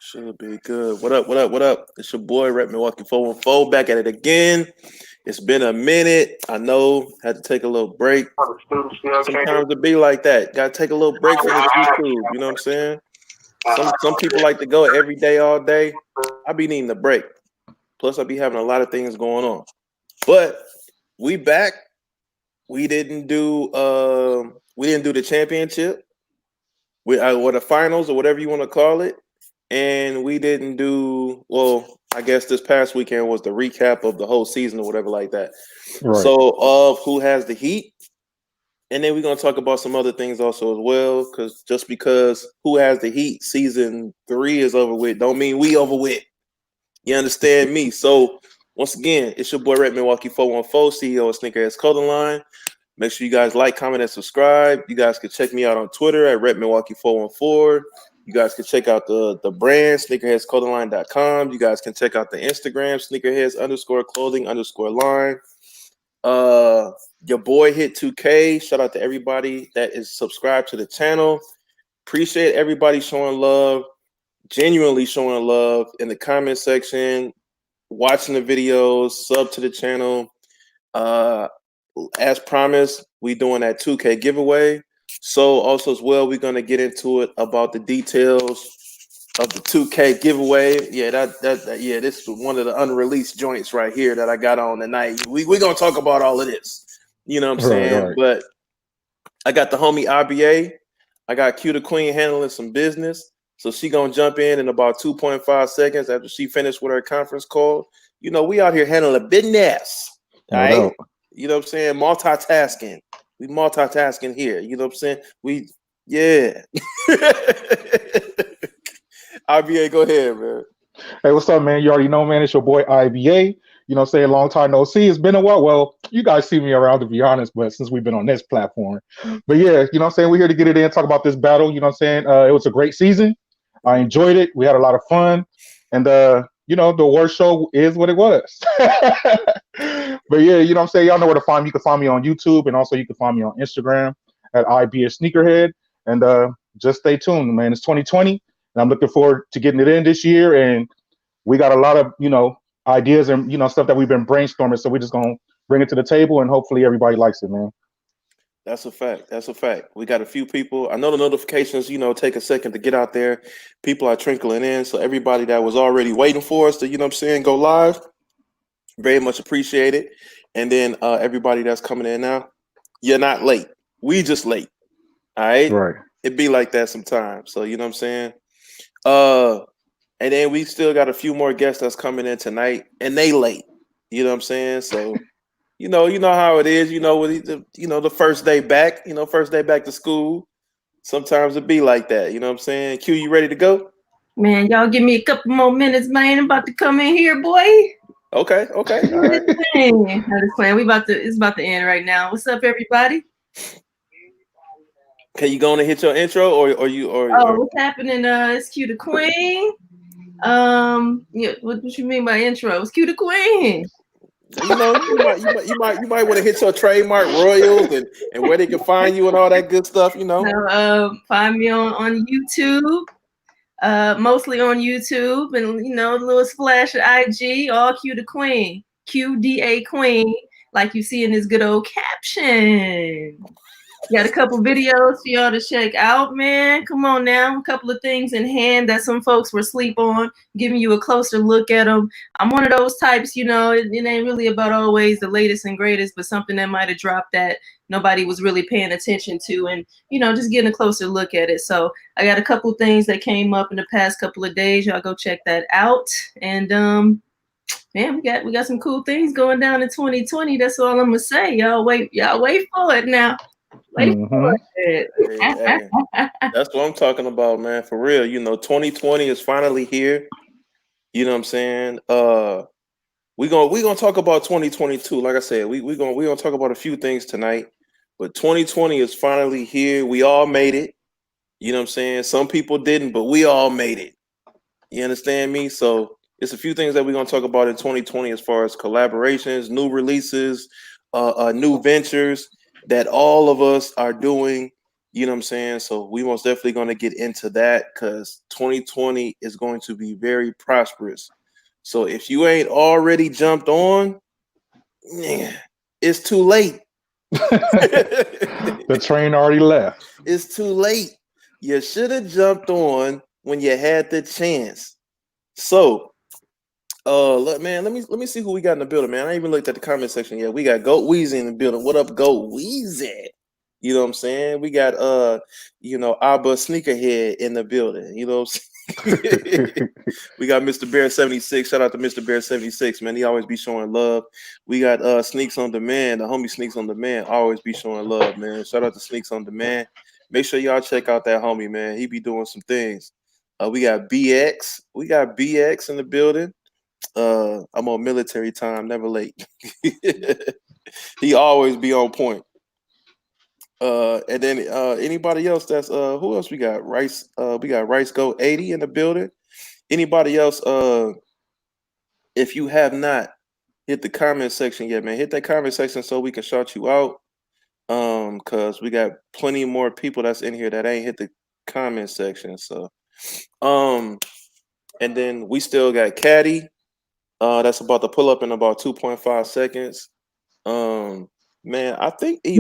Should be good. What up? What up? What up? It's your boy Rep Milwaukee 414 back at it again. It's been a minute. I know. Had to take a little break. Sometimes it be like that. Got to take a little break from this YouTube. You know what I'm saying? Some people like to go every day, all day. I be needing a break. Plus, I be having a lot of things going on. But we back. We didn't do the championship. Or the finals or whatever you want to call it. And we didn't do, well, I guess this past weekend was the recap of the whole season or whatever like that. Right. So of who has the heat. And then we're going to talk about some other things also as well. Because who has the heat season 3 is over with, don't mean we over with. You understand me? So once again, it's your boy Red Milwaukee 414, CEO of SNEAKERHEADS Clothing Line. Make sure you guys like, comment, and subscribe. You guys can check me out on Twitter at Red Milwaukee 414. You guys can check out the brand, sneakerheadsclothingline.com. You guys can check out the Instagram, sneakerheads_clothing_line. Your boy hit 2K. Shout out to everybody that is subscribed to the channel. Appreciate everybody showing love, genuinely showing love in the comment section, watching the videos, sub to the channel. As promised, we doing that 2K giveaway. So also as well, we're gonna get into it about the details of the 2K giveaway. Yeah, this is one of the unreleased joints right here that I got on tonight. We're gonna talk about all of this. You know what I'm saying? Right. But I got the homie RBA. I got Q the Queen handling some business. So she gonna jump in about 2.5 seconds after she finished with her conference call. You know, we out here handling business. All right. You know what I'm saying? Multitasking. We multitasking here. You know what I'm saying? IBA, go ahead, man. Hey, what's up, man? You already know, man. It's your boy IBA. You know, saying long time no see. It's been a while. Well, you guys see me around, to be honest, but since we've been on this platform. But yeah, you know what I'm saying? We're here to get it in, talk about this battle. You know what I'm saying? It was a great season. I enjoyed it. We had a lot of fun. And, you know, the award show is what it was. But yeah, you know what I'm saying? Y'all know where to find me. You can find me on YouTube, and also you can find me on Instagram at IB Sneakerhead. And just stay tuned, man. It's 2020, and I'm looking forward to getting it in this year. And we got a lot of, you know, ideas and, you know, stuff that we've been brainstorming. So we're just going to bring it to the table, and hopefully everybody likes it, man. That's a fact. That's a fact. We got a few people. I know the notifications, you know, take a second to get out there. People are trickling in. So everybody that was already waiting for us to, you know what I'm saying, go live, very much appreciate it. And then everybody that's coming in now, you're not late. We just late. All right. Right. It be like that sometimes. So, you know what I'm saying? And then we still got a few more guests that's coming in tonight, and they late. You know what I'm saying? So, you know how it is. You know, with the first day back. You know, first day back to school. Sometimes it be like that. You know what I'm saying? Q, you ready to go? Man, y'all give me a couple more minutes, man. I'm about to come in here, boy. Okay. All right. It's about to end right now. What's up, everybody? Can you go on and hit your intro, or what's happening? It's Q the Queen. Yeah, what you mean by intro? It's Q the Queen. You know, you might want to hit your trademark royals and where they can find you and all that good stuff. You know, so, find me on YouTube. Mostly on YouTube, and you know, a little splash of IG, all Q the Queen, QDA Queen, like you see in this good old caption. Got a couple videos for y'all to check out, man. Come on now, a couple of things in hand that some folks were asleep on, giving you a closer look at them. I'm one of those types, you know, it ain't really about always the latest and greatest, but something that might have dropped that nobody was really paying attention to, and, you know, just getting a closer look at it. So I got a couple of things that came up in the past couple of days. Y'all go check that out. And, man, we got some cool things going down in 2020. That's all I'm gonna say. Y'all wait for it now. Hey, that's what I'm talking about, man. For real, you know, 2020 is finally here. You know what I'm saying? We're gonna talk about 2022. Like I said, we're gonna talk about a few things tonight. But 2020 is finally here. We all made it. You know what I'm saying? Some people didn't, but we all made it. You understand me? So it's a few things that we're gonna talk about in 2020 as far as collaborations, new releases, new ventures that all of us are doing, You know what I'm saying? So we most definitely going to get into that because 2020 is going to be very prosperous. So if you ain't already jumped on, man, it's too late. The train already left. It's too late. You should have jumped on when you had the chance. So, look, man, let me see who we got in the building, man. I ain't even looked at the comment section yet. We got Goat Weezy in the building. What up, Goat Weezy? You know what I'm saying? We got Abba Sneakerhead in the building. You know what I'm saying? We got Mr. Bear 76. Shout out to Mr. Bear 76, man. He always be showing love. We got Sneaks on Demand. The homie Sneaks on Demand always be showing love, man. Shout out to Sneaks on Demand. Make sure y'all check out that homie, man. He be doing some things. We got BX. We got BX in the building. I'm on military time, never late. He always be on point. And then anybody else that's who else we got? Rice, we got Rice Go 80 in the building. Anybody else, if you have not hit the comment section yet, man, hit that comment section so we can shout you out. Cause we got plenty more people that's in here that ain't hit the comment section. So and then we still got Caddy. That's about to pull up in about 2.5 seconds. Man, I think E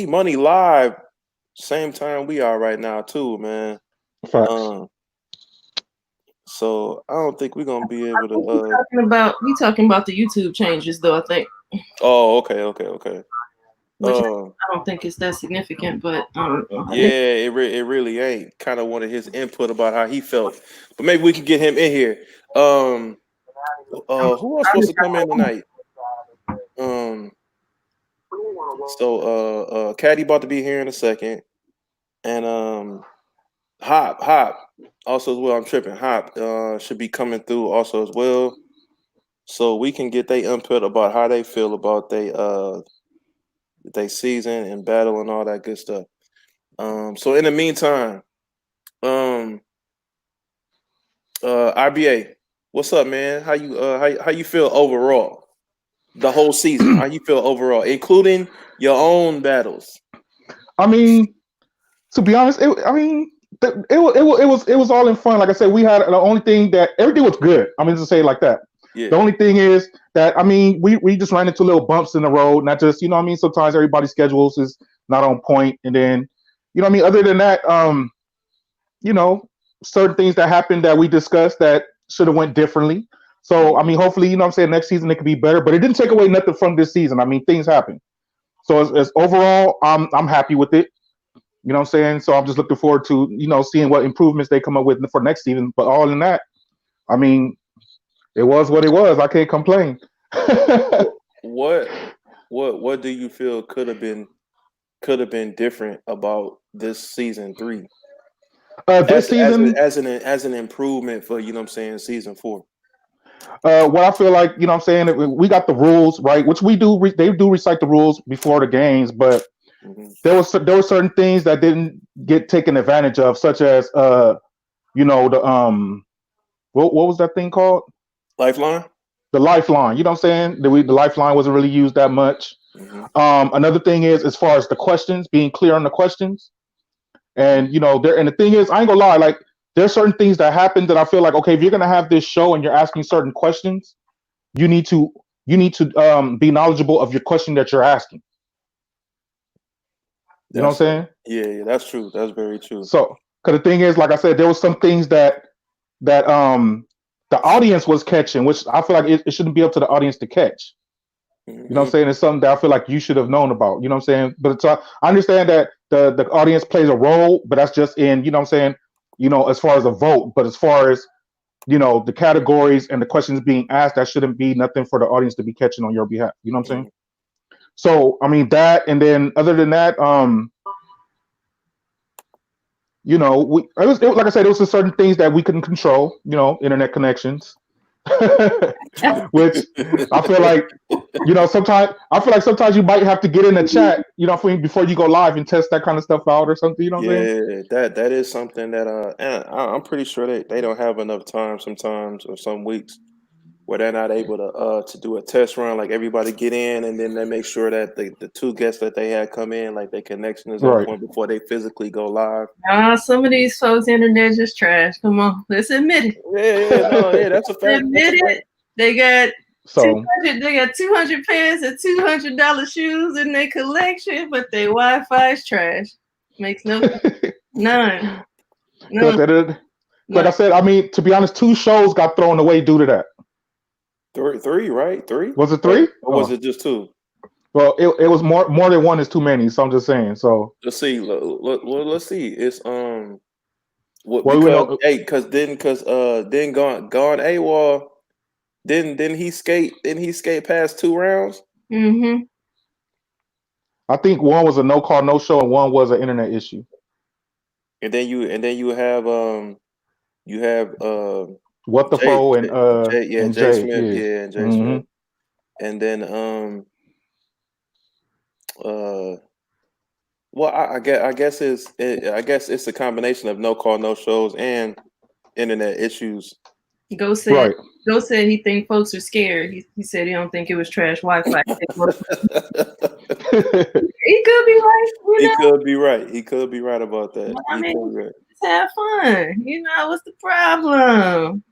Money live same time we are right now too, man. Facts. So I don't think we're gonna be able to. We talking about the YouTube changes, though. I think. Oh, okay. Which I don't think it's that significant, but yeah, it really ain't. Kind of wanted his input about how he felt, but maybe we can get him in here. Who else supposed to come in tonight? So Caddy about to be here in a second, and Hop also as well. I'm tripping. Hop should be coming through also as well, so we can get their input about how they feel about they season and battle and all that good stuff. So in the meantime, IBA, what's up, man? How you feel overall? The whole season. How you feel overall, including your own battles? I mean, to be honest, it was all in fun. Like I said, we had the only thing that everything was good. I mean, to say it like that. Yeah. The only thing is that we just ran into little bumps in the road. Not just sometimes everybody's schedules is not on point, and then other than that, certain things that happened that we discussed that should have went differently. So I mean, hopefully, next season it could be better. But it didn't take away nothing from this season. I mean, things happen. So as overall, I'm happy with it. You know what I'm saying? So I'm just looking forward to, seeing what improvements they come up with for next season. But all in that, I mean, it was what it was. I can't complain. What do you feel could have been different about this season 3? This season as an improvement for, season 4. What I feel like, we got the rules, right? Which we do. They do recite the rules before the games, but there were certain things that didn't get taken advantage of, such as the what was that thing called? Lifeline. The lifeline. You know what I'm saying? The lifeline wasn't really used that much. Another thing is as far as the questions, being clear on the questions, and and the thing is, I ain't gonna lie, like there's certain things that happen that I feel like, okay, if you're gonna have this show and you're asking certain questions, you need to be knowledgeable of your question that you're asking. You know what I'm saying? Yeah, that's true. That's very true. So, because the thing is, like I said, there was some things that the audience was catching, which I feel like it shouldn't be up to the audience to catch. You know what I'm saying? It's something that I feel like you should have known about. You know what I'm saying? But I understand that the audience plays a role, but that's just in, you know what I'm saying, as far as a vote. But as far as, the categories and the questions being asked, that shouldn't be nothing for the audience to be catching on your behalf. You know what I'm saying? So, I mean, that, and then other than that, like I said, it was just certain things that we couldn't control, internet connections. Which I feel like, sometimes you might have to get in the chat, before you go live and test that kind of stuff out or something. You know what I'm saying? that is something that and I'm pretty sure they don't have enough time sometimes or some weeks where they're not able to do a test run, like everybody get in, and then they make sure that the two guests that they had come in, like their connection is on point before they physically go live. Some of these folks' internet just trash. Come on, let's admit it. Yeah, that's a fact. Admit it. They got So 200 pairs of $200 shoes in their collection, but their Wi-Fi is trash. Makes no sense. None. Like I said, I mean, to be honest, 2 shows got thrown away due to that. Three, right? 3? Was it 3? Or was it just 2? Well, it was more than 1 is too many. So I'm just saying. So let's see. Let's see. It's then gone AWOL. Didn't he skate past 2 rounds? Mm-hmm. I think 1 was a no call, no show, and 1 was an internet issue. And then you have What the Fo and Jay Smith, and Jay Smith, and then well, I guess it's a combination of no call, no shows, and internet issues. Go said he think folks are scared. He said he don't think it was trash Wi-Fi. He could be right. He could be right about that. Well, I mean, just have fun. What's the problem?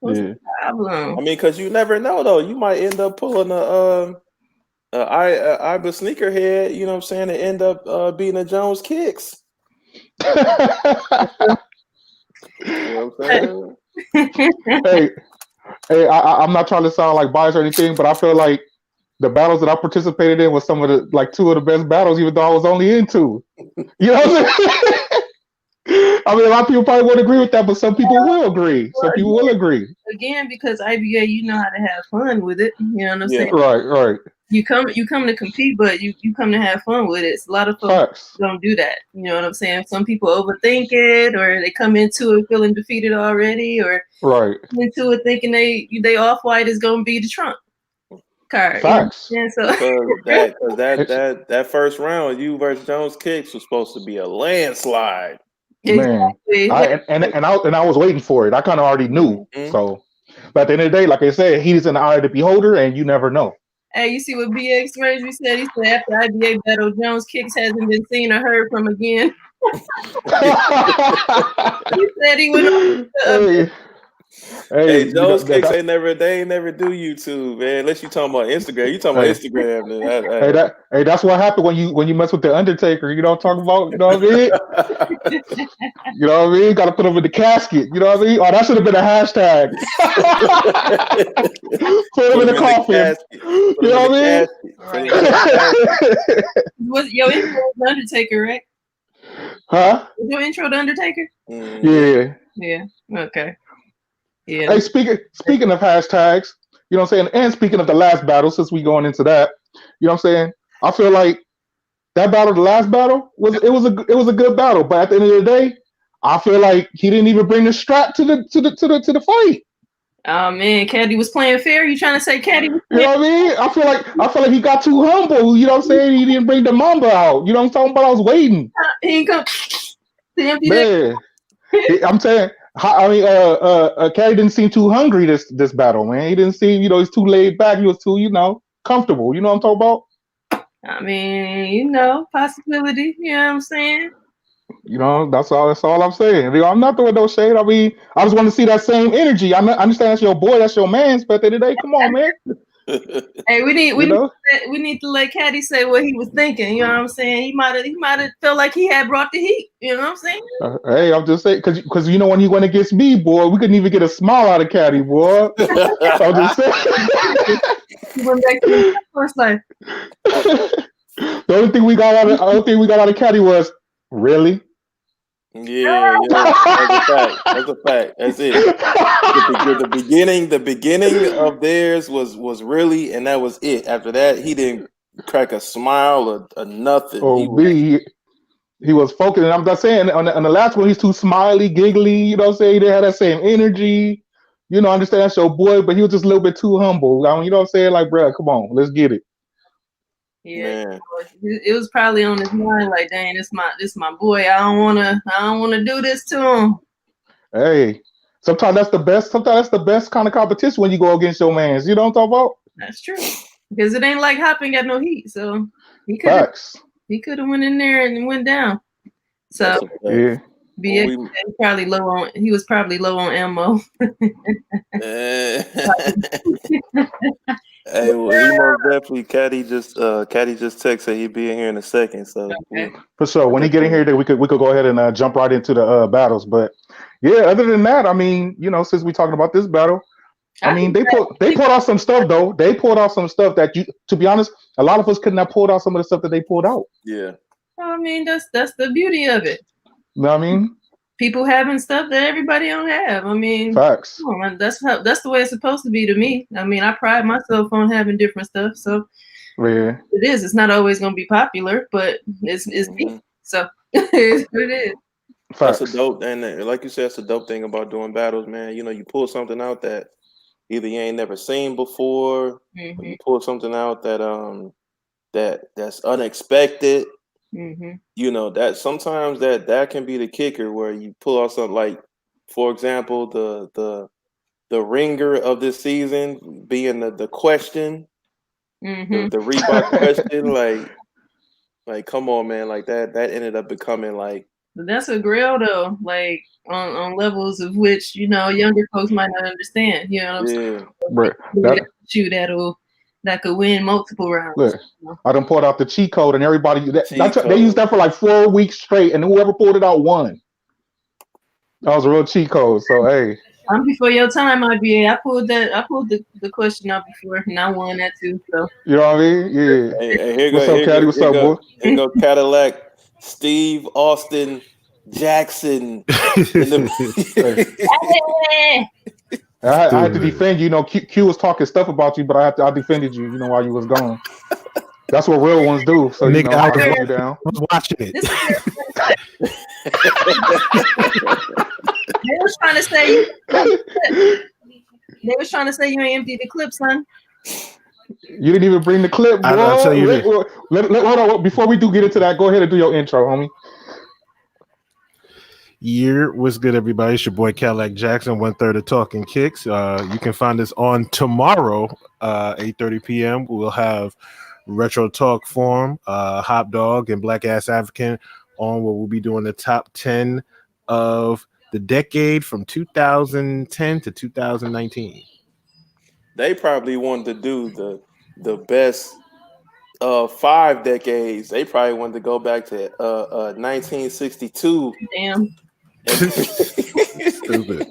What's the problem? I mean, because you never know though. You might end up pulling a sneakerhead. You know what I'm saying? And end up being a Jones Kicks. You know what I'm saying? Hey, I'm not trying to sound like biased or anything, but I feel like the battles that I participated in was some of the 2 of the best battles, even though I was only in 2. You know what I'm saying? I mean, a lot of people probably won't agree with that, but some people will agree. Some people will agree. Again, because IBA, you know how to have fun with it. You know what I'm saying? Right. You come to compete, but you come to have fun with it. A lot of folks don't do that. You know what I'm saying? Some people overthink it, or they come into it feeling defeated already, or into it thinking they off-white is gonna be the trump card. Facts. You know? So that first round, you versus Jones Kicks was supposed to be a landslide. Exactly. Man, I was waiting for it. I kind of already knew. So, but at the end of the day, like I said, he's in the eye of the beholder, and you never know. Hey, you see what BX Ranger said? He said after IBA battle, Jones Kicks hasn't been seen or heard from again. He said he went on. Hey, Jones Kicks ain't never do YouTube, man. Unless you talking about Instagram. You talking about Instagram, man. Hey, that's what happened when you mess with the Undertaker. You know what I'm talking about? You know what I mean? You know what I mean? Got to put him in the casket. You know what I mean? Oh, that should have been a hashtag. Put him in the coffin. You know what I mean? Was your intro to Undertaker, right? Huh? Was your intro to Undertaker? Yeah. Okay. Yeah. Hey, speaking of hashtags, you know what I'm saying, and speaking of the last battle, since we going into that, you know what I'm saying, I feel like that battle, the last battle, was a good battle, but at the end of the day, I feel like he didn't even bring the strap to the fight. Oh man, Caddy was playing fair. You trying to say Caddy was playing? You know what I mean? I feel like he got too humble. You know what I'm saying? He didn't bring the mamba out. You know what I'm talking about? I was waiting. He ain't come. Man, I'm saying. I mean, Caddy didn't seem too hungry this battle, man. He didn't seem, he's too laid back. He was too, comfortable. You know what I'm talking about? I mean, possibility. You know what I'm saying? That's all I'm saying. I'm not throwing no shade. I mean, I just want to see that same energy. I understand that's your boy, that's your man's, but at the end of the day, come on, man. Hey, we need to let Caddy say what he was thinking. You know what I'm saying? He might have felt like he had brought the heat. You know what I'm saying? Hey, I'm just saying because when he went against me, boy, we couldn't even get a smile out of Caddy, boy. I'm just saying. He went back to his first life. The only thing we got out of Caddy was really. Yeah, that's a fact. That's it. The beginning of theirs was really, and that was it. After that, he didn't crack a smile or nothing. He was focused. And I'm just saying, on the last one, he's too smiley, giggly. You know what I'm saying? He didn't have that same energy. I understand that's your boy, but he was just a little bit too humble. I mean, you know what I'm saying? Like, bro, come on, let's get it. Yeah, man. It was probably on his mind, like, dang, this my boy. I don't wanna do this to him. Hey, Sometimes that's the best. Sometimes that's the best kind of competition when you go against your mans. You know what I'm talking about? That's true. Because it ain't like Hop ain't got no heat, so he could Facts. went in there and went down. So yeah. BX he was probably low on ammo. Hey, well, he most definitely. Caddy just texted he'd be in here in a second. So Okay. For sure. When he get in here, then we could go ahead and jump right into the battles. But yeah, other than that, I mean, you know, since we're talking about this battle, I mean, they pulled out some stuff though. They pulled out some stuff that to be honest, a lot of us couldn't have pulled out some of the stuff that they pulled out. Yeah. I mean, that's the beauty of it. You know what I mean? People having stuff that everybody don't have. I mean, facts. That's the way it's supposed to be to me. I mean, I pride myself on having different stuff. So yeah, it is. It's not always going to be popular, but it's me. So it is. Facts. That's a dope, and like you said, that's a dope thing about doing battles, man. You know, you pull something out that either you ain't never seen before, or you pull something out that that's unexpected. You know, that sometimes that can be the kicker where you pull out something like, for example, the ringer of this season being the question, the Reebok question, like come on, man, like that ended up becoming like. That's a grill though, like on levels of which, you know, younger folks might not understand. You know what I'm saying? Right. That could win multiple rounds. Look, I done pulled out the cheat code and everybody they used that for like 4 weeks straight, and whoever pulled it out won. That was a real cheat code. So hey. I'm before your time, IBA. I pulled the question out before and I won that too. So you know what I mean? Yeah. Hey, What's up, Caddy? What's up, boy? Here go Cadillac, Steve Austin Jackson. I had to defend you. You know, Q was talking stuff about you, but I defended you. You know, while you was gone. That's what real ones do. So you know, I was watching it. They was trying to say you ain't emptied the clip, son. You didn't even bring the clip, bro. I'll tell you hold on. Before we do get into that, go ahead and do your intro, homie. What's good, everybody? It's your boy Cadillac Jackson, 1/3 of Talking Kicks. You can find us on tomorrow, 8:30 p.m. We'll have Retro Talk Forum, Hop Dog, and Black Ass African on where we'll be doing the top 10 of the decade from 2010 to 2019. They probably wanted to do the best 5 decades. They probably wanted to go back to 1962. Damn. Stupid.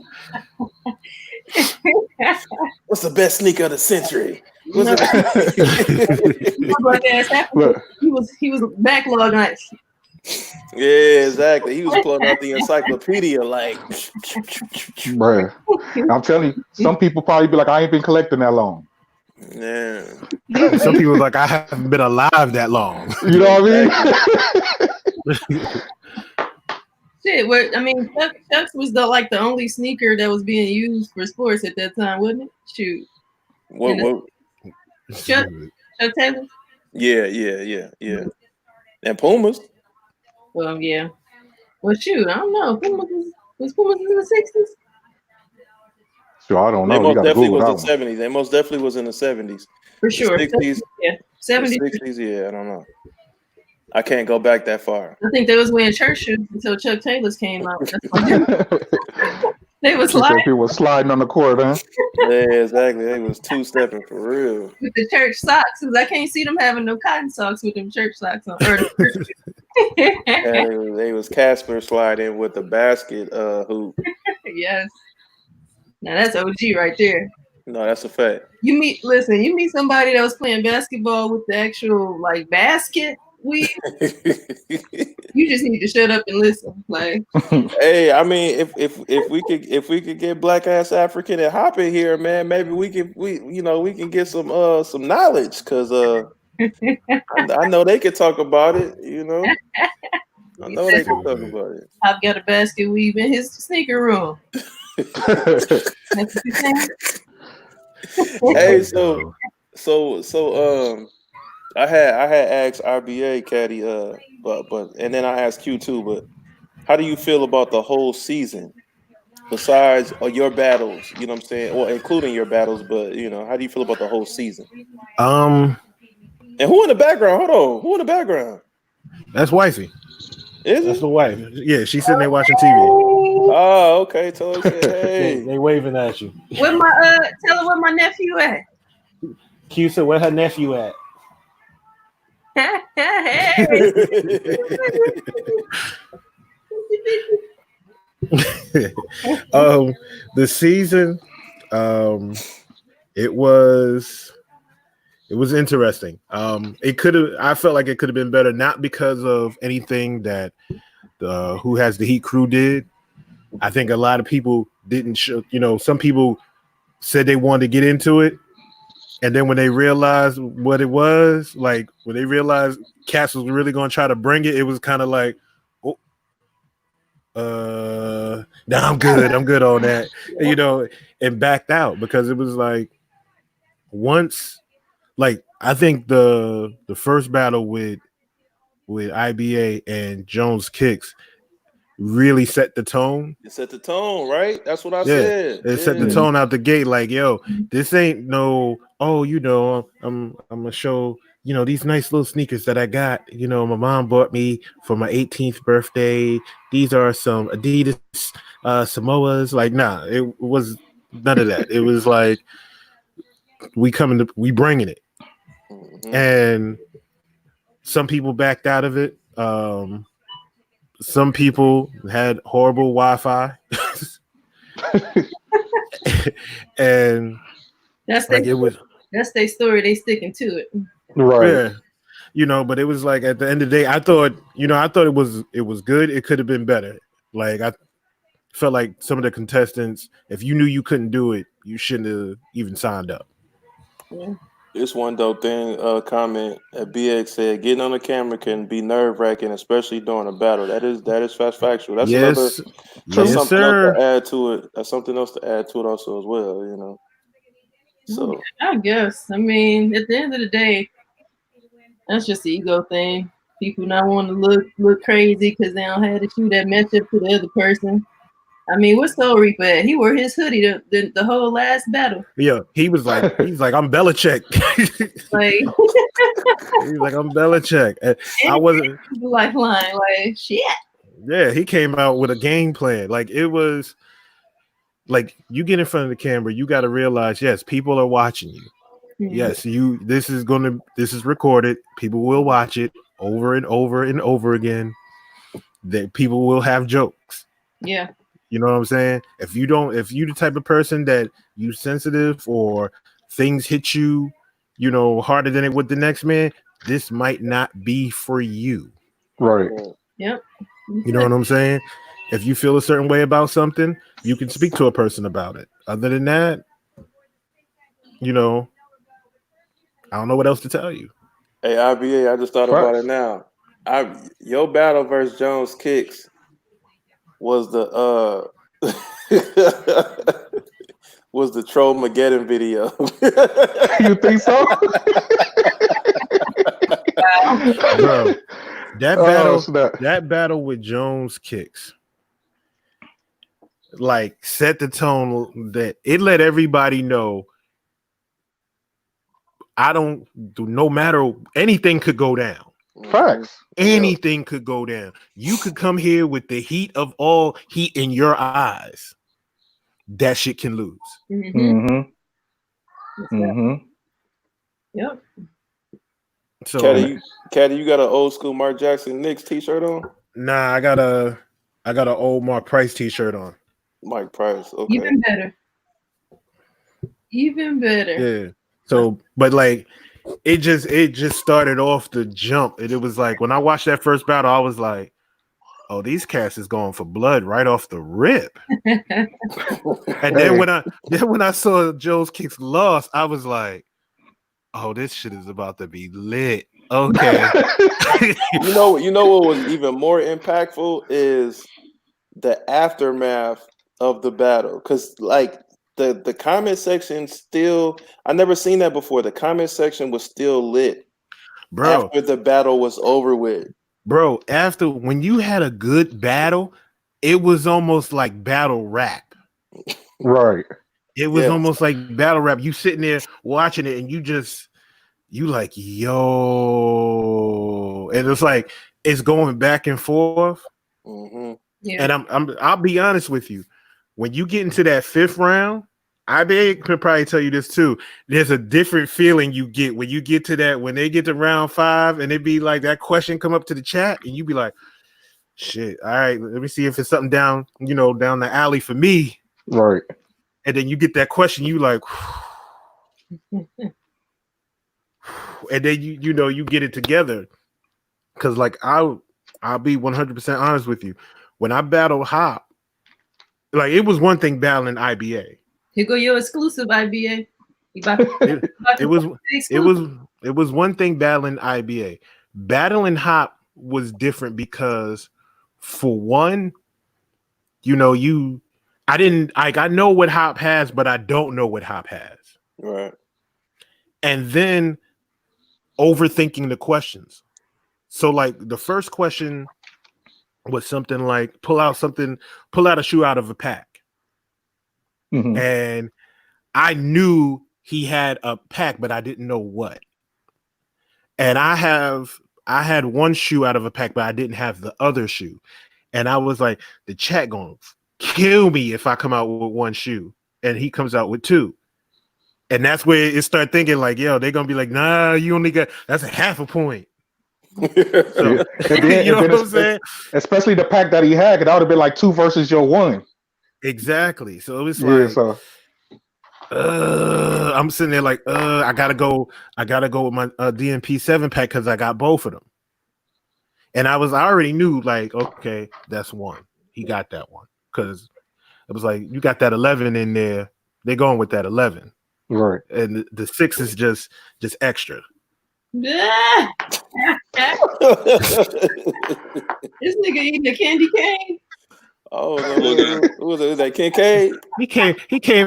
What's the best sneaker of the century? He was backlogged. Yeah, exactly. He was pulling out the encyclopedia like. Bruh. I'm telling you, some people probably be like, I ain't been collecting that long. Yeah. Some people like, I haven't been alive that long. You know what I mean? Shit, I mean, Chucks was the only sneaker that was being used for sports at that time, wasn't it? Shoot. What? Chuck Taylor? Yeah. And Pumas. Well, yeah. Well, shoot, I don't know. Was Pumas in the 60s? Sure, I don't know. They most definitely was in the 70s. They most definitely was in the 70s. For sure. 60s, yeah. 70s. 60s, yeah, I don't know. I can't go back that far. I think they was wearing church shoes until Chuck Taylors came out. They was sliding. People were sliding on the court, huh? Yeah, exactly. They was two-stepping for real. With the church socks, because I can't see them having no cotton socks with them church socks on. They was Casper sliding with the basket hoop. Yes. Now that's OG right there. No, that's a fact. You meet somebody that was playing basketball with the actual basket. You just need to shut up and listen. Like, hey, I mean, if we could get Black Ass African and Hop in here, man, maybe we can get some knowledge because I know they could talk about it. You know, I know they can talk about it. Hop got a basket weave in his sneaker room. Hey, so I had asked RBA Caddy, but and then I asked Q too. But how do you feel about the whole season? besides your battles? You know what I'm saying? Well, including your battles, but how do you feel about the whole season? Um, And who in the background? Hold on, who in the background? that's wifey. Is That's it? the wife. Yeah, she's sitting there watching TV. Oh, okay. Tell her, say hey. They waving at you. Where my tell her where my nephew at. Q said, "Where her nephew at?" Hey. The season, it was interesting. It could have. I felt like it could have been better, not because of anything that the Who Has the Heat crew did. I think a lot of people didn't show. Some people said they wanted to get into it, and then when they realized what it was, like when they realized Cass was really going to try to bring it, it was kind of like, oh, no, I'm good on that, and backed out because it was like once, like I think the first battle with IBA and Jones Kicks really set the tone. It set the tone, right? That's what I Yeah, said. it set the tone out the gate. Like, yo, this ain't no. Oh, I'm gonna show these nice little sneakers that I got. My mom bought me for my 18th birthday. These are some Adidas Samoas. Like, nah, it was none of that. It was like we bringing it, and some people backed out of it. Some people had horrible Wi-Fi, and that's like it was. That's their story. They sticking to it, right? Yeah, but it was like at the end of the day, I thought it was good. It could have been better. Like I felt like some of the contestants, if you knew you couldn't do it, you shouldn't have even signed up. Yeah. This one dope thing comment at BX said, getting on the camera can be nerve-wracking, especially during a battle. That is fast factual. That's yes, that's something sir. else to add to it. That's something else to add to it also as well, So I guess. I mean, at the end of the day, that's just the ego thing. People not want to look crazy because they don't have to shoot that matchup to the other person. I mean, what's Soul Reaper at? He wore his hoodie the whole last battle. Yeah, he's like, I'm Belichick. Like he's like, I'm Belichick. And I wasn't lifeline. Like shit. Yeah, he came out with a game plan. Like it was like you get in front of the camera, you got to realize, yes, people are watching you. Mm-hmm. Yes, this is recorded. People will watch it over and over and over again. That people will have jokes. Yeah. You know what I'm saying? If you the type of person that you sensitive or things hit you, harder than it would the next man, this might not be for you. Right. Yep. You know what I'm saying? If you feel a certain way about something, you can speak to a person about it. Other than that, I don't know what else to tell you. Hey, IBA, I just thought about it now. Your battle versus Jones Kicks was the was the Troll Mageddon video. You think so? Bro, that battle with Jones Kicks like set the tone that it let everybody know no matter anything could go down. Facts. Anything could go down. You could come here with the heat of all heat in your eyes. That shit can lose. Mm-hmm. Yep. So, Caddy, you got an old school Mark Jackson Knicks t-shirt on? Nah, I got an old Mark Price t-shirt on. Mike Price. Okay. Even better. Yeah. So, but like, it just started off the jump, and it was like when I watched that first battle, I was like, "Oh, these cats is going for blood right off the rip." And then when I saw Joe's Kicks lost, I was like, "Oh, this shit is about to be lit." Okay. You know what was even more impactful is the aftermath of the battle, because like the comment section still, I never seen that before. The comment section was still lit, bro, after the battle was over with. Bro, when you had a good battle, it was almost like battle rap. Right. It was almost like battle rap. You sitting there watching it, and you like, yo, and it's like it's going back and forth. Mm-hmm. Yeah. And I'll be honest with you, when you get into that fifth round, IBA could probably tell you this too. There's a different feeling you get when you get to that. When they get to round 5, and it be like that question come up to the chat, and you be like, "Shit, all right, let me see if it's something down, down the alley for me." Right. And then you get that question, you like, and then you get it together. Because like I'll be 100% honest with you. When I battled Hop, like it was one thing battling IBA. Here go your exclusive IBA. It was one thing battling IBA. Battling Hop was different because, for one, I know what Hop has, but I don't know what Hop has. Right. And then overthinking the questions. So like the first question was something like pull out a shoe out of a pack. Mm-hmm. And I knew he had a pack, but I didn't know what. And I had one shoe out of a pack, but I didn't have the other shoe. And I was like, the chat gonna kill me if I come out with one shoe. And he comes out with 2. And that's where it started thinking like, yo, they're gonna be like, nah, you only got that's a half a point. So, you know what I'm saying? Especially the pack that he had, that would have been like 2 versus your 1. Exactly. So it was like, I'm sitting there like, I gotta go with my DMP 7 pack because I got both of them. And I already knew like, okay, that's 1. He got that one because it was like, you got that 11 in there. They're going with that 11, right? And the 6 is just extra. This nigga eating a candy cane. Oh, who was it? Was that Kincaid? He came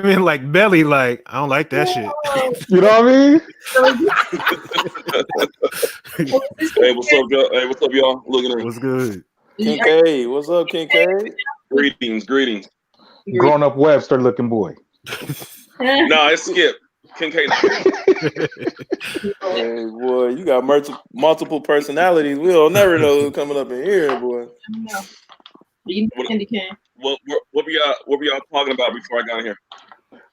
in like belly, like I don't like that shit. You know what I mean? Hey, what's up, y'all? Hey, what's up, y'all? Looking at what's good, Kincaid. What's up, Kincaid? Greetings. Grown up Webster looking boy. No, it's Skip. Kincaid. Hey, boy, you got multiple personalities. We'll never know who's coming up in here, boy. No. Candy cane. What were y'all talking about before I got in here?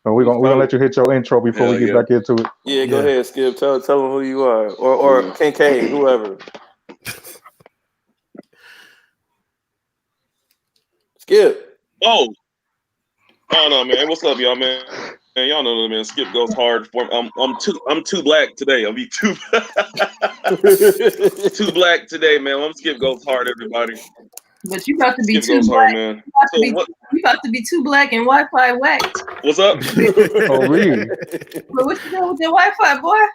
We're gonna let you hit your intro before we get back into it. Yeah, go ahead, Skip. Tell them who you are, or Kincaid, whoever. Skip. Oh no, man. What's up, y'all, man? Man, y'all know, man. Skip goes hard for me. I'm too black today. I'll be too black today, man. I'm Skip goes hard, everybody. But you about to be Skip too black, black. man. You about to be too black and Wi-Fi whacked. What's up? Oh, really? But what you doing with your Wi-Fi, boy?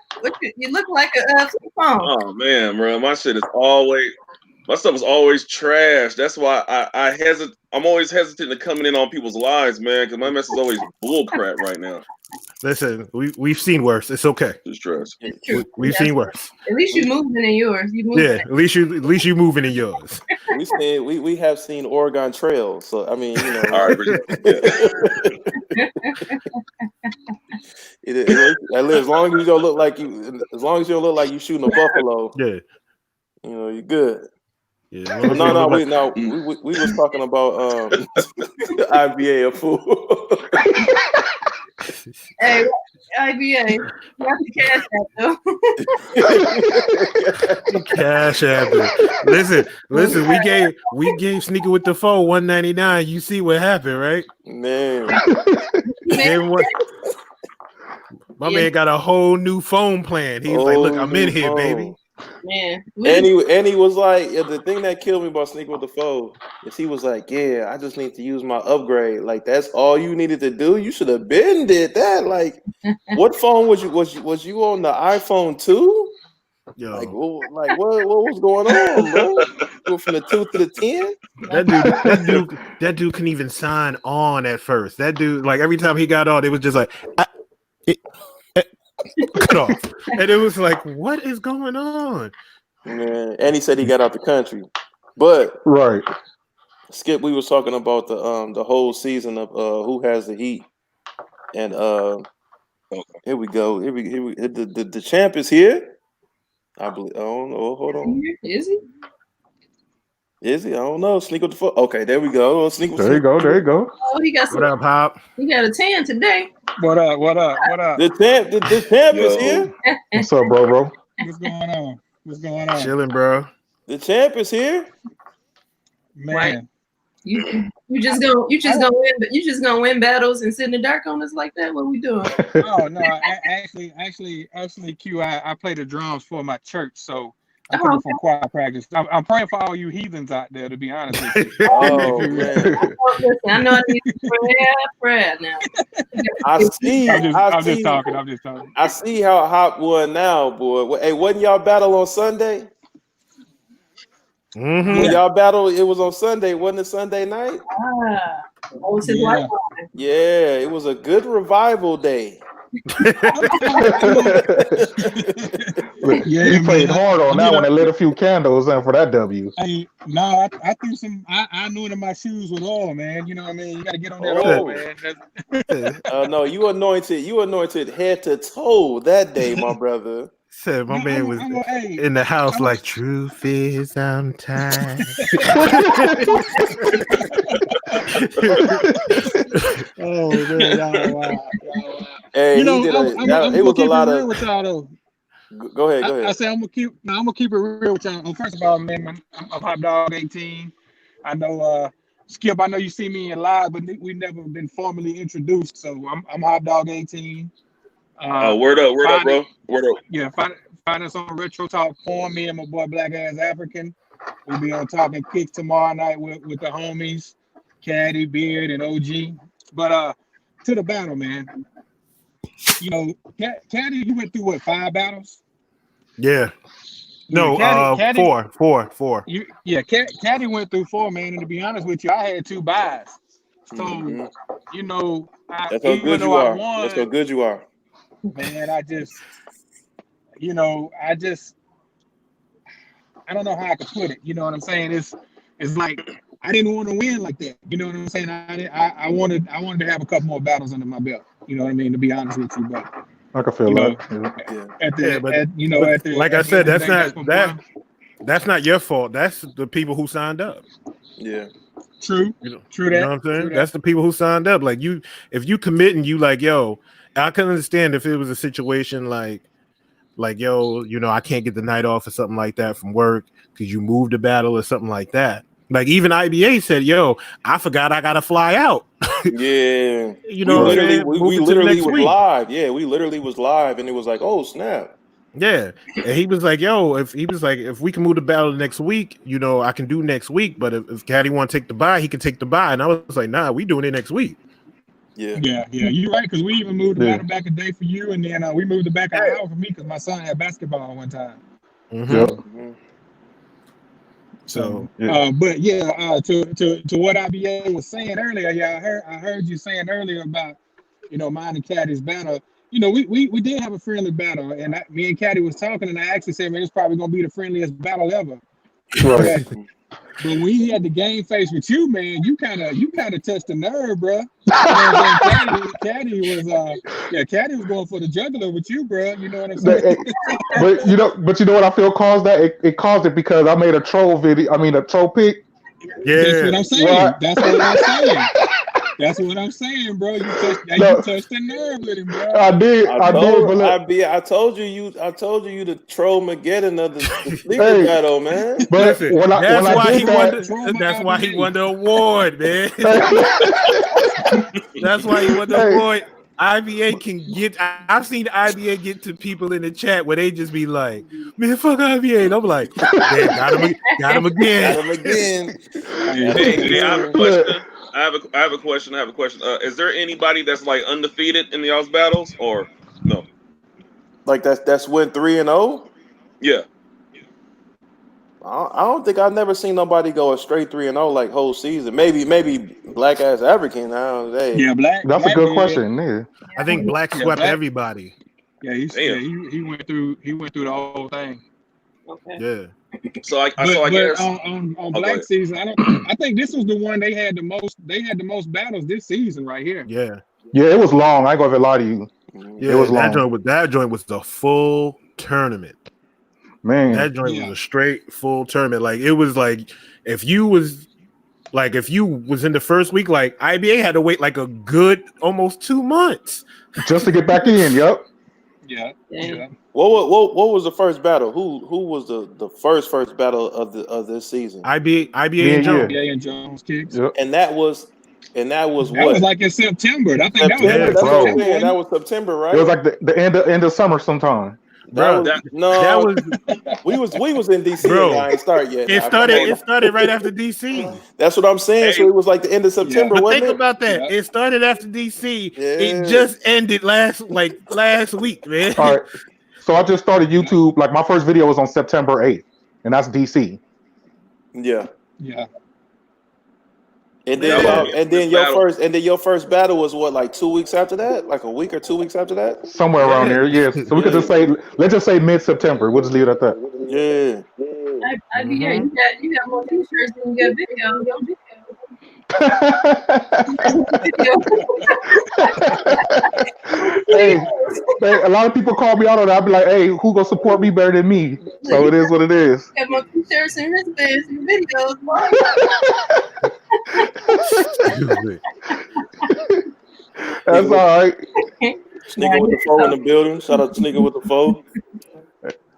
You look like a flip phone. Oh man, bro, my stuff is always trash. That's why I'm always hesitant to coming in on people's lives, man, because my mess is always bullcrap right now. Listen, we've seen worse. It's okay. It's trash. It's true. We've seen worse. At least you moving in yours. At least you moving in yours. We have seen Oregon Trail, so I mean, you know. All right, as long as you don't look like you shooting a buffalo. Yeah. You know, you're good. Yeah. We was talking about IBA a fool. Hey, IBA, you have to cash that though. Cash app it. Listen. We gave Sneaker with the phone $199. You see what happened, right? Man. Man got a whole new phone plan. He's like, look, I'm in here, baby. Man. And he was like, the thing that killed me about Sneaker with the Foe is he was like, yeah, I just need to use my upgrade. Like, that's all you needed to do. You should have been did that. Like, what phone was you on the iPhone 2? Yo. Like what was going on, bro? Go from the 2 to the 10? That dude couldn't even sign on at first. That dude, like every time he got on, it was just like cut off. And it was like, what is going on? Man, and he said he got out the country. But right. Skip, we was talking about the whole season of who has the heat, and here we go. Here we the champ is here. I believe. I don't know. Hold on. Is he? Is he? I don't know. Sneak with the foot. Okay, there we go. Sneak with There you go. There you go. Oh, he got What up, Hop? He got a tan today. What up? What up? What up? The champ is here. What's up, bro? What's going on? What's going on? Chilling, bro. The champ is here. Man. Right. You just gonna win battles and sit in the dark on us like that? What we doing? Oh no, actually, Q, I play the drums for my church, so I'm coming from choir practice. I'm praying for all you heathens out there, to be honest with you. Oh man. Listen, I know I need prayer now. I see. I'm just talking. I see how Hop won now, boy. Hey, wasn't y'all battle on Sunday? Mm-hmm. When y'all battle, it was on Sunday, wasn't it Sunday night? Yeah, it was a good revival day. He played hard on that one and lit a few candles in for that W. Hey, no, I threw some. I anointed my shoes with oil, man. You know what I mean? You got to get on that oil, man. No, you anointed head to toe that day, my brother. Said my man was in the house like truth is I'm tired. Oh man, wow. Hey, You know, it was a lot of. With y'all, though. Go ahead. I say I'm gonna keep it real with y'all. First of all, man, I'm Hot Dog 18. I know Skip. I know you see me in live, but we never been formally introduced. So I'm Hot Dog 18. Word up, bro. Word up. Yeah, find us on Retro Talk Forum. Me and my boy Black Ass African. We'll be on Talking Kicks tomorrow night with the homies, Caddy, Beard, and OG. But to the battle, man. You know, Caddy, you went through what, 5 battles? Yeah. No, Caddy, four. Caddy went through 4, man. And to be honest with you, I had 2 buys. So, you know, That's how good you are. That's how good you are. Man, I don't know how I could put it. You know what I'm saying? It's like I didn't want to win like that. You know what I'm saying? I wanted to have a couple more battles under my belt. You know what I mean? To be honest with you, but I can feel that. Like I said, that's not your fault. That's the people who signed up. Yeah. True. True that. You know what I'm saying? That's the people who signed up. Like if you commit and you like, yo, I can understand if it was a situation like, yo, you know, I can't get the night off or something like that from work because you moved a battle or something like that. Like even IBA said, yo, I forgot I gotta fly out. Yeah. You know, we literally was live. Yeah, we literally was live, and it was like, oh snap. Yeah. And he was like, yo, if we can move the battle next week, you know, I can do next week. But if Caddy want to take the bye, he can take the bye. And I was like, nah, we doing it next week. Yeah. You're right, because we even moved the battle back a day for you, and then we moved it back an hour for me because my son had basketball one time. So, but to what IBA was saying earlier, I heard you saying earlier about, you know, mine and Caddy's battle. You know, we did have a friendly battle, and me and Caddy was talking, and I actually said, man, it's probably gonna be the friendliest battle ever. Right. But when he had the game face with you, man, you kind of touched the nerve, bro. Caddy was going for the juggler with you, bro. You know what I'm saying? But you know what I feel caused that? It caused it because I made a troll video. I mean, a troll pic. Yeah, that's what I'm saying. That's what I'm saying, bro. You touched the nerve with him, bro. I did. I told you the troll Mageddon of the sneaker battle, man. But that's why he won the award, man. That's why he won the award. IBA can get. I've seen IBA get to people in the chat where they just be like, "Man, fuck IBA," and I'm like, "Got him again." Hey, I have a question. I have a question. Is there anybody that's like undefeated in y'all's battles, or no? Like that's win 3-0. Yeah. I don't think I've never seen nobody go a straight 3-0 like whole season. Maybe Black Ass African. Yeah, Black. That's a good question. Yeah. I think Black swept everybody. Yeah, he went through the whole thing. Okay. Yeah. So I But guess on go Black ahead. Season, I think this was the one they had the most. They had the most battles this season right here. Yeah. Yeah, it was long. I ain't gonna lie to you. Yeah. It was that long. joint was the full tournament. Man. That joint Yeah. was a straight full tournament. Like it was like if you was in the first week, like IBA had to wait like a good almost 2 months. Just to get back in, yep. Yeah. Dang. Yeah. What was the first battle? Who was the first battle of this season? IBA Yeah, and Jones. Yeah, and Jones kicks. Yep. And that was That what? was like in September. I think that was September. like That's what I'm September. saying. That wasn't was September, right? It was like the end of summer sometime. That Bruh, was That- no. that was we was in DC Bro, and I ain't started yet. it Now, come on. started right after DC. That's what I'm saying. So Hey. it was like the end of September, But wasn't think it? about that. Yeah. It started after DC. Yeah. It just ended last week, man. All right. So I just started YouTube. Like my first video was on September 8th, and that's DC. Yeah. Yeah. And That then was your first battle was what, like 2 weeks after that? Like a week or 2 weeks after that? Somewhere around there, yes. So we could just say, let's just say mid-September. We'll just leave it at that. Yeah. I be here. You got more t-shirts than you got video. Your video. Hey, a lot of people call me out on that. I'll be like, hey, who gonna support me better than me? So it is what it is. Got more t-shirts and wristbands and videos. Boy. That's all right. Sneaker with the foe in the building. Shout out to Sneaker with the foe.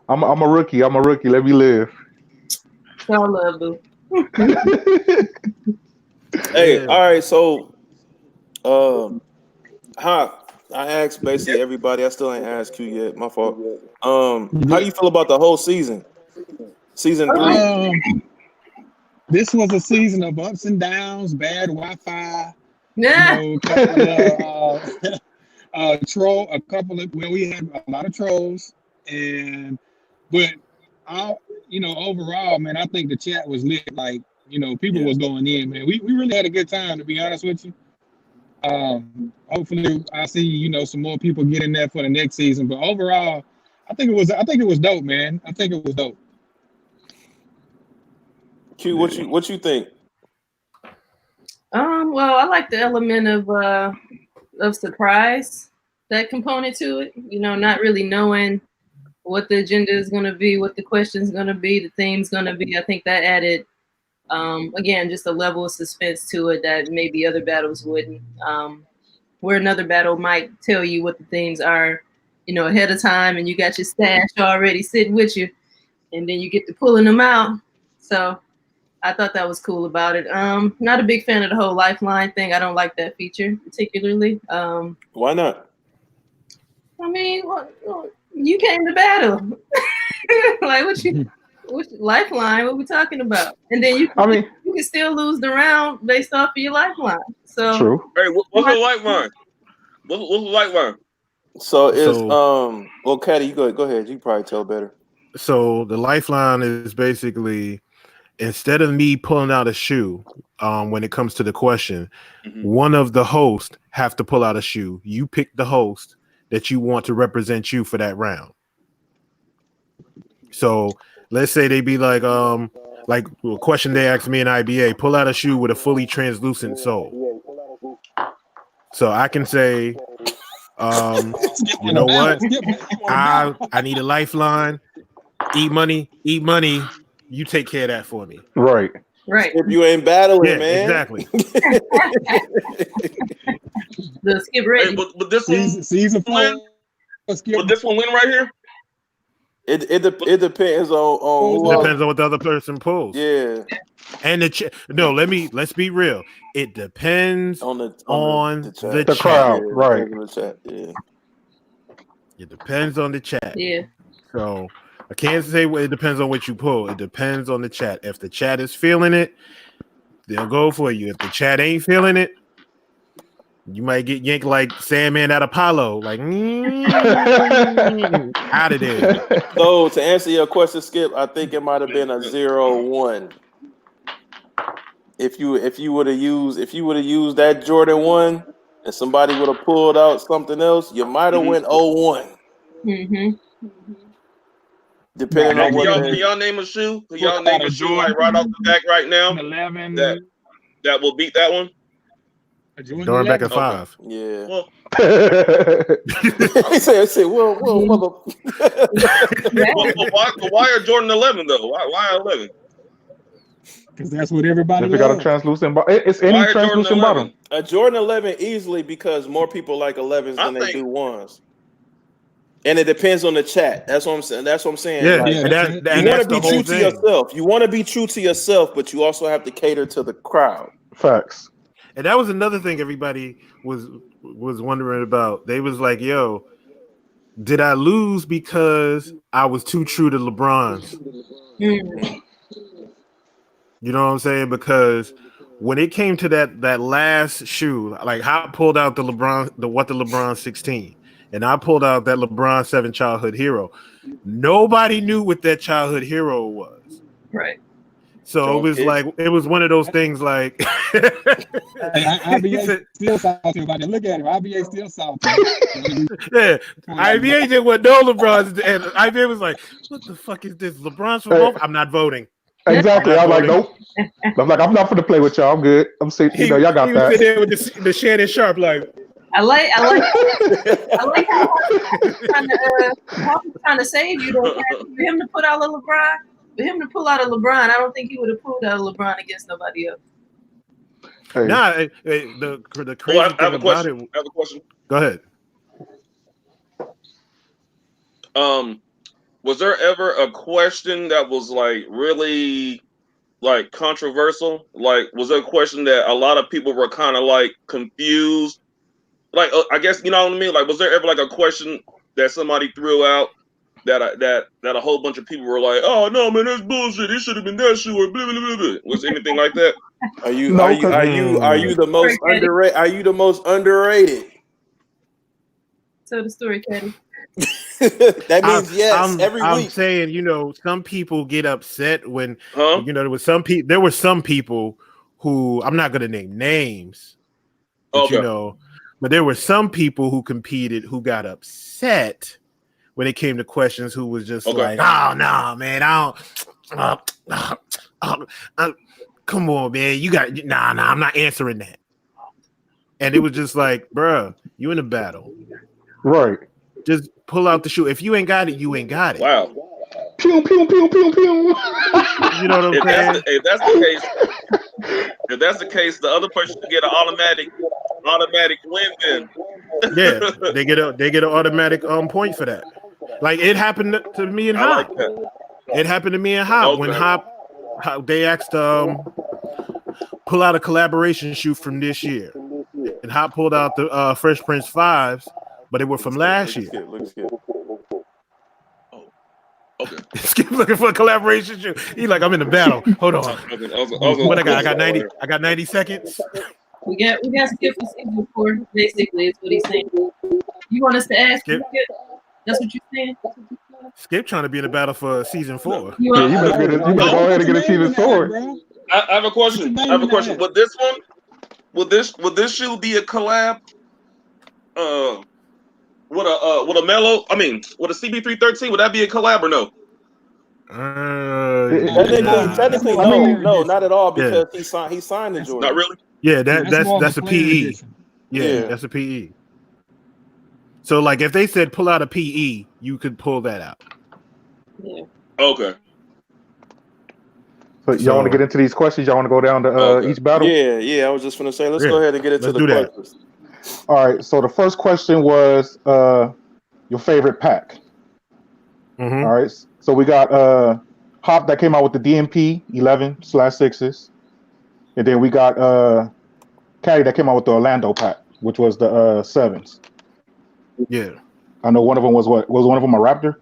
I'm a rookie. Let me live. Y'all love boo. Hey, Yeah. all right. So, I asked basically everybody. I still ain't asked you yet. My fault. How do you feel about the whole season? Season 3. This was a season of ups and downs, bad Wi-Fi. Yeah. We had a lot of trolls, but overall, man, I think the chat was lit. Like, people was going in, man. We really had a good time, to be honest with you. Hopefully I see, some more people get in there for the next season. But overall, I think it was dope, man. I think it was dope. Q, what you think? Well, I like the element of surprise, that component to it. Not really knowing what the agenda is going to be, what the question is going to be, the theme's going to be. I think that added, again, just a level of suspense to it that maybe other battles wouldn't. Where another battle might tell you what the themes are, ahead of time, and you got your stash already sitting with you, and then you get to pulling them out. So I thought that was cool about it. Not a big fan of the whole lifeline thing. I don't like that feature particularly. Why not? I mean, you came to battle. Like what lifeline? What we talking about? And then you can still lose the round based off of your lifeline. So True. Hey, what's the lifeline? What's the lifeline? So it's well, Caddy, you go ahead. You probably tell better. So the lifeline is basically, instead of me pulling out a shoe, when it comes to the question, one of the hosts have to pull out a shoe. You pick the host that you want to represent you for that round. So let's say they be like a question they asked me in IBA, pull out a shoe with a fully translucent sole. So I can say, you know what? I need a lifeline. Eat money. You take care of that for me. Right. If you ain't battling, man. Exactly. The skip ready. Hey, but this one season 4. But this one win right here. It depends on who Depends on what the other person pulls. Yeah. And let's be real. It depends on the crowd, right? The chat, yeah. It depends on the chat. Yeah. So I can't say it depends on what you pull. It depends on the chat. If the chat is feeling it, they'll go for you. If the chat ain't feeling it, you might get yanked like Sandman at Apollo, like out of there. So to answer your question, Skip, I think it might have been a 0-1. If you would have used that Jordan 1 and somebody would have pulled out something else, you might have went 0-1. Mm-hmm. Depending Right, on what Can y'all name a shoe? Can y'all What name about a a shoe like Jordan? right off the back right now 11. that will beat that one? A Jordan During back 11. at 5. Yeah. Well, I say, well, mother. why are Jordan 11 though? Why 11? Because that's what everybody If it got a loves. translucent bottom, it's any Why are Jordan translucent 11? bottom. A Jordan 11 easily because more people like 11s I than they think- do ones. And it depends on the chat. That's what I'm saying. Yeah, Like, Yeah, and that's that, it. and you want that's to be the true whole to thing. yourself. You want to be true to yourself, but you also have to cater to the crowd. Facts. And that was another thing everybody was wondering about. They was like, "Yo, did I lose because I was too true to LeBron's?" Mm. You know what I'm saying? Because when it came to that last shoe, like I pulled out the LeBron 16, and I pulled out that LeBron 7 childhood hero. Nobody knew what that childhood hero was. Right. So John it was Kidd. like it was one of those things like IBA still salty about it. Look at him. IBA still salty. yeah, IBA did what no LeBron's and IBA was like, what the fuck is this? LeBron's from both? I'm not voting. Exactly. I'm I'm not like, nope. I'm like, I'm not going to play with y'all. I'm good. I'm sitting. You know, y'all got he was that. sitting there with the Shannon Sharp like. I like how he's trying to save you. Though. For him to put out a LeBron, for him to pull out a LeBron, I don't think he would have pulled out a LeBron against nobody else. Hey. Nah, the crazy I thing have a about question. it. I have a question. Go ahead. Was there ever a question that was like really like controversial? Like, was there a question that a lot of people were kind of like confused? Like, I guess you know what I mean. Like, was there ever like a question that somebody threw out that a whole bunch of people were like, "Oh no, man, that's bullshit. It should have been that shoe." Or blah, blah, blah, blah. Was anything like that? Are you No, are you are you are you the most underrated? Are you the most underrated? Tell the story, Caddy. That means yes. Every I'm week. saying, you know, some people get upset when Huh? you know there were some people who I'm not going to name names, but Okay. you know, but there were some people who competed who got upset when it came to questions. Who was just like, "Oh no, man, I don't. Come on, man, you got nah. I'm not answering that." And it was just like, bruh, you in a battle. Right. Just pull out the shoe. If you ain't got it, you ain't got it. Wow. Pew, pew, pew, pew, pew. You know what I'm saying? If that's the case, the other person should get an automatic win. Then Yeah, they get an automatic point for that. Like it happened to me and I Hop. like that. It happened to me and Hop when Okay. Hop they asked pull out a collaboration shoe from this year, and Hop pulled out the Fresh Prince 5s, but they were from last year. Looks good. Okay. Skip looking for a collaboration shoe. He's like, I'm in the battle. Hold on. What I got? I got 90. I got 90 seconds. We got Skip for season 4. Basically, is what he's saying. You want us to ask Skip? That's what you're saying. Skip trying to be in the battle for season 4. You Yeah, you better go ahead and get a season sword. I have a question. Would this one? Would this shoe be a collab? With a Mellow? I mean, with a CB313? Would that be a collab or no? Technically, no, not at all because he signed the Jordan. Not really. Yeah, that's a PE. Yeah, that's a PE. So like if they said pull out a PE, you could pull that out. Yeah. Okay. So y'all want to get into these questions? Y'all want to go down to each battle? Yeah. I was just gonna say, let's go ahead and get into the questions. All right. So the first question was your favorite pack. Mm-hmm. All right. So we got Hop that came out with the DMP 11/6s, and then we got Caddy that came out with the Orlando pack, which was the 7s. Yeah. I know one of them was what? Was one of them a Raptor?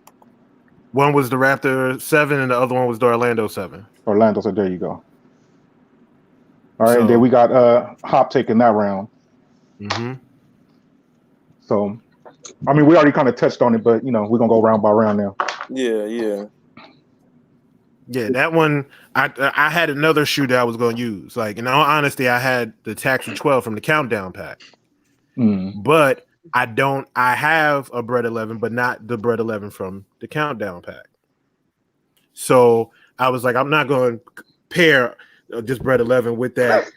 One was the Raptor 7 and the other one was the Orlando 7. Orlando, so there you go. All right, and then we got Hop taking that round. Mm-hmm. So, I mean, we already kind of touched on it, but you know, we're gonna go round by round now. Yeah. Yeah, that one I had another shoe that I was gonna use. Like in all honesty, I had the Taxi 12 from the Countdown pack. But I have a Bread 11, but not the Bread 11 from the Countdown pack. So I was like, I'm not going to pair just Bread 11 with that,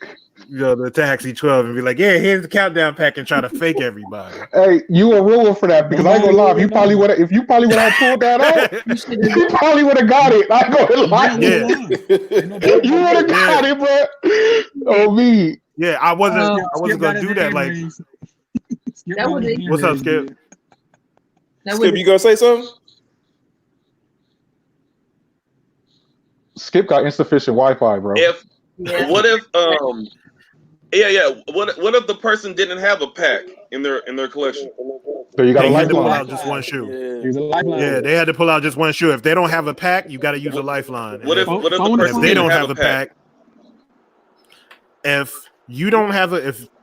the Taxi 12 and be like, yeah, here's the countdown pack and try to fake everybody. Hey, you a ruler for that because I ain't gonna lie. If you probably would have pulled that out, you probably would have got it. I ain't gonna lie. Yeah. You would have got it, bro. Oh me. Yeah, I wasn't gonna do that. Like, what's up, Skip? Skip, you gonna say something? Skip got insufficient Wi-Fi, bro. What if what if the person didn't have a pack in their collection? So you got They a had to pull lifeline. out just one shoe. Use a lifeline. Yeah, they had to pull out just one shoe. If they don't have a pack, you got to use a lifeline. What if the person if they didn't don't have a pack? If you don't have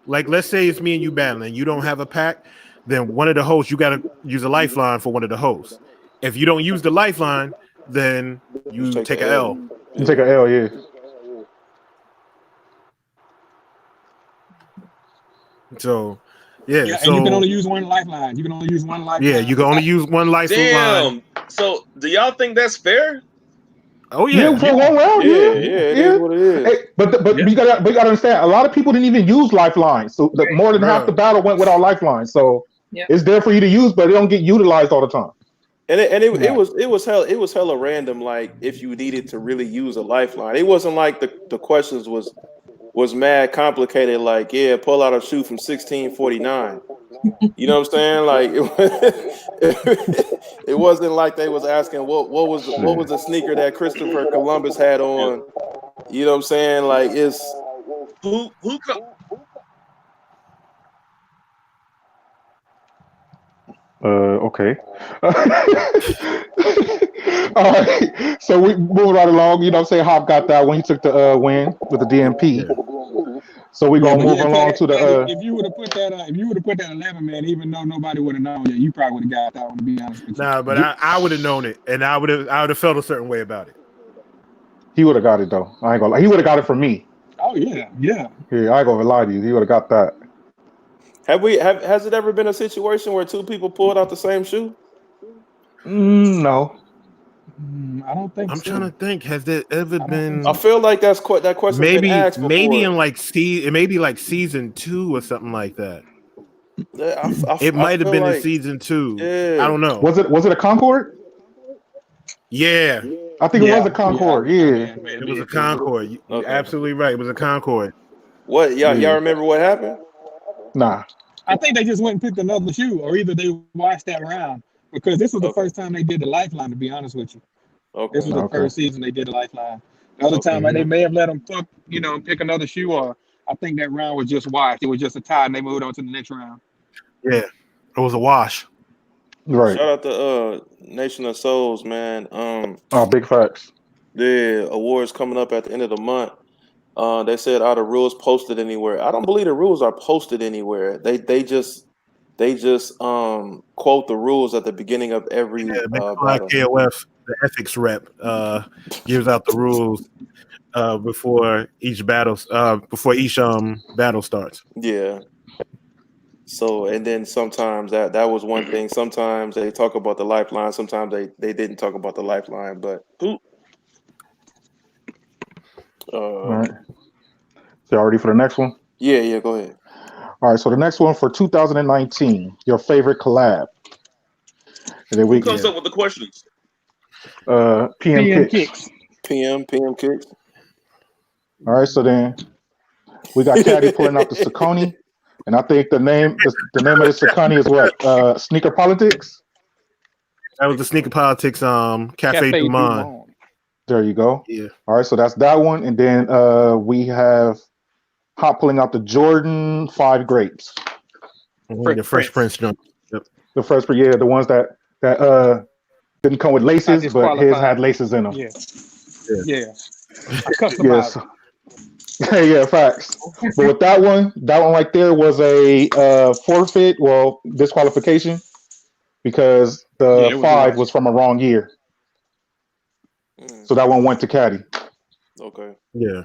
like let's say it's me and you battling, you don't have a pack, then one of the hosts you got to use a lifeline for one of the hosts. If you don't use the lifeline, then you take an L. You take an L, yeah. So, And you can only use one lifeline. You can only use one lifeline. Yeah, you can only use one lifeline. Damn. So, do y'all think that's fair? Oh yeah, for 1 round. Yeah, it is what it is. Hey, but you gotta understand. A lot of people didn't even use lifelines. So more than half the battle went without lifelines. So it's there for you to use, but it don't get utilized all the time. And it was hella random. Like if you needed to really use a lifeline, it wasn't like the questions was mad complicated. Like pull out a shoe from 1649. You know what I'm saying? Like it wasn't like they was asking what was the sneaker that Christopher Columbus had on. You know what I'm saying? Like it's who Okay. All right. So we moving right along. You know what I'm saying? Hop got that when he took the win with the DMP. So we're gonna move along to the if you would have put that 11, man, even though nobody would have known yet, you probably would have got that one, to be honest with you. Nah, but I would have known it, and I would have felt a certain way about it. He would have got it though. I ain't gonna lie. He would have got it from me. Oh yeah. Yeah, I ain't gonna lie to you. He would have got that. Has it ever been a situation where two people pulled out the same shoe? No. I don't think I'm so. trying to think. Has there ever been? I feel like that question maybe been asked before. maybe in like season 2 or something like that. Yeah, it might have been like, in season 2. Yeah. I don't know. Was it a Concord? Yeah, I think it was a Concord. Yeah. it was a Concord. You're absolutely right. It was a Concord. What y'all remember what happened? Nah. I think they just went and picked another shoe, or either they watched that round, because this was the first time they did the lifeline, to be honest with you. Okay. This was the first season they did the lifeline. The other time they may have let them pick another shoe, or I think that round was just washed. It was just a tie, and they moved on to the next round. Yeah, it was a wash. Right. Shout out to Nation of Souls, man. Big facts. The awards coming up at the end of the month. They said, "Are the rules posted anywhere?" I don't believe the rules are posted anywhere. They just quote the rules at the beginning of every battle. KOF, the ethics rep, gives out the rules before each battle battle starts. Yeah. So and then sometimes that was one thing. Sometimes they talk about the lifeline. Sometimes they didn't talk about the lifeline. But all right. So y'all ready for the next one? Yeah, go ahead. All right, so the next one for 2019, your favorite collab. And then who comes up with the questions? PM Kicks. PM Kicks. All right, so then we got Caddy pulling out the Saucony, and I think the name of the Saucony is what? Sneaker Politics. That was the Sneaker Politics Cafe Du Monde. There you go. Yeah. All right, so that's that one, and then we have Hop pulling out the Jordan 5 Grapes. The Fresh Prince jump. Yep. The Fresh Prince, the ones that didn't come with laces, but his had laces in them. Yeah. Customized. Yeah, facts. But with that one right there was a forfeit, disqualification, because the 5 was from a wrong year. So that one went to Caddy. Okay. Yeah.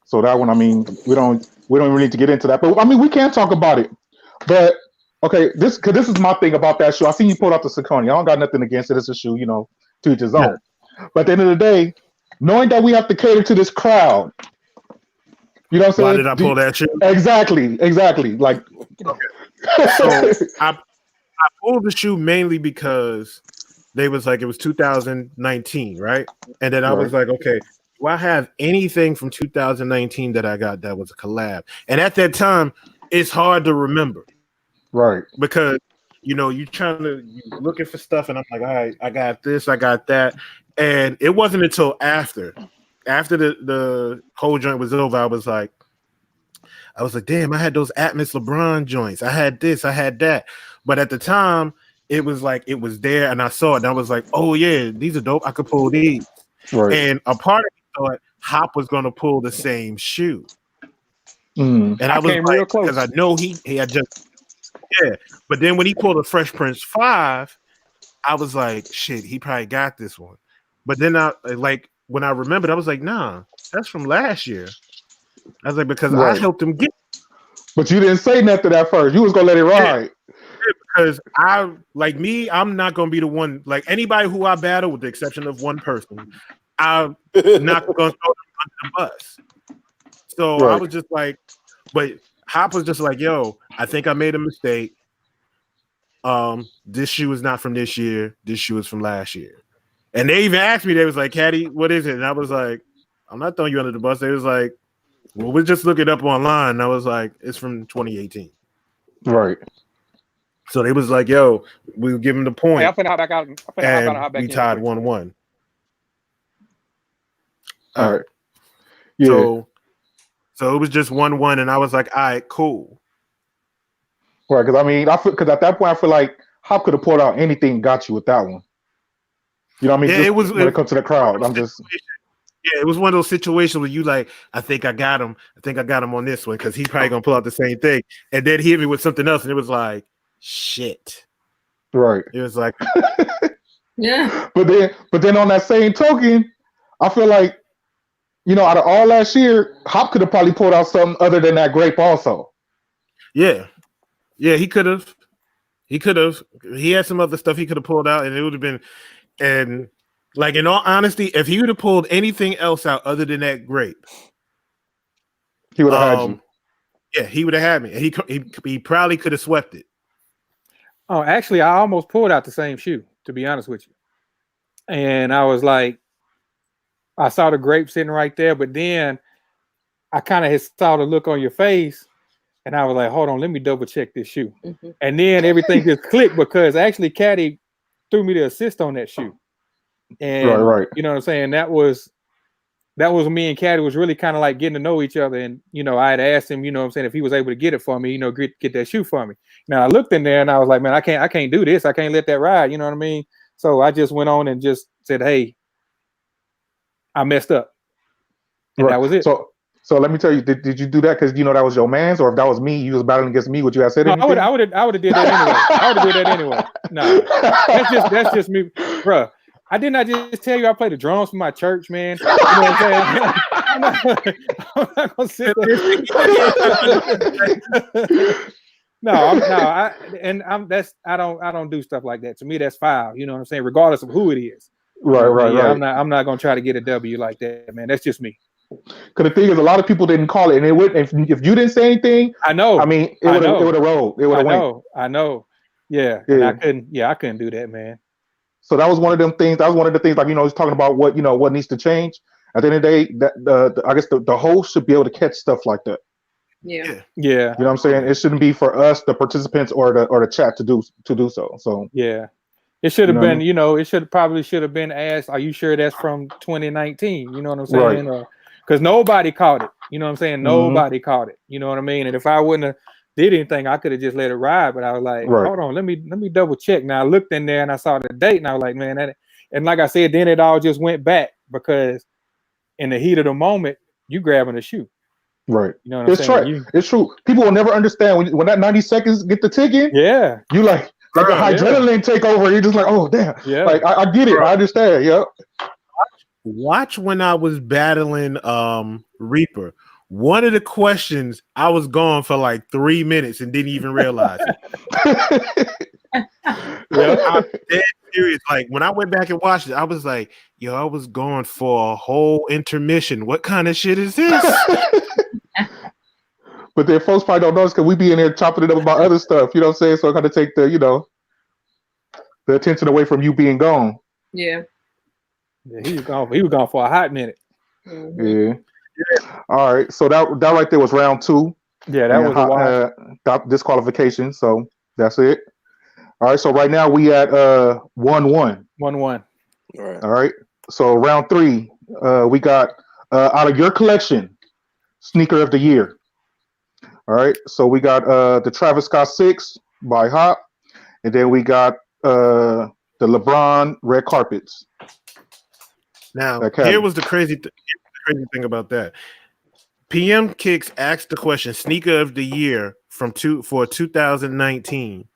So that one, I mean, we don't really need to get into that, but I mean, we can talk about it. But okay, this is my thing about that shoe. I seen you pulled out the Saucony. I don't got nothing against it. It's a shoe, to each his own. But at the end of the day, knowing that we have to cater to this crowd, you know what I'm saying? Why did I pull that shoe? Exactly. Like, So I pulled the shoe mainly because they was like, it was 2019, right? And then I was like, okay, do I have anything from 2019 that I got that was a collab? And at that time, it's hard to remember. Right. Because, you looking for stuff, and I'm like, all right, I got this, I got that. And it wasn't until after the whole joint was over, I was like, damn, I had those Atmos LeBron joints. I had this, I had that. But at the time, it was like, it was there, and I saw it, and I was like, oh yeah, these are dope. I could pull these. Right. And a part of me thought Hop was going to pull the same shoe. And I was like, because I know he had just, But then when he pulled a Fresh Prince 5, I was like, shit, he probably got this one. But then when I remembered, I was like, nah, that's from last year. I was like, because I helped him get. But you didn't say nothing at first. You was gonna let it ride. Because I'm not gonna be the one. Like anybody who I battle, with the exception of one person, I'm not gonna throw them under the bus. So I was just like, but Hop was just like, yo, I think I made a mistake. This shoe is not from this year. This shoe is from last year. And they even asked me, they was like, Caddy, what is it? And I was like, I'm not throwing you under the bus. They was like, well, we'll just look it up online. And I was like, it's from 2018. Right. So they was like, yo, we'll give him the point. Hey, and we tied 1-1. All right. Yeah. So it was just 1-1, and I was like, all right, cool. Right, because I mean, because at that point, I feel like Hop could have pulled out anything and got you with that one. You know what I mean? Yeah, when it comes to the crowd, Yeah, it was one of those situations where you like, I think I got him. I think I got him on this one because he's probably gonna pull out the same thing, and then he hit me with something else, and it was like, shit. Right. It was like, yeah. But then on that same token, I feel like, out of all last year, Hop could have probably pulled out something other than that grape also. Yeah, he could have. He had some other stuff he could have pulled out, and it would have been, and like in all honesty, if he would have pulled anything else out other than that grape, he would have had you. Yeah, he would have had me, and he probably could have swept it. Oh, actually, I almost pulled out the same shoe, to be honest with you. And I was like, I saw the grape sitting right there, but then I kind of saw the look on your face, and I was like, hold on, let me double check this shoe. Mm-hmm. And then everything just clicked because actually Caddy threw me the assist on that shoe. And right. You know what I'm saying? That was me and Caddy was really kind of like getting to know each other. And, I had asked him, if he was able to get it for me, get that shoe for me. Now I looked in there and I was like, man, I can't do this. I can't let that ride. You know what I mean? So I just went on and just said, hey, I messed up. And that was it. So let me tell you, did you do that because that was your man's, or if that was me, you was battling against me, would you have said anything? I would have did that anyway. I would have did that anyway. No, that's just me, bro. I did not just tell you I play the drums for my church, man. You know what I'm saying? I'm not gonna sit there. I don't do stuff like that. To me, that's foul. You know what I'm saying? Regardless of who it is. Right. I'm not gonna try to get a W like that, man. That's just me. Because the thing is, a lot of people didn't call it, and it would. If you didn't say anything, I know. I mean, it would have rolled. It would have went. I know. Yeah. I couldn't do that, man. So that was one of them things. That was one of the things, like he's talking about what what needs to change. At the end of the day, I guess the host should be able to catch stuff like that. Yeah. You know what I'm saying? It shouldn't be for us, the participants, or the chat to do so. So yeah. It should have been, it probably should have been asked, are you sure that's from 2019? You know what I'm saying? Right. Because nobody caught it. You know what I'm saying? Nobody caught it. You know what I mean? And if I wouldn't have did anything, I could have just let it ride. But I was like, hold on, let me double check. Now I looked in there and I saw the date, and I was like, man, and like I said, then it all just went back because in the heat of the moment, you grabbing a shoe. Right. You know what I'm saying? Right. It's true. People will never understand when that 90 seconds get the ticking. Yeah. You like the adrenaline take over. You're just like, oh damn. Yeah. Like I get it. I understand. Yeah. Watch when I was battling Reaper. One of the questions, I was gone for like 3 minutes and didn't even realize it. serious. Like when I went back and watched it, I was like, yo, I was going for a whole intermission. What kind of shit is this? But then folks probably don't notice because we be in there chopping it up about other stuff. You know what I'm saying? So I got to take the, the attention away from you being gone. Yeah. Yeah, he was gone. He was gone for a hot minute. Yeah. All right. So that right there was round 2. Yeah, that was a wild. Disqualification. So that's it. All right. So right now we at 1-1. 1-1. All right. All right. So round 3, we got out of your collection, sneaker of the year. All right. So we got the Travis Scott 6 by Hop, and then we got the LeBron red carpets. Now, here was the crazy thing about that. PM Kicks asked the question, sneaker of the year for 2019,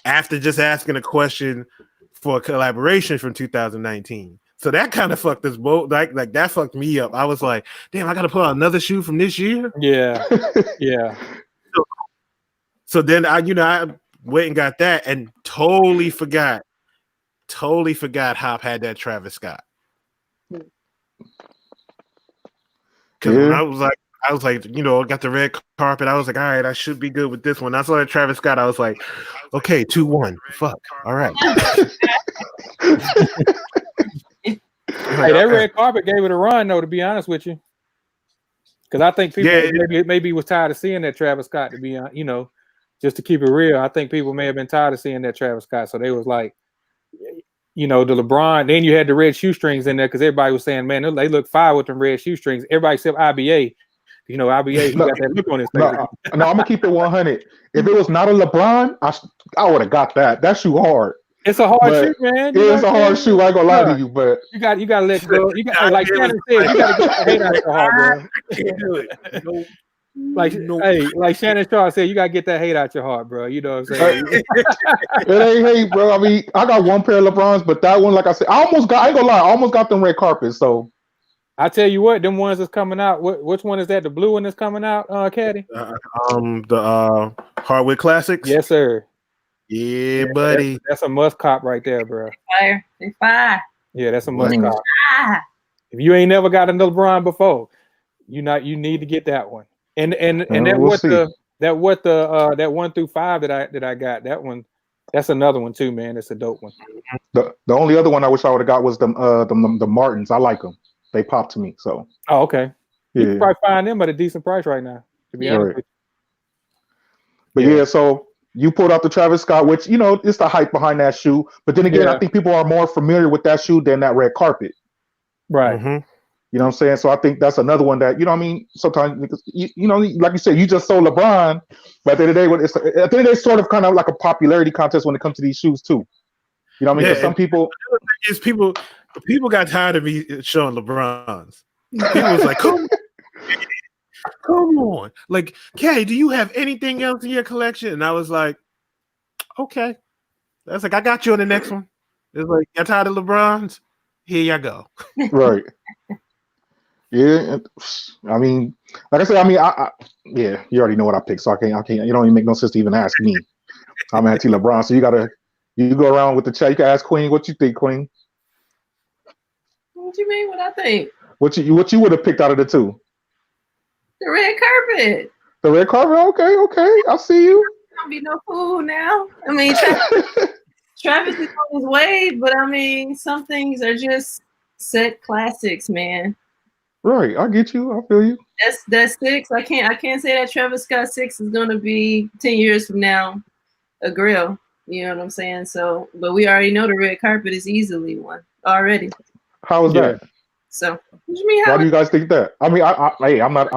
after just asking a question for a collaboration from 2019. So that kind of fucked us both. Like that fucked me up. I was like, damn, I got to put out another shoe from this year. Yeah, yeah. So then I went and got that and totally forgot Hop had that Travis Scott. Because when I was like, got the red carpet. I was like, all right, I should be good with this one. I saw that Travis Scott. I was like, okay, 2-1. Fuck. All right. Hey, that red carpet gave it a run, though, to be honest with you. Because I think people maybe was tired of seeing that Travis Scott, to be just to keep it real. I think people may have been tired of seeing that Travis Scott. So they was like, the LeBron. Then you had the red shoestrings in there because everybody was saying, man, they look fire with them red shoestrings. Everybody except IBA. IBA, he got that look on his face. No, I'm gonna keep it 100. If it was not a LeBron, I would have got that. That shoe hard. It's a hard shoe, man. It is a hard shoe. I ain't gonna lie to you, but you got to let go. You got, like Shannon said, you got to get the hate out your heart, bro. I can't do it. Like Shannon Shaw said, you got to get that hate out your heart, bro. You know what I'm saying? It ain't hate, bro. I mean, I got one pair of LeBrons, but that one, like I said, I ain't gonna lie, I almost got them red carpets. So I tell you what, them ones that's coming out. Which one is that? The blue one that's coming out, Caddy? The Hardwood Classics. Yes, sir. Yeah, buddy. That's a must cop right there, bro. They fire. Yeah, that's a must cop. If you ain't never got a LeBron before, you need to get that one. And that 1 through 5 that I got, that one, that's another one too, man. It's a dope one. The only other one I wish I would have got was the Martins. I like them. They pop to me. So okay. Yeah. You can probably find them at a decent price right now, to be honest with you. But yeah, so you pulled out the Travis Scott, which it's the hype behind that shoe. But then again, I think people are more familiar with that shoe than that red carpet. Right. Mm-hmm. You know what I'm saying? So I think that's another one that, sometimes, like you said, you just sold LeBron, but at the end of the day, it's sort of kind of like a popularity contest when it comes to these shoes too. You know what I mean? Yeah, some people people got tired of me showing LeBrons. People was like, come on. Like, Kay, do you have anything else in your collection? And I was like, okay. That's like, I got you on the next one. It's like, got tired of LeBrons? Here you go. Right. Yeah. I mean, like I said, I you already know what I picked, so I can't, it don't even make no sense to even ask me. I'm anti LeBron, so you go around with the chat. You can ask Queen, what you think, Queen? What you mean? What I think? What you would have picked out of the two? The red carpet. The red carpet. Okay. I see you. Don't be no fool now. I mean, Travis is on his way, but I mean, some things are just set classics, man. Right, I get you. I feel you. That's 6. I can't say that Travis Scott 6 is gonna be 10 years from now a grill. You know what I'm saying? So, but we already know the red carpet is easily one already. How is that? So, what do you mean? Why do you guys think that? I mean, I'm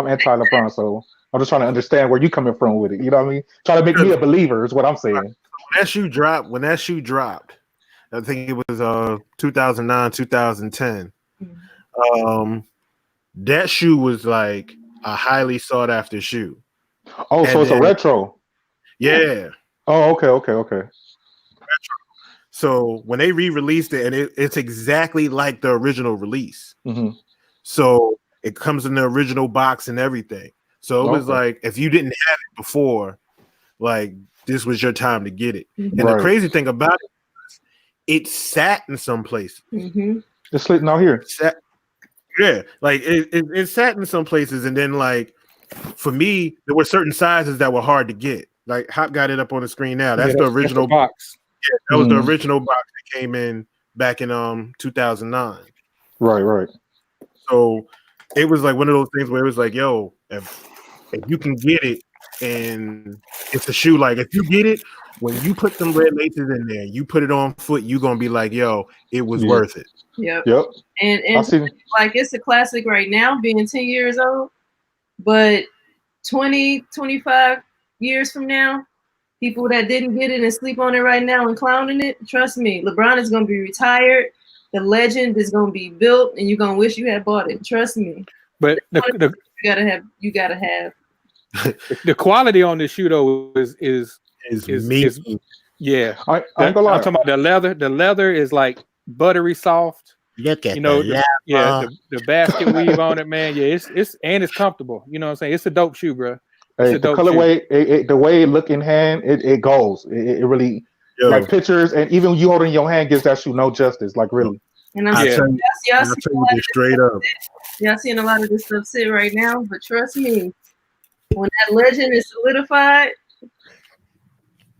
anti LeBron, so I'm just trying to understand where you coming from with it. You know what I mean? Trying to make me a believer is what I'm saying. When that shoe dropped, I think it was 2009, 2010. That shoe was like a highly sought after shoe. Oh, so it's a retro. Yeah. Oh, okay. So when they re-released it, and it's exactly like the original release. Mm-hmm. So it comes in the original box and everything. So it was like, if you didn't have it before, like this was your time to get it. And the crazy thing about it, it sat in some places. Mm-hmm. It's slitting out here. Yeah, like it sat in some places, and then like for me, there were certain sizes that were hard to get. Like Hop got it up on the screen now. That's the original box. Yeah, that was the original box that came in back in 2009. Right. So it was like one of those things where it was like, yo, if you can get it, and it's a shoe. Like if you get it, when you put some red laces in there, you put it on foot, you gonna be like, yo, it was worth it. Yep. And like it's a classic right now, being 10 years old, but 20, 25 years from now, people that didn't get it and sleep on it right now and clowning it, trust me, LeBron is going to be retired. The legend is going to be built, and you're going to wish you had bought it. Trust me. But you gotta have. The quality on this shoe though is yeah. I ain't gonna lie. I'm talking about the leather. The leather is like buttery soft. Look at the basket weave on it, man. Yeah, it's comfortable. You know what I'm saying? It's a dope shoe, bro. Hey, the colorway, the way it look in hand, it goes. It really like pictures, and even you holding your hand gives that shoe no justice. Like really. And I'll tell you straight up. Y'all seeing a lot of this stuff sit right now, but trust me, when that legend is solidified,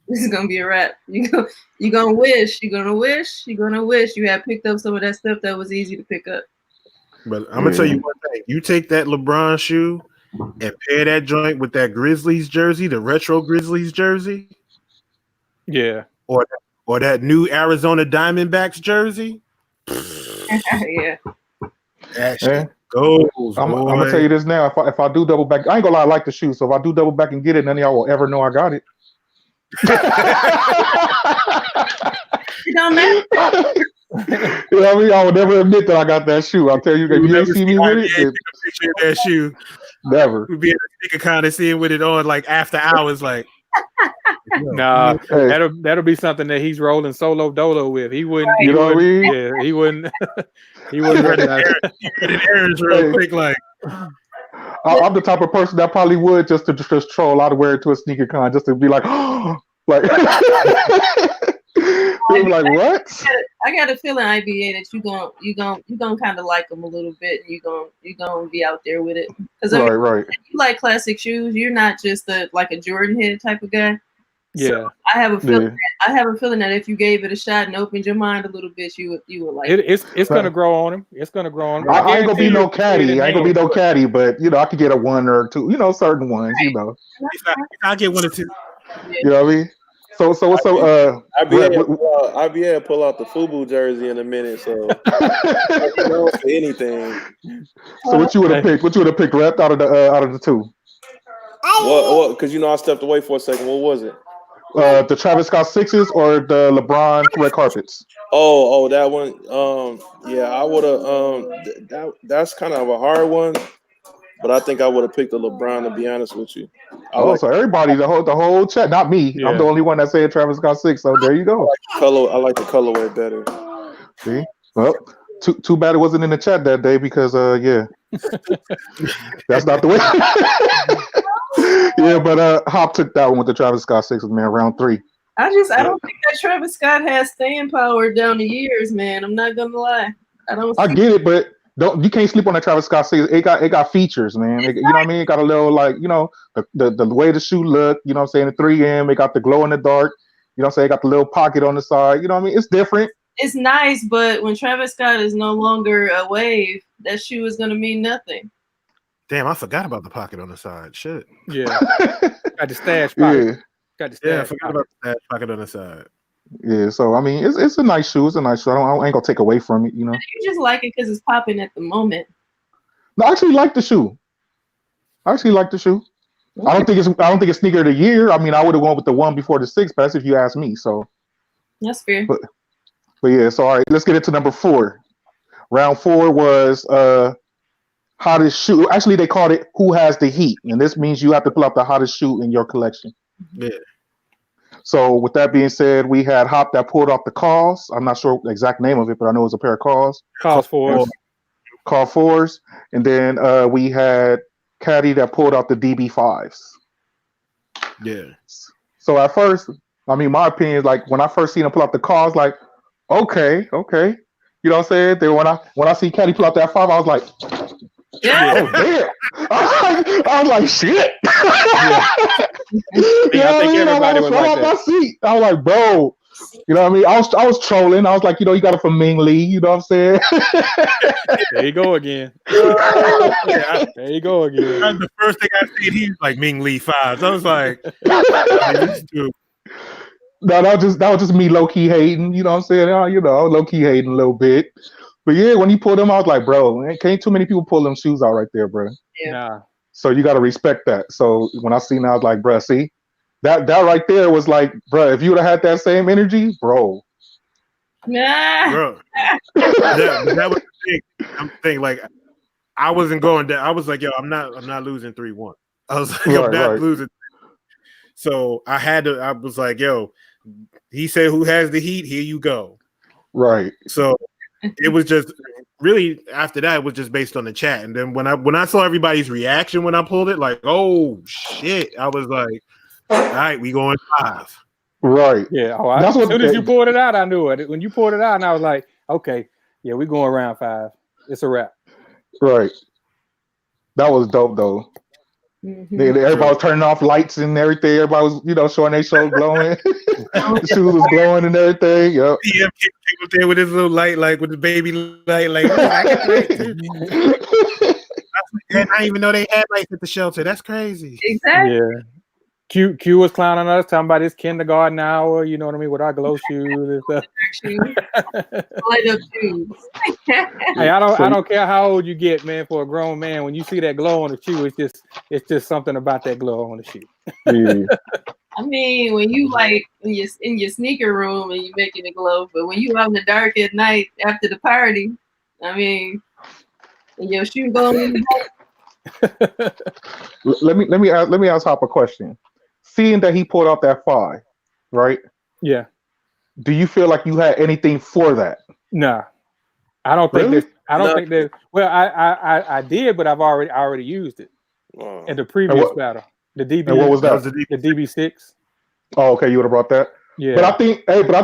this is gonna be a wrap. You're gonna wish you had picked up some of that stuff that was easy to pick up. But I'm gonna tell you one thing: you take that LeBron shoe and pair that joint with that Grizzlies jersey, the retro Grizzlies jersey, or that new Arizona Diamondbacks jersey. Yeah, that shit goes. I'm gonna tell you this now: if I do double back, I ain't gonna lie, I like the shoe. So if I do double back and get it, none of y'all will ever know I got it. It don't matter. You know what I mean? I would never admit that I got that shoe. I'll tell you, if you see me with it, that shoe. Never. We'd be at a sticker kind of seeing with it on like after hours, like. Nah, that'll be something that he's rolling solo dolo with. He wouldn't. You know what I mean? Yeah, he wouldn't. He wouldn't recognize. Errands real quick, like. I'm the type of person that probably would just troll. I'd wear it to a sneaker con just to be like, like, be like, what? I got a feeling, IBA, that you gonna kind of like them a little bit, and you gonna be out there with it. Because right. You like classic shoes. You're not just a Jordan head type of guy. Yeah, so I have a feeling. I have a feeling that if you gave it a shot and opened your mind a little bit, you would like it. It's gonna grow on him. It's gonna grow on him. I ain't gonna be no caddy. But I could get a 1 or 2. Certain ones. I'll get 1 or 2. You know what I mean? So IBA pull out the FUBU jersey in a minute, so for anything. So what you would have picked? What you would have picked, Rep, out of the 2? What? Because I stepped away for a second. What was it? The Travis Scott 6s or the LeBron red carpets? Oh, that one. Yeah, I would have. That's kind of a hard one, but I think I would have picked the LeBron, to be honest with you. So everybody, the whole chat, not me. Yeah. I'm the only one that said Travis Scott 6. So there you go. I like the colorway better. See, well, too bad it wasn't in the chat that day because that's not the way. Yeah, but Hop took that one with the Travis Scott 6s, man, round 3. I don't think that Travis Scott has staying power down the years, man. I'm not gonna lie. I get it, but you can't sleep on that Travis Scott 6. It got features, man. You know what I mean? It got a little the way the shoe look. You know what I'm saying? The 3M. It got the glow in the dark. You know what I'm saying? It got the little pocket on the side. You know what I mean? It's different. It's nice, but when Travis Scott is no longer a wave, that shoe is gonna mean nothing. Damn, I forgot about the pocket on the side. Shit. Yeah. Got the stash pocket. Yeah. Got the stash I forgot about the stash pocket on the side. Yeah, so I mean, it's a nice shoe. It's a nice shoe. I ain't gonna take away from it, You just like it because it's popping at the moment. No, I actually like the shoe. Okay. I don't think it's sneaker of the year. I mean, I would have gone with the one before the 6, but that's if you ask me. So that's fair. But yeah, so all right, let's get into number 4. Round 4 was hottest shoe. Actually, they called it "Who Has the Heat," and this means you have to pull out the hottest shoe in your collection. Yeah. So with that being said, we had Hop that pulled off the calls. I'm not sure the exact name of it, but I know it was a pair of calls. Call 4s. And then we had Caddy that pulled out the DB5s. Yeah. So at first, I mean, my opinion is like when I first seen him pull out the calls, like, Okay. You know what I'm saying? Then when I see Caddy pull out that 5, I was like, Yeah. oh damn. I was like, shit. You know I think everybody I was fell like off my that. seat. I was like, bro. You know what I mean? I was trolling. I was like, you got it from Ming Lee. You know what I'm saying? There you go again. Yeah, There you go again. that's the first thing I seen. He was like Ming Lee 5s. I was like, these two. No, that was just me low key hating. You know what I'm saying? Low key hating a little bit. But yeah, when he pulled them, I was like, bro, can't too many people pull them shoes out right there, bro. Yeah. Nah. So you got to respect that. So when I seen that, I was like, bro, see, that right there was like, bro, if you would have had that same energy, bro. Nah. Bro, that was the thing. I'm thinking like I wasn't going down. I was like, yo, I'm not losing 3-1. I was like, I'm not losing. So I was like, yo, he said, who has the heat? Here you go. Right. So it was just really after that, it was just based on the chat. And then when I saw everybody's reaction when I pulled it, like, oh shit, I was like, all right, we going 5. Right. Yeah. As soon as you pulled it out, I knew it. When you pulled it out, and I was like, okay, yeah, we going around 5. It's a wrap. Right. That was dope though. Mm-hmm. Everybody was turning off lights and everything. Everybody was, showing their show glowing. The shoes was glowing and everything. Yep. Yeah, people there with his little light, like with the baby light, like I can play it too. And I didn't even know they had lights at the shelter. That's crazy. Exactly. Yeah. Q was clowning us, talking about his kindergarten hour, you know what I mean, with our glow shoes and stuff. Light up shoes. Hey, I don't care how old you get, man. For a grown man, when you see that glow on the shoe, it's just something about that glow on the shoe. Yeah. I mean, when you when you're in your sneaker room and you're making it glow, but when you out in the dark at night after the party, I mean, and your shoe glowing. Let me ask Hop a question. Seeing that he pulled out that 5, right? Yeah. Do you feel like you had anything for that? Nah. I don't think Really? think there's well, I did, but I've already used it in the previous battle. The DB. And what was that? The DB6. Oh, okay, you would have brought that. Yeah. But I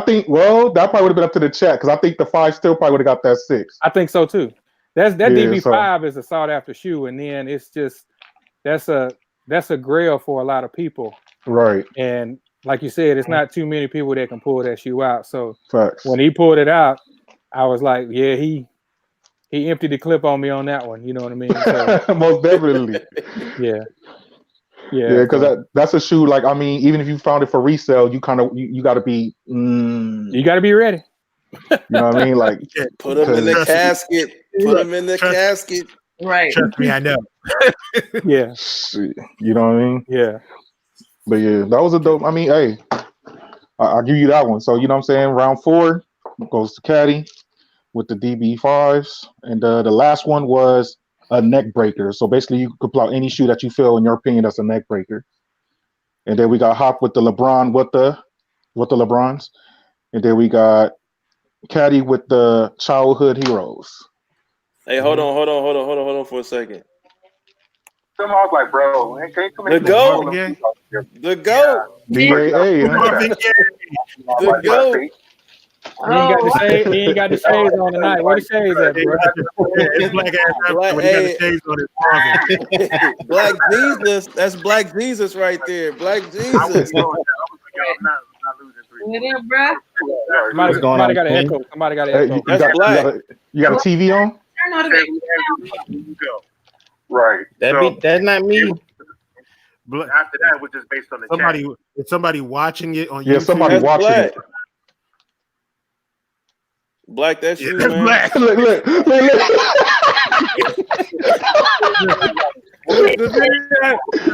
think, well, that probably would have been up to the chat because I think the 5 still probably would have got that 6. I think so too. That DB5 is a sought after shoe, and then it's just that's a grail for a lot of people. Right. And like you said, it's not too many people that can pull that shoe out. So Facts. when he pulled it out, I was like, yeah, he emptied the clip on me on that one. You know what I mean? So, most definitely. Yeah. Because that's a shoe. Like, I mean, even if you found it for resale, you kind of you got to be. You got to be ready. You know what I mean? Like, put them in the casket. Put them in the casket. Right. Trust me, I know. Yeah. You know what I mean? Yeah. But yeah, that was a dope. I mean, hey, I'll give you that one. So you know what I'm saying? Round 4 goes to Caddy with the DB5s, and the last one was a neck breaker. So basically, you could pull out any shoe that you feel, in your opinion, that's a neck breaker. And then we got Hop with the LeBron with the LeBrons, and then we got Caddy with the childhood heroes. Hey, hold on for a second. I was like, bro, the GOAT. The GOAT. The GOAT. He ain't got the shades on tonight. Where the shades at, bro? Black Jesus. That's Black Jesus right there. Black Jesus. Somebody got an echo. Somebody got an echo. That's Black. You got a TV on? Right. That's not me. After that, was just based on the somebody. Is somebody watching it on YouTube? Yeah, somebody watching it. Black, that's you, man. Black. look.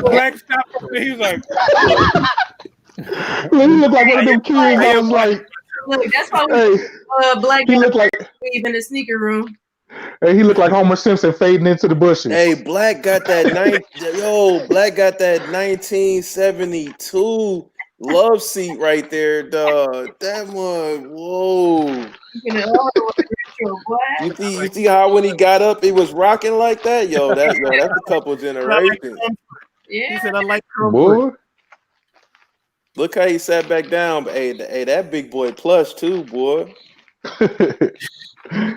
Black stop. He was like, he looked like one of them kids. I was like, look, that's why Black. He looked like in the sneaker room. Hey, he looked like Homer Simpson fading into the bushes. Hey, Black got that Black got that 1972 love seat right there, dog. That one, whoa. You see how when he got up, it was rocking like that? That's a couple generations. Yeah. He said, I like boy. Look how he sat back down. Hey, that big boy plush too, boy.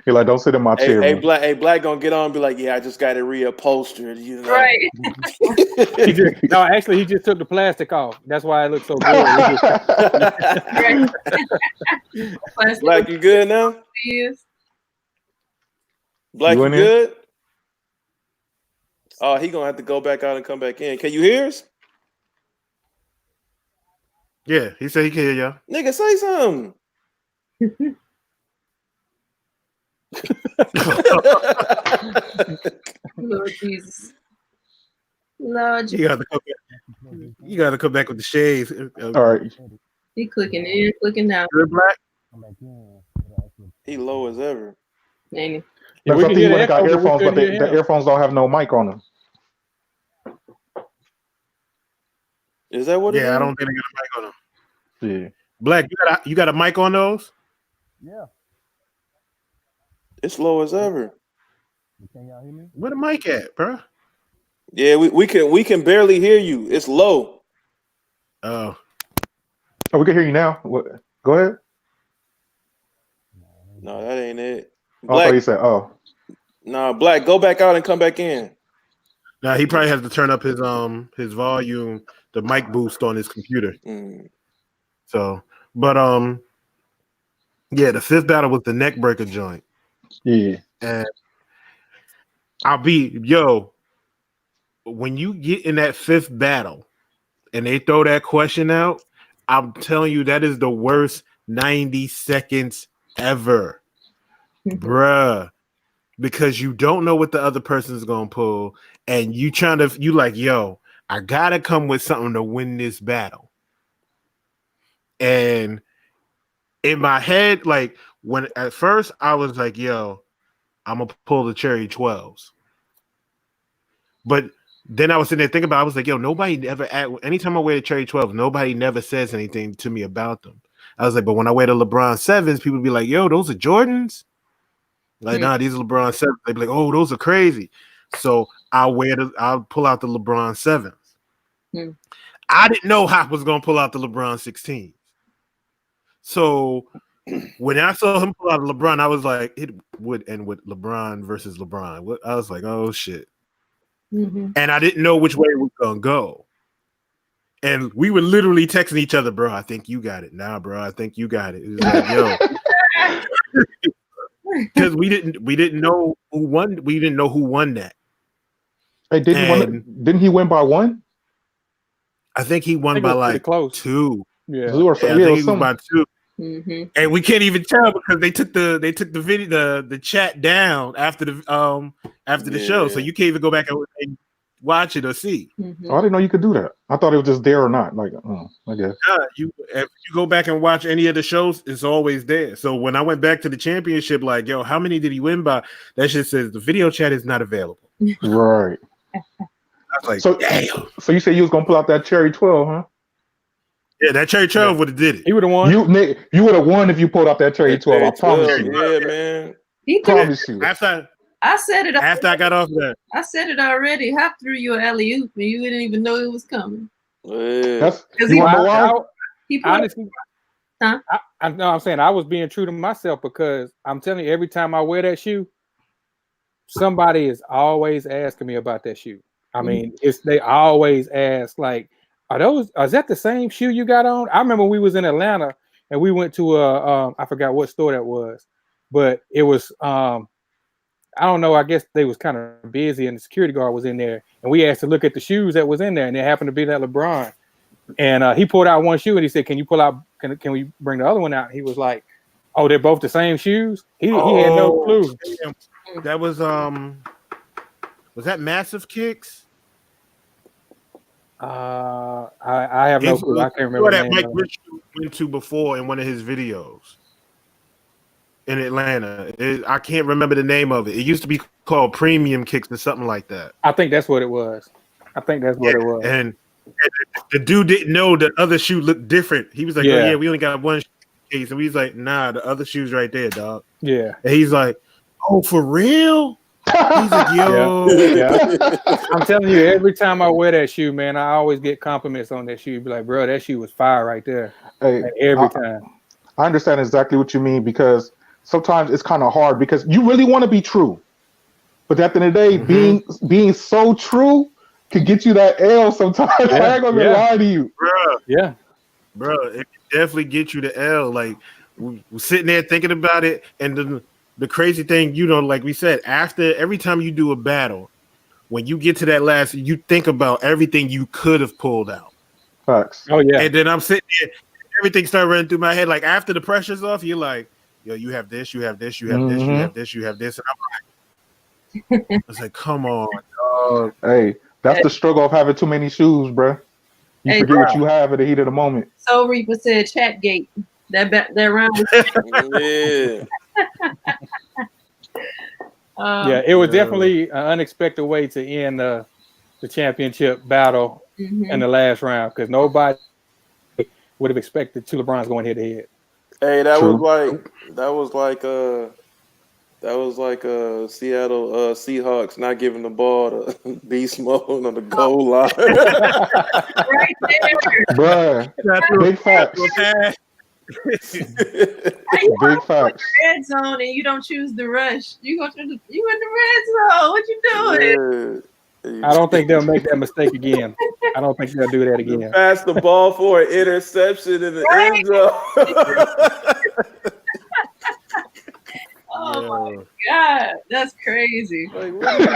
You're like, don't sit in my chair. Hey, man. Black gonna get on and be like, yeah, I just got it reupholstered, you know. Right. Actually, he just took the plastic off. That's why it looks so good. Black, you good now? Yes. Black, You you in there? good? Oh, he gonna have to go back out and come back in. Can you hear us? Yeah, he said he can hear y'all. Nigga, say something. Lord Jesus. Lord You Jesus. got to come back. You got to come back with the shades. All right. He clicking in, clicking out. Good, Black. He low as ever. Ain't he? Yeah, That's we I can think hear when the they got echo, but we earphones, but couldn't hear the him. earphones don't have no mic on them. Is that what it is? Yeah, I don't think they got a mic on them. Yeah. Black, you got a mic on those? It's low as ever. Where the mic at, bro? Yeah, we can barely hear you. It's low. Oh, Oh, we can hear you now. What? Go ahead. No, that ain't it. Oh, I thought you Black, said, oh. nah, Black, go back out and come back in. now he probably has to turn up his volume, the mic boost on his computer. Mm. So, but yeah, the fifth battle was the neck breaker joint, Yeah. and when you get in that fifth battle and they throw that question out, I'm telling you that is the worst 90 seconds ever, bruh, because you don't know what the other person's gonna pull, and you like, yo, I gotta come with something to win this battle. And in my head, like when at first I was like, yo, I'm gonna pull the cherry 12s. But then I was sitting there thinking about it, I was like, yo, nobody ever anytime I wear the cherry 12, nobody never says anything to me about them. I was like, but when I wear the LeBron 7s, people be like, yo, those are Jordans? Like, nah, these are LeBron 7s. They'd be like, oh, those are crazy. So I'll pull out the LeBron 7s. I didn't know Hop was gonna pull out the LeBron 16s. So when I saw him pull out a LeBron, I was like, it would end with LeBron versus LeBron. I was like, oh shit. And I didn't know which way it was gonna go. And we were literally texting each other, bro. I think you got it. Nah, bro, I think you got it. It was like, yo. Because we didn't know who won. We didn't know who won that. Hey, didn't he win by one? I think he won by like close. 2. Yeah. I think he was by 2. And we can't even tell because they took the video the chat down after the show, so you can't even go back and watch it or see. Oh, I didn't know you could do that. I thought it was just there or not. Like, I guess. If you go back and watch any of the shows, it's always there. So when I went back to the championship, like, yo, how many did he win by? That shit says the video chat is not available. Right. I was like, so, damn. So you said you was gonna pull out that cherry 12, huh? Yeah, that cherry 12 would have did it. He would have won. You would have won if you pulled out that cherry 12. I promise you. Yeah, man. Promise you. I said it. After I got off of that. I said it already. Hop threw you an alley oop, and you didn't even know it was coming. That's he honestly. Huh? I'm saying I was being true to myself because I'm telling you, every time I wear that shoe, somebody is always asking me about that shoe. I mean, they always ask, like, is that the same shoe you got on? I remember we was in Atlanta and we went to I forgot what store that was, but it was I don't know, I guess they was kind of busy and the security guard was in there and we asked to look at the shoes that was in there and it happened to be that LeBron. And he pulled out one shoe and he said, can you pull out, can we bring the other one out? He was like, oh, they're both the same shoes? He had no clue. That was that Massive Kicks? I have no clue. I can't remember that Mike Rich went to before in one of his videos in Atlanta. I can't remember the name of it. It used to be called Premium Kicks or something like that. I think that's what it was. And the dude didn't know the other shoe looked different. He was like, "Oh yeah, we only got one case," and we was like, "Nah, the other shoe's right there, dog." Yeah, and he's like, "Oh, for real?" He's like, yo. Yeah. I'm telling you, every time I wear that shoe, man, I always get compliments on that shoe. Be like, bro, that shoe was fire right there. Hey, like every time. I understand exactly what you mean because sometimes it's kind of hard because you really want to be true, but at the end of the day, being so true could get you that L sometimes. Yeah, I ain't gonna lie to you, Bruh, Yeah. bro, it can definitely get you the L. Like we're sitting there thinking about it, and the crazy thing, like we said, after every time you do a battle, when you get to that last, you think about everything you could have pulled out. Facts. Oh yeah. And then I'm sitting there, everything started running through my head. Like after the pressure's off, you're like, yo, you have this, you have this, you have this, you have this, you have this, and I'm like, I was like, come on, dog. Hey, that's the struggle of having too many shoes, bro. You forget what you have at the heat of the moment. So Reaper said Chatgate. That round was Yeah, it was definitely an unexpected way to end the championship battle in the last round because nobody would have expected two LeBrons going head to head. Hey, that was like Seattle Seahawks not giving the ball to Beast Mode on the goal line. right there. Bruh, big facts. Big facts. Red zone and you don't choose the rush. You in the red zone. What you doing? Yeah. I don't think they'll make that mistake again. I don't think they'll do that again. Pass the ball for an interception in the end zone. Oh my God, that's crazy. Like, what are you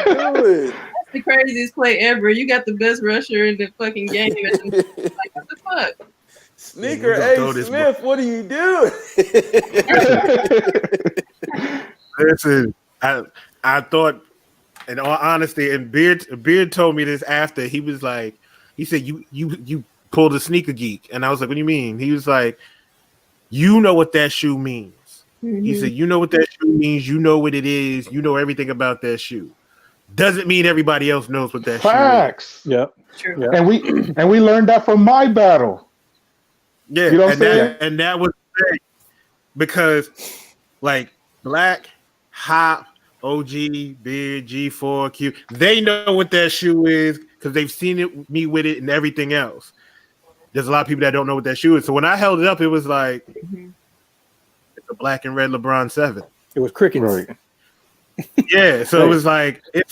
doing? That's the craziest play ever. You got the best rusher in the fucking game. And like, what the fuck? Sneaker A. Smith, what are you doing? Listen, I thought, in all honesty, and Beard told me this after. He was like, he said, you pulled a sneaker geek. And I was like, what do you mean? He was like, you know what that shoe means. He said, you know what that shoe means. You know what it is. You know everything about that shoe. Doesn't mean everybody else knows what that Facts. shoe is. Yep. True. Yep. And we learned that from my battle. Yeah, you know what I'm saying? And that was great because, like, Black, Hop, OG, Beard, G4, Q, they know what that shoe is because they've seen me with it and everything else. There's a lot of people that don't know what that shoe is. So when I held it up, it was like it's a black and red LeBron 7. It was crickets. Right. Yeah, so it was like it's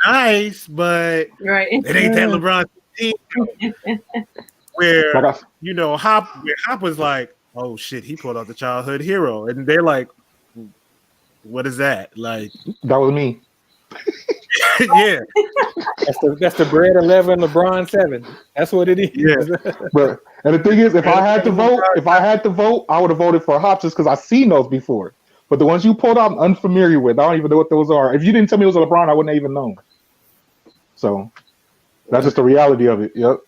nice, but it ain't that LeBron 15. Where Hop was like, oh shit, he pulled out the childhood hero, and they're like, what is that? Like that was me. Yeah, that's the bread 11 LeBron 7. That's what it is. Yeah, but and the thing is, if I had to vote, I would have voted for Hop just because I seen those before. But the ones you pulled out, I'm unfamiliar with. I don't even know what those are. If you didn't tell me it was a LeBron, I wouldn't have even known. So that's just the reality of it. Yep.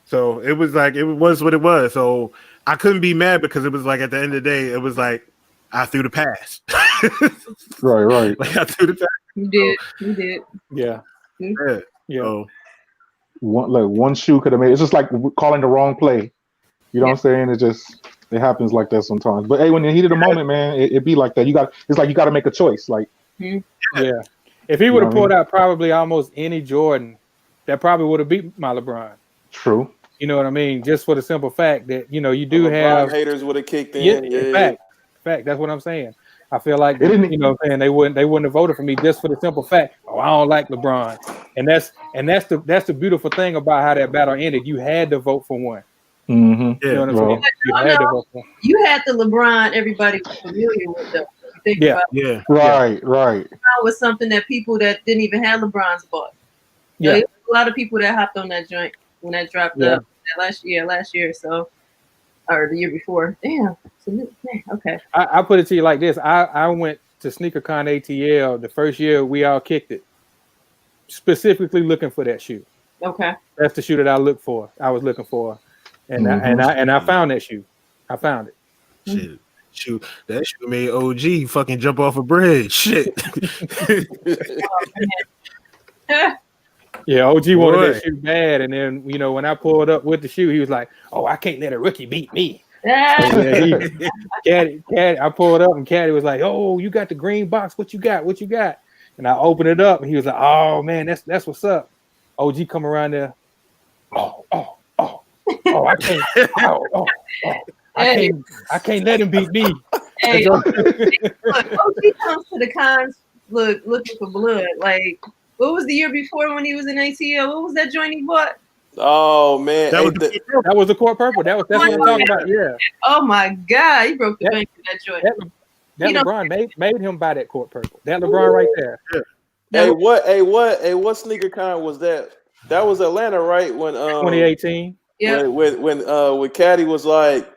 So it was like it was what it was. So I couldn't be mad because it was like at the end of the day, it was like I threw the pass. Right. Like I threw the pass. You did. Yeah. Yeah. Yeah. So, one shoe could have made. It's just like calling the wrong play. You know what I'm saying? It happens like that sometimes. But hey, when you heat of the moment, man, it be like that. It's like you got to make a choice. Like, yeah. If he would have pulled out probably almost any Jordan, that probably would have beat my LeBron. True. You know what I mean? Just for the simple fact that you do have haters would have kicked in. Yeah. Fact. That's what I'm saying. I feel like they wouldn't have voted for me just for the simple fact. Oh, I don't like LeBron, and that's the beautiful thing about how that battle ended. You had to vote for one. Mm-hmm. You know what I'm saying? You had to vote for one. You had the LeBron everybody was familiar with, though. Yeah. Right. LeBron was something that people that didn't even have LeBron's bought. Yeah. A lot of people that hopped on that joint when that dropped up last year, so or the year before. Damn. Okay. I put it to you like this. I went to SneakerCon ATL the first year we all kicked it, specifically looking for that shoe. Okay. That's the shoe that I was looking for. And I found that shoe. I found it. Shit. That shoe made OG fucking jump off a bridge. Shit. Yeah, OG wanted that shoe bad, and then when I pulled up with the shoe, he was like, "Oh, I can't let a rookie beat me." Caddy, I pulled up, and Caddy was like, "Oh, you got the green box? What you got? And I opened it up, and he was like, "Oh man, that's what's up." OG come around there. I can't. I can't let him beat me. Hey, look, OG comes to the cons looking for blood. Like, what was the year before when he was in ATL? What was that joint he bought? Oh man, That was the court purple. That's what I'm talking about. Yeah. Oh my God, he broke the bank in that joint. That LeBron made him buy that court purple. That LeBron right there. Hey, what sneaker con was that? That was Atlanta, right? When 2018. Yeah. When Caddy was like,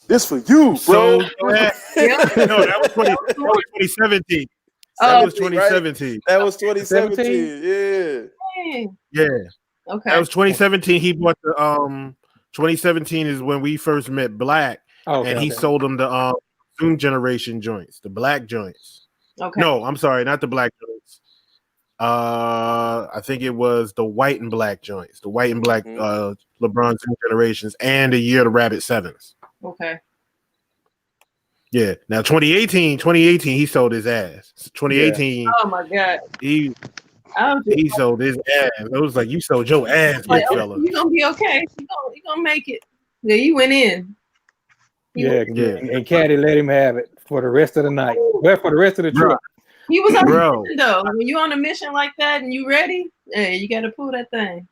"This for you, bro." No, that was 2017. That was 2017. Right? That was 2017. Yeah. Okay. That was 2017. He bought the 2017 is when we first met Black, and he sold them the Zoom generation joints, the black joints. Okay. No, I'm sorry, not the black joints. I think it was the white and black joints, the white and black LeBron Zoom generations, and the year of the Rabbit Sevens. Okay. Yeah. Now 2018, he sold his ass. 2018. Yeah. Oh my God. He sold his ass. It was like, you sold your ass, big fella. You gonna be okay. You gonna make it. Yeah, you went in. And Caddy let him have it for the rest of the night. Well, for the rest of the trip. He was on a mission though. When you on a mission like that and you ready, hey, you gotta pull that thing.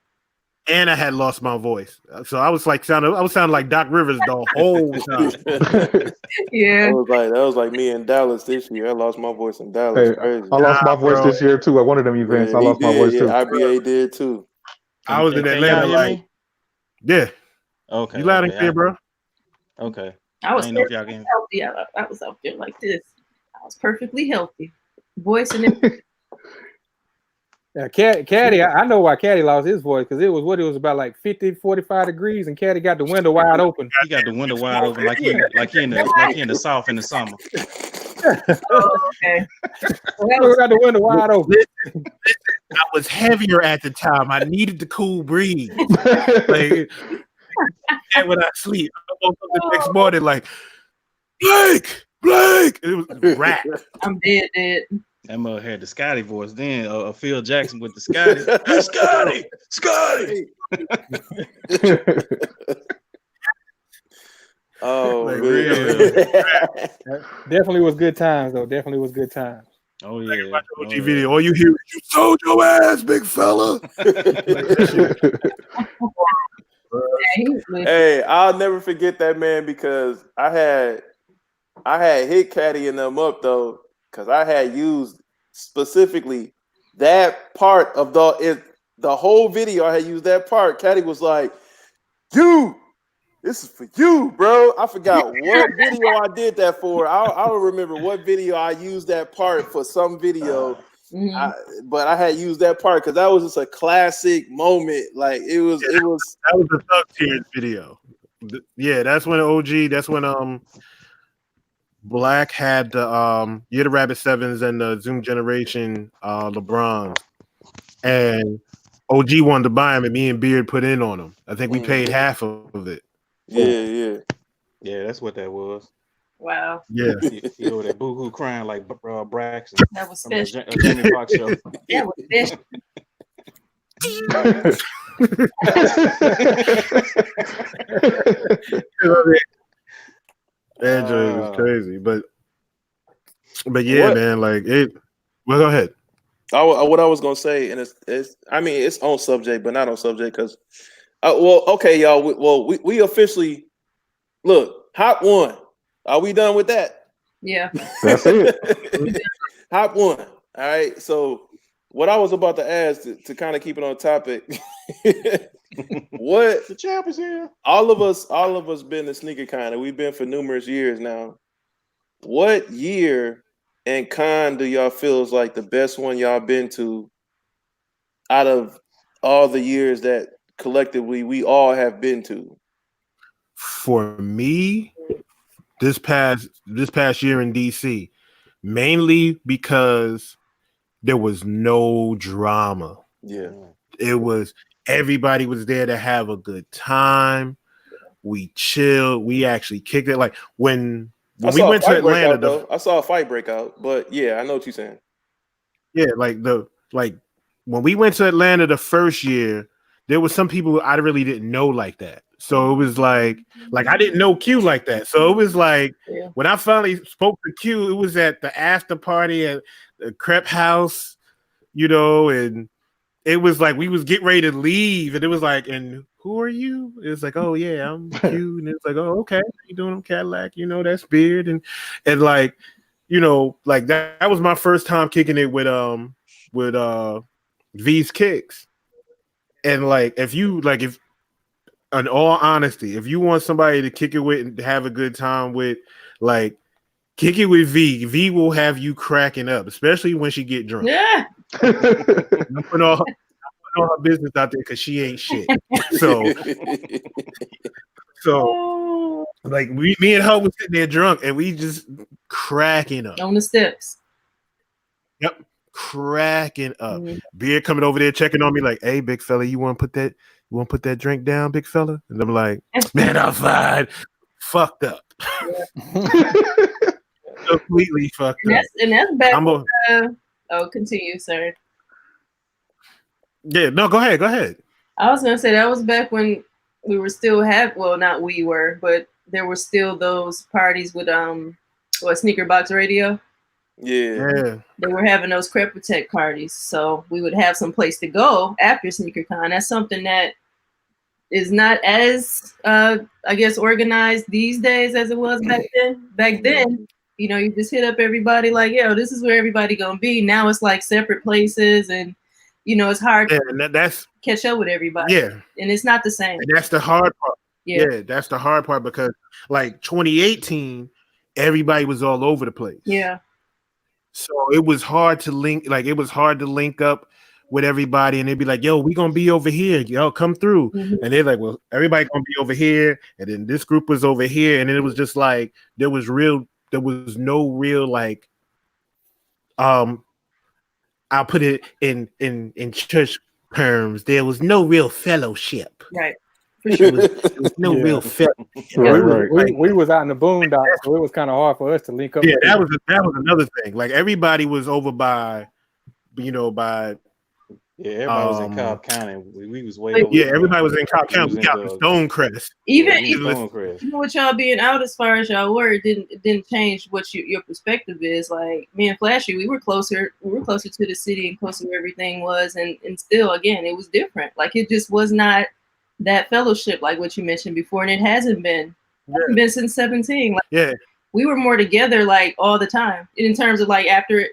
And I had lost my voice, so I was sounding like Doc Rivers the whole time. Yeah, that was like me in Dallas this year. I lost my voice in Dallas. Hey, crazy. I lost my voice this year too at one of them events. I lost my voice too. IBA did too. I was in Atlanta, like, yeah. Okay. You loud and clear, bro. Okay. I was know if y'all can... healthy. I was out there like this. I was perfectly healthy. Voice and everything. Yeah, Caddy, I know why Caddy lost his voice, because it was about like 50, 45 degrees, and Caddy got the window wide open. He got the window wide open like he in the South in the summer. Oh, okay. Well, got the window wide open. I was heavier at the time. I needed the cool breeze. And when I sleep, I woke up the next morning like, Blake. It was rap. I'm dead. That mother had the Scotty voice then. Phil Jackson with the Scotty. Hey, Scotty. Oh, like, real. Definitely was good times, though. Definitely was good times. Oh yeah. Watch the OG video. All you hear is, "You sold your ass, big fella." Hey, I'll never forget that, man, because I had hit Caddy and them up though, because I had used specifically that part of the whole video. I had used that part. Caddy was like, this is for you, bro. I forgot what video I did that for. I don't remember what video I used that part for, some video. But I had used that part because that was just a classic moment. Like it was that was the Thug Tears video. Yeah, that's when Black had the Year the Rabbit Sevens and the Zoom Generation LeBron, and OG wanted to buy him, and me and Beard put in on him. I think we paid half of it. Yeah. That's what that was. Wow. Yeah. He over there boo-hoo crying like Braxton. That was special. Jamie Foxx show. That was special. That joint was crazy, but yeah, man, like it. Well, go ahead. What I was gonna say, and it's on subject, but not on subject, because okay, y'all. We officially look Hop 1. Are we done with that? Yeah, that's it. Hop 1. All right. So what I was about to ask to kind of keep it on topic. What the champ is here? All of us been to sneaker con, and we've been for numerous years now. What year and con do y'all feel is like the best one y'all been to out of all the years that collectively we all have been to? For me, this past year in DC, mainly because there was no drama. Yeah. It was everybody was there to have a good time. We chilled. We actually kicked it. Like when we went to Atlanta, I saw a fight break out, but yeah, I know what you're saying. Yeah, like when we went to Atlanta the first year, there was some people I really didn't know like that. So it was like I didn't know Q like that. So it was like when I finally spoke to Q, it was at the after party at the Crep House, you know, and it was like we was getting ready to leave, and it was like, and who are you? It was like, oh yeah, I'm Q, and it's like, oh okay, how you doing? I'm Cadillac, you know, that's Beard, and like, you know, like that was my first time kicking it with V's Kicks, and like if in all honesty, if you want somebody to kick it with and have a good time with, like, kick it with V. V will have you cracking up, especially when she get drunk. Yeah. I'm putting all her business out there because she ain't shit. So like me and her was sitting there drunk and we just cracking up on the steps. Yep, cracking up. Beard coming over there checking on me like, "Hey, big fella, you want to put that drink down, big fella?" And I'm like, "Man, I'm fine." Fucked up. Completely fucked up. And that's back. Continue, sir. Yeah, no, go ahead. I was gonna say that was back when we were still not we were, but there were still those parties with Sneaker Box Radio. Yeah. They were having those Crep Protect parties, so we would have some place to go after SneakerCon. That's something that is not as I guess organized these days as it was back then. Back then, you know, you just hit up everybody like, yo, this is where everybody gonna be. Now it's like separate places, and you know, it's hard to that's catch up with everybody. Yeah. And it's not the same. And that's the hard part. Yeah, that's the hard part because like 2018, everybody was all over the place. Yeah. So it was hard to link, up with everybody, and they'd be like, "Yo, we gonna be over here, yo, come through." And they're like, "Well, everybody gonna be over here," and then this group was over here, and then it was just like there was no real like, I'll put it in church terms, there was no real fellowship. Right. For sure. There was no real fellowship. We was out in the boondocks, so it was kind of hard for us to link up. Yeah, that was another thing. Like everybody was over by. Everybody was in Cobb County. We was way over. Yeah, everybody was in Cobb County. We got Stonecrest. Even with y'all being out as far as y'all were, it didn't change what your perspective is. Like me and Flashy, we were closer to the city and closer where everything was, and still, again, it was different. Like it just was not that fellowship like what you mentioned before, and it hasn't been. It hasn't been since 17. Like, we were more together like all the time in terms of like after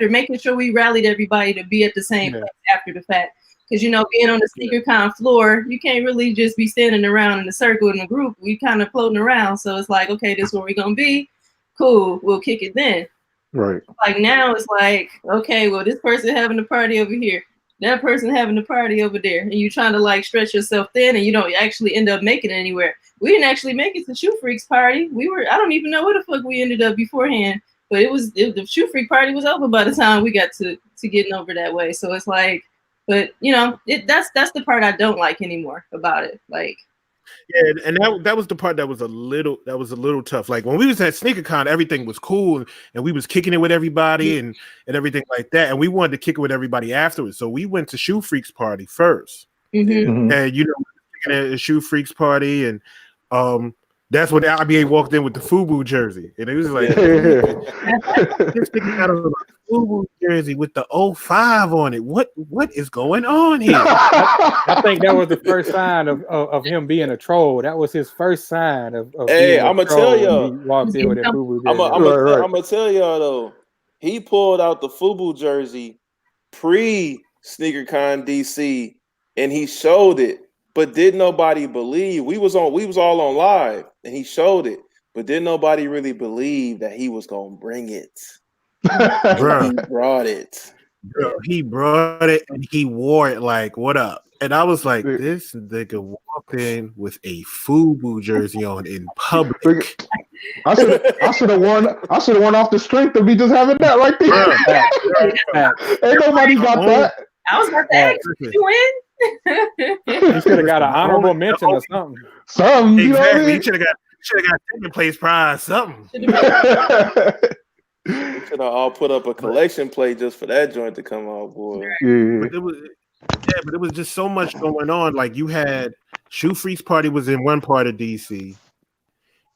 making sure we rallied everybody to be at the same place after the fact. Because, you know, being on the SneakerCon floor, you can't really just be standing around in a circle in a group. We kind of floating around. So it's like, okay, this is where we're going to be. Cool. We'll kick it then. Right. Like now it's like, okay, well, this person having a party over here. That person having a party over there. And you trying to like stretch yourself thin and you don't actually end up making it anywhere. We didn't actually make it to Shoe Freak's party. I don't even know where the fuck we ended up beforehand. But the Shoe Freak party was over by the time we got to getting over that way. So it's like, but you know, that's the part I don't like anymore about it. Like, yeah, and that was the part that was a little tough. Like when we was at SneakerCon, everything was cool and we was kicking it with everybody and everything like that. And we wanted to kick it with everybody afterwards. So we went to Shoe Freak's party first. And you know, kicking at a Shoe Freak's party, and that's when the IBA walked in with the FUBU jersey, and it was like, just sticking out of the FUBU jersey with the 05 on it. What is going on here? I think that was the first sign of him being a troll. That was his first sign of hey, I'm gonna tell y'all. He walked in with that FUBU jersey. I'm gonna tell y'all though. He pulled out the FUBU jersey pre SneakerCon DC, and he showed it. But did nobody believe? We was all on live, and he showed it. But did nobody really believe that he was gonna bring it? He brought it. Bro, he brought it and he wore it like, what up? And I was like, this nigga walked in with a FUBU jersey on in public. I should have worn off the strength of me just having that right there. Ain't nobody got that. I was about to ask you win. You should have got an honorable mention or something. Something, exactly. You know what I mean? You should have got second place prize, something. We should have all put up a collection plate just for that joint to come out, boy. Yeah. But Yeah, but it was just so much going on. Like you had Shoe Freak's party was in one part of DC,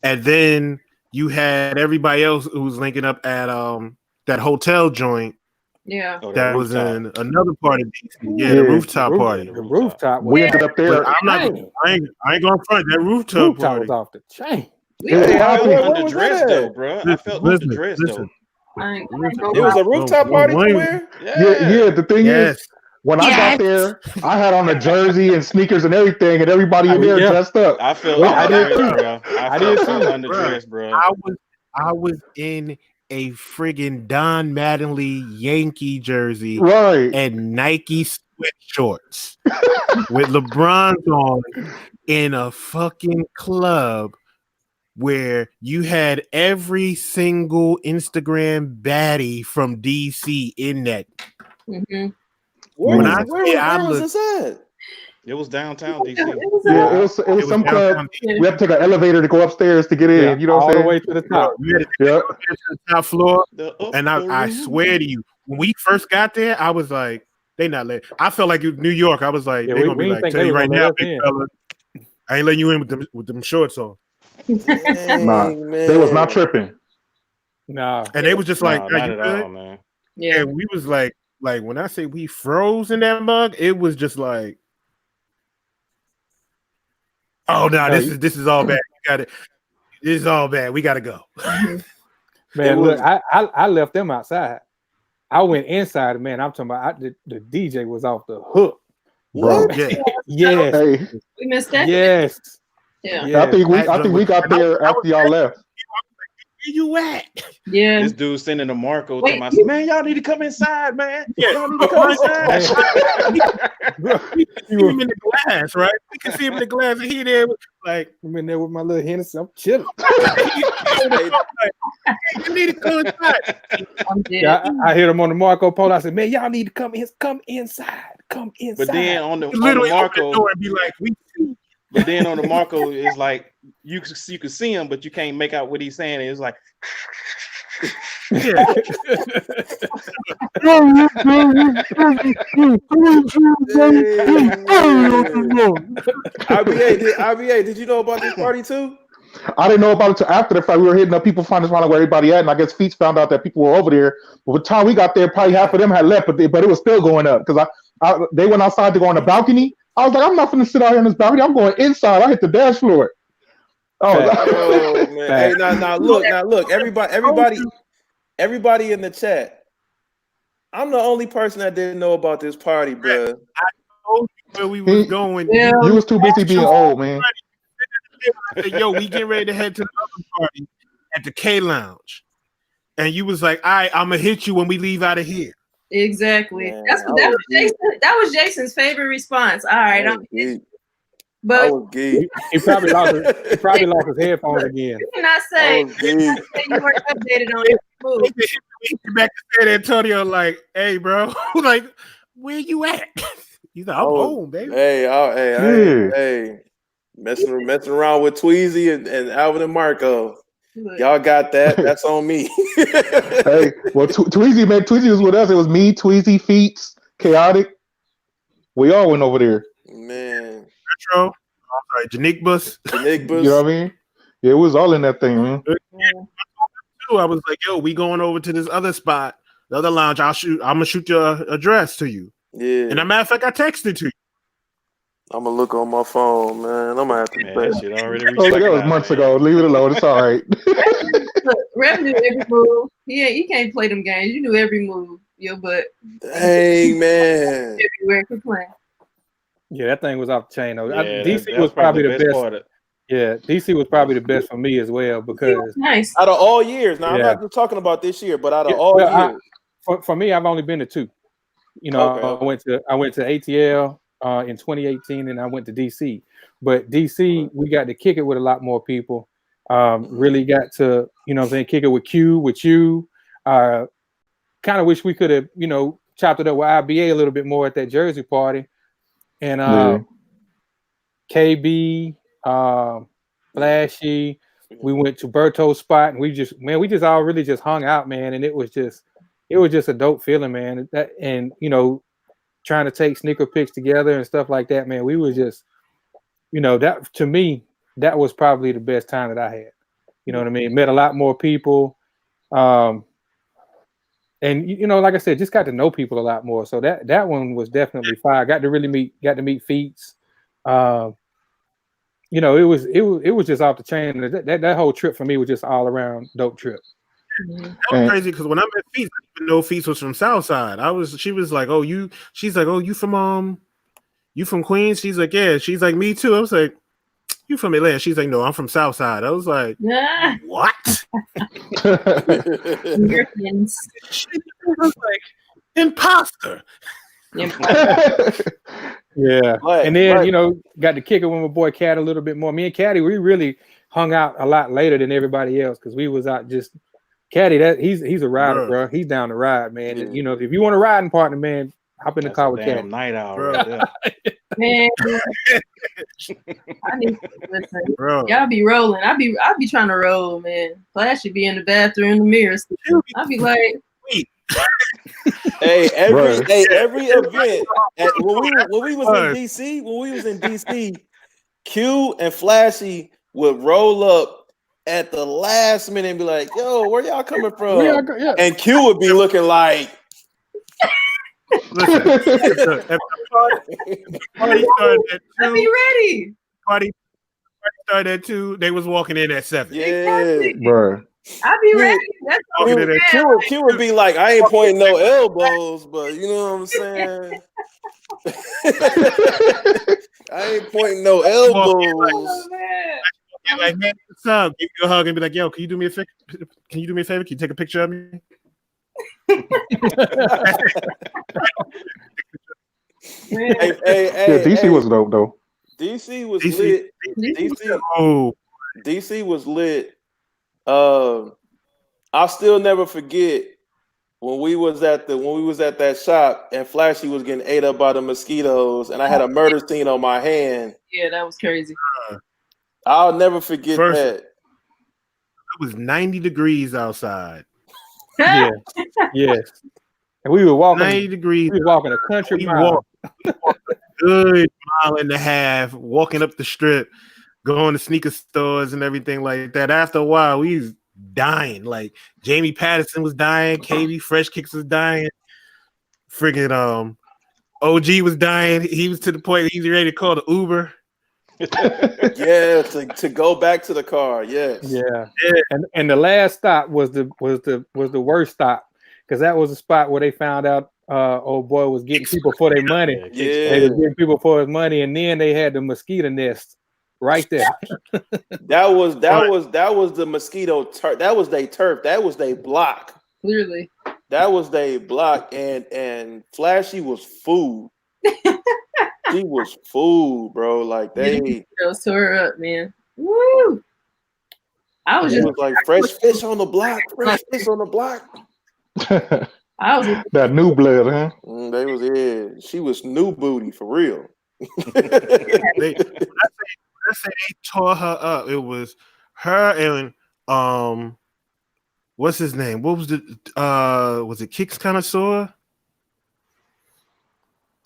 and then you had everybody else who was linking up at that hotel joint Yeah. Oh, that was in another part of DC. Yeah, the Yeah. rooftop The party. rooftop. We ended up there. But I'm not. I ain't going front that rooftop party. was off the chain. It was Hey, I popping. felt where was that underdressed at? though, bro. I felt underdressed though. I It was a rooftop party somewhere. Yeah. The thing is, when I got there, I had on a jersey and sneakers and everything, and everybody in there dressed up. I felt I did underdressed, too. bro. I did felt too. underdressed, bro. I was in a friggin' Don Mattingly Yankee jersey Right. and Nike sweatshorts with LeBron's on in a fucking club where you had every single Instagram baddie from DC in that. Mm-hmm. Where When was, I where, say was, I where was look- this at? It was downtown DC. Yeah, it was some club. downtown. We had to take an elevator to go upstairs to get in. Yeah, You know what all I'm the saying? way to the top. We had to Yeah. go to the top floor, and I upper swear to you, when we first got there, I was like, "They not let." I felt like it was New York. I was like, Yeah, "They we gonna be didn't like, think tell they you were right gonna now, let us big in. fella, I ain't letting you in with them shorts on." Dang, Nah, man. they was not tripping. Nah. And they was just like, Nah, "Are not you at good?" all, man. Yeah. And we was like when I say we froze in that mug, it was just like, "Oh no, this is all bad. We got it. This is all bad. We got to go." Man, was- look, I left them outside. I went inside, man. I'm talking about the DJ was off the hook. Bro. Yeah. Yes. Hey, We missed that. Yes. Yeah. Yes. I think we got there after y'all left. Where you at? Yeah. This dude sending a Marco Wait, to my man. Y'all need to come inside, man. Yeah. Y'all need to come inside. We can see him in the glass, right? We can see him in the glass, and he there was like, I'm in there with my little Hennessy. I'm chilling. "You need to go inside." I'm dead. Yeah, I hit him on the Marco Polo. I said, man, y'all need to come inside. Come inside. But then on the Literally open the Marco, door and be like, "We see." but then on the Marco is like you can see him, but you can't make out what he's saying. It's like Yeah. IBA, did you know about this party too? I didn't know about it till after the fact. We were hitting up people trying to find out where everybody at, and I guess Feats found out that people were over there. But by the time we got there, probably half of them had left, but it was still going up because they went outside to go on the balcony. I was like, I'm not going to sit out here on this balcony. I'm going inside. I hit the dance floor. Oh, Oh man! Hey, now look, everybody in the chat. I'm the only person that didn't know about this party, bro. Told you where we was going. Yeah. you was too busy being old, man. I said, "Yo, we get ready to head to the other party at the K Lounge," and you was like, "All right, I'm gonna hit you when we leave out of here." Exactly. Man, That was Jason's favorite response. All right. I was But geek. he probably lost his headphones again. you cannot I say was geek. you weren't updated on your move. He came back to San Antonio, like, "Hey, bro, like, where you at?" He's like, "I'm home, baby." Hey, messing around with Tweezy and Alvin and Marco. Y'all got that. That's on me. Hey, well, Tweezy, man, Tweezy was with us. It was me, Tweezy, Feats, Chaotic. We all went over there. Man. Retro, Janique Bus. You know what I mean? Yeah, it was all in that thing, man. I was like, "Yo, we going over to this other spot, the other lounge. I'm gonna shoot your address to you." Yeah. And a matter of fact, I texted to you. I'm gonna look on my phone, man. I'm gonna have to man, that shit already Oh, that was months ago. Leave it alone. It's all right. Look, Rev knew every move. He can't play them games. You knew every move. Your butt. Dang, man. Everywhere could play. Yeah, that thing was off the chain though. Yeah, DC that was probably the best. part of it. Yeah, DC was probably the best for me as well because Nice. Out of all years, now Yeah. I'm not talking about this year, but out of all years. For me, I've only been to two. You know, Okay. I went to ATL in 2018, and I went to DC. But DC, we got to kick it with a lot more people. Really got to, you know what I'm saying, kick it with Q, with you. Kind of wish we could have, you know, chopped it up with IBA a little bit more at that Jersey party. And KB, Flashy, we went to Berto's spot, and we just all really just hung out, man. And it was just a dope feeling, man. And you know, trying to take sneaker pics together and stuff like that, man. We was just, that to me, that was probably the best time that I had. You know what I mean? Met a lot more people. And like I said, just got to know people a lot more. So that one was definitely fire. Got to meet Feats. It was just off the chain. That whole trip for me was just all around dope trip. That was crazy because when I met Feats, I didn't know Feats was from Southside. She was like, she's like, you from Queens? She's like, yeah. She's like, me too. I was like, you from Atlanta? She's like, no, I'm from Southside. I was like, what? Americans. She was like, imposter. Yeah. And then, got to kick it with my boy Cat a little bit more. Me and Caddy, we really hung out a lot later than everybody else because we was out just Caddy, he's a rider, bro. He's down to ride, man. Yeah. If you want a riding partner, man, hop in the car with Caddy. Night out, right there. Man, I need to listen. Bro. Y'all be rolling. I be trying to roll, man. Flash should be in the bathroom in the mirrors. I be like, every event when we was in DC, Q and Flashy would roll up at the last minute and be like, yo, where y'all coming from? And Q would be looking like, listen, if party started at 2, be ready. Party started at 2, they was walking in at 7. Yeah, bro. I be ready. That's Q would be like, I ain't pointing no elbows, but you know what I'm saying? I ain't pointing no elbows. Like, man, what's up? Give you a hug and be like, yo, can you do me a favor? Can you take a picture of me? DC was dope though. DC was lit. DC was lit. I'll still never forget when we was at that shop and Flashy was getting ate up by the mosquitoes and I had a murder scene on my hand. Yeah, that was crazy. I'll never forget that. It was 90 degrees outside. Yes. And we were walking 90 degrees. We were walking a country mile. We walked a good mile and a half, walking up the strip, going to sneaker stores and everything like that. After a while, we was dying. Like Jamie Patterson was dying, KB Fresh Kicks was dying, friggin' OG was dying. He was to the point he was ready to call the Uber. Yeah, to go back to the car. Yes. Yeah. And the last stop was the worst stop because that was the spot where they found out old boy was getting people for their money. Yeah, they was getting people for his money, and then they had the mosquito nest right there. that was the mosquito turf. That was their turf. That was their block. Clearly, that was their block. And Flashy was food. She was food, bro. Like they girls tore her up, man. Woo! I was just like fresh fish on the block. Fresh fish on the block. I was that new blood, huh? They was she was new booty for real. When I say they tore her up, it was her and what's his name? What was was it Kicks Connoisseur?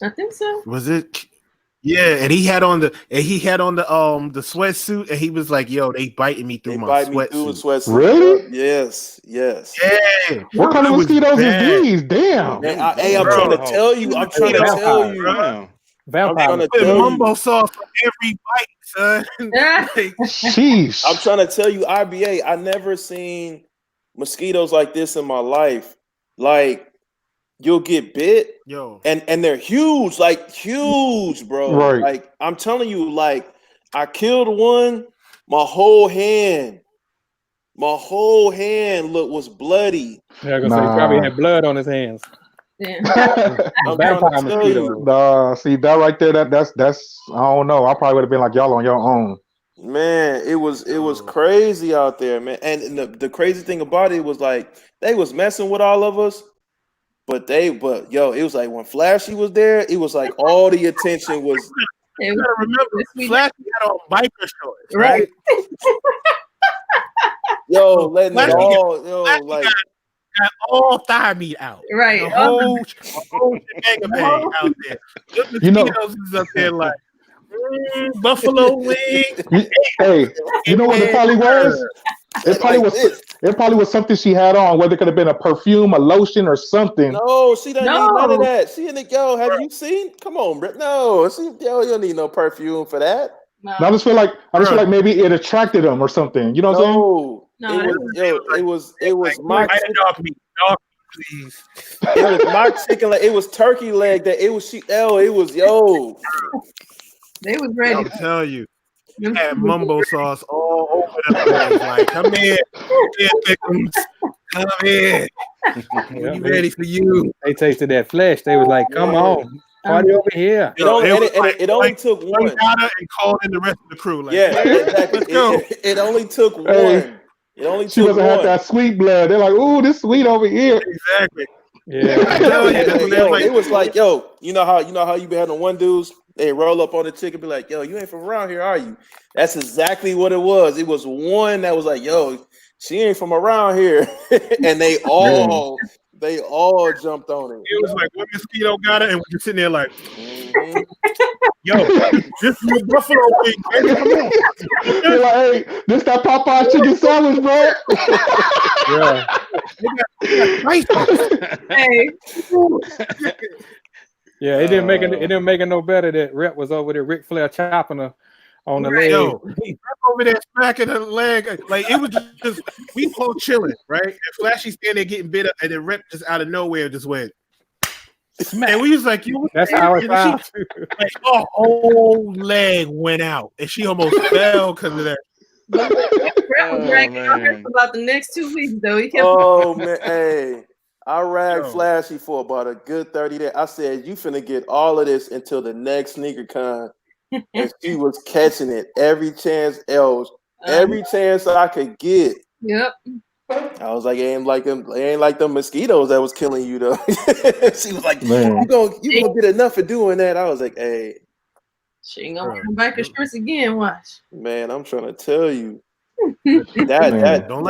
I think so. Was it? Yeah, and he had on the sweatsuit, and he was like, "Yo, they biting me through my sweatsuit." Really? Yes. Yeah. What kind of mosquitoes is these? Damn. Man, I'm trying to tell you. Vampire. Mumbo sauce for every bite, son. Sheesh. I'm trying to tell you, IBA. I never seen mosquitoes like this in my life. Like. You'll get bit, and they're huge, bro. Right. Like I'm telling you, like I killed one, my whole hand was bloody. Yeah, I was gonna say he probably had blood on his hands. Yeah. Vampire mosquito. See that right there. That's I don't know. I probably would have been like y'all on your own. Man, it was crazy out there, man. And the crazy thing about it was like they was messing with all of us. But it was like when Flashy was there, it was like all the attention was. You gotta remember, Flashy had on biker shorts, right? Letting it all, like got all thigh meat out. Right. The whole mega bang out there. The You know- mosquitoes is up there like buffalo wings. Hey, you know what it probably was? It probably Like was. this. It probably was something she had on, whether it could have been a perfume, a lotion, or something. No, she doesn't need none of No. that. She in the have you seen? Come on, bro. No, you don't need no perfume for that. And I just feel like maybe it attracted him or something. You know what I'm saying? No, it was my I had dog meat, please. it was my chicken leg. It was turkey leg that it was it was They was ready. I'll tell you. You had mumbo sauce all over the place. Like, come here, Pickles. Come here. We ready for you. They tasted that flesh. They was like, "Come on, party over here." It only took one. And called in the rest of the crew. Like, Exactly. Let's go. It only took one. It only She took doesn't have that sweet blood. They're like, "Ooh, this sweet over here." Exactly. Yeah. It was like, yo, you know how you be having one dudes, they roll up on the chick and be like, yo, you ain't from around here, are you? That's exactly what it was. It was one that was like, yo, she ain't from around here. And they all jumped on it. It was like one mosquito got it, and we're just sitting there like, yo, this is your buffalo wing, baby. Come on. They're like, "Hey, this that Popeye chicken sandwich, bro." Hey. Yeah, it didn't make it no better that Rep was over there, Ric Flair chopping her on the leg. Yo, he over there smacking her leg. Like, it was just we all chilling, right? And Flashy standing there getting bit up, and then Rep just out of nowhere just went. And we was like, that's how it sounds. Like, her whole leg went out, and she almost fell because of that. Brett was dragging out here for about the next 2 weeks, though. He kept Man, hey, I ragged Flashy for about a good 30 days. I said, you finna get all of this until the next sneaker con. And she was catching it every chance every chance I could get. Yep. I was like, it ain't like them mosquitoes that was killing you though. She was like, you gonna get enough for doing that. I was like, hey. She ain't gonna wear them biker shorts again. Watch. Man, I'm trying to tell you. Don't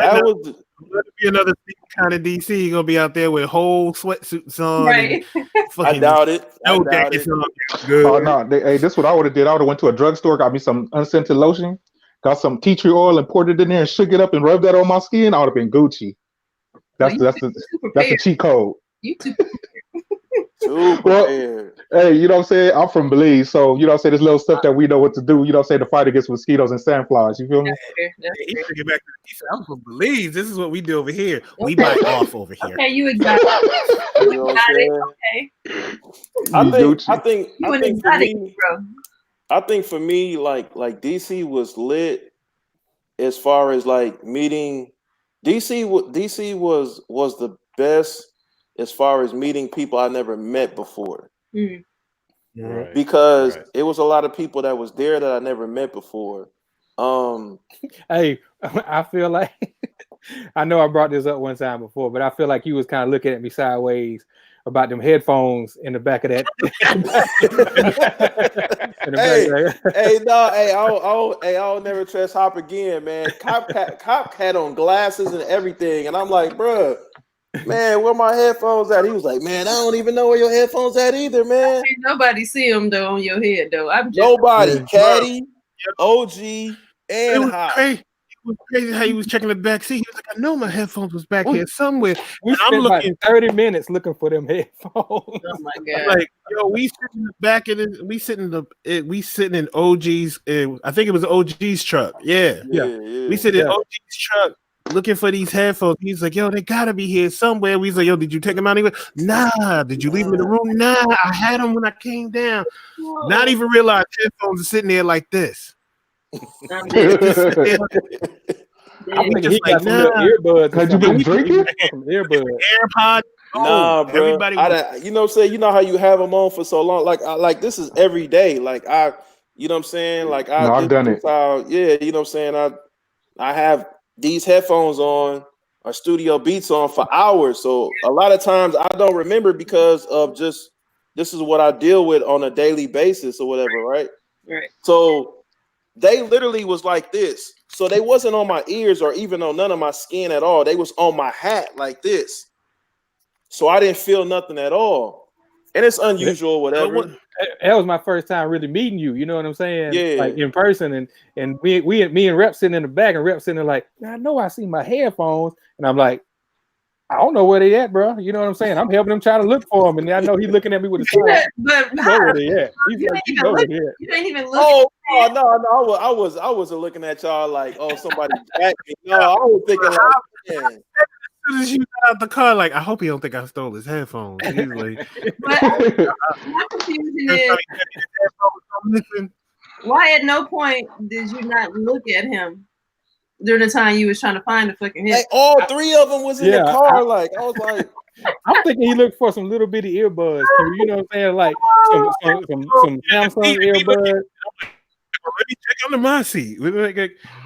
let it be another kind of DC. You're gonna be out there with whole sweatsuits on. Right. I doubt it. No, good. Oh no! Hey, this is what I would have did. I would have went to a drugstore, got me some unscented lotion, got some tea tree oil, and poured it in there and shook it up and rubbed that on my skin. I would have been Gucci. That's the cheat code. You too. Well, hey, you know what I'm saying? I'm from Belize, so you know what I'm saying? There's little stuff that we know what to do, you know what I'm saying, to fight against mosquitoes and sandflies. You feel me? He took it back. He said, I'm from Belize. This is what we do over here. We bite off over here. Okay, you exotic. You know what I'm saying? I think for me, like DC was lit as far as like meeting. DC was the best as far as meeting people I never met before. Mm-hmm. Because it was a lot of people that was there that I never met before. Hey, I feel like I know I brought this up one time before, but I feel like you was kind of looking at me sideways about them headphones in the back of that. I'll never trust Hop again, man. Cop had on glasses and everything, and I'm like, bruh, man, where my headphones at? He was like, man, I don't even know where your headphones at either, man. Ain't nobody see them though on your head though. Nobody, Caddy, OG, and Hop. It was crazy how he was checking the back seat. He was like, I know my headphones was back here somewhere. We spent I'm looking 30 minutes looking for them headphones. Oh my god! Like, yo, we sitting in the back of it. We sitting in OG's. I think it was OG's truck. Yeah. We sitting in OG's truck looking for these headphones. He's like, yo, they gotta be here somewhere. We was like, yo, did you take them out anywhere? Nah. Did you leave them in the room? Nah. I had them when I came down. Whoa. Not even realize headphones are sitting there like this. I think he got some earbuds. Had you been drinking? Earbuds. AirPods. Nah, bro. Everybody you know, you know how you have them on for so long. Like this is every day. Like you know what I'm saying? Like I've done it. You know what I'm saying? I have these headphones on or studio beats on for hours. So a lot of times I don't remember because of just this is what I deal with on a daily basis or whatever, right? Right. So they literally was like this. So they wasn't on my ears or even on none of my skin at all. They was on my hat like this. So I didn't feel nothing at all. And it's unusual, whatever. That was my first time really meeting you. You know what I'm saying? Yeah. Like in person, and me and Rep sitting in the back, and Rep sitting there like, I know I see my headphones, and I'm like, I don't know where they at, bro. You know what I'm saying? I'm helping him trying to look for them, and I know he's looking at me with a smile. But you know where they at? He's you like, ain't you know where they at? You ain't even looking. Oh no! I wasn't looking at y'all like, oh, somebody jacked me. No, I was thinking like, man. As soon as you got out the car, like, I hope he don't think I stole his headphones. He's like, But my confusion is, why at no point did you not look at him during the time you was trying to find the fucking head? Like all three of them was in the car. Like I was like, I'm thinking he looked for some little bitty earbuds. You know what I'm saying? Like some Samsung earbuds. Let me check under my seat.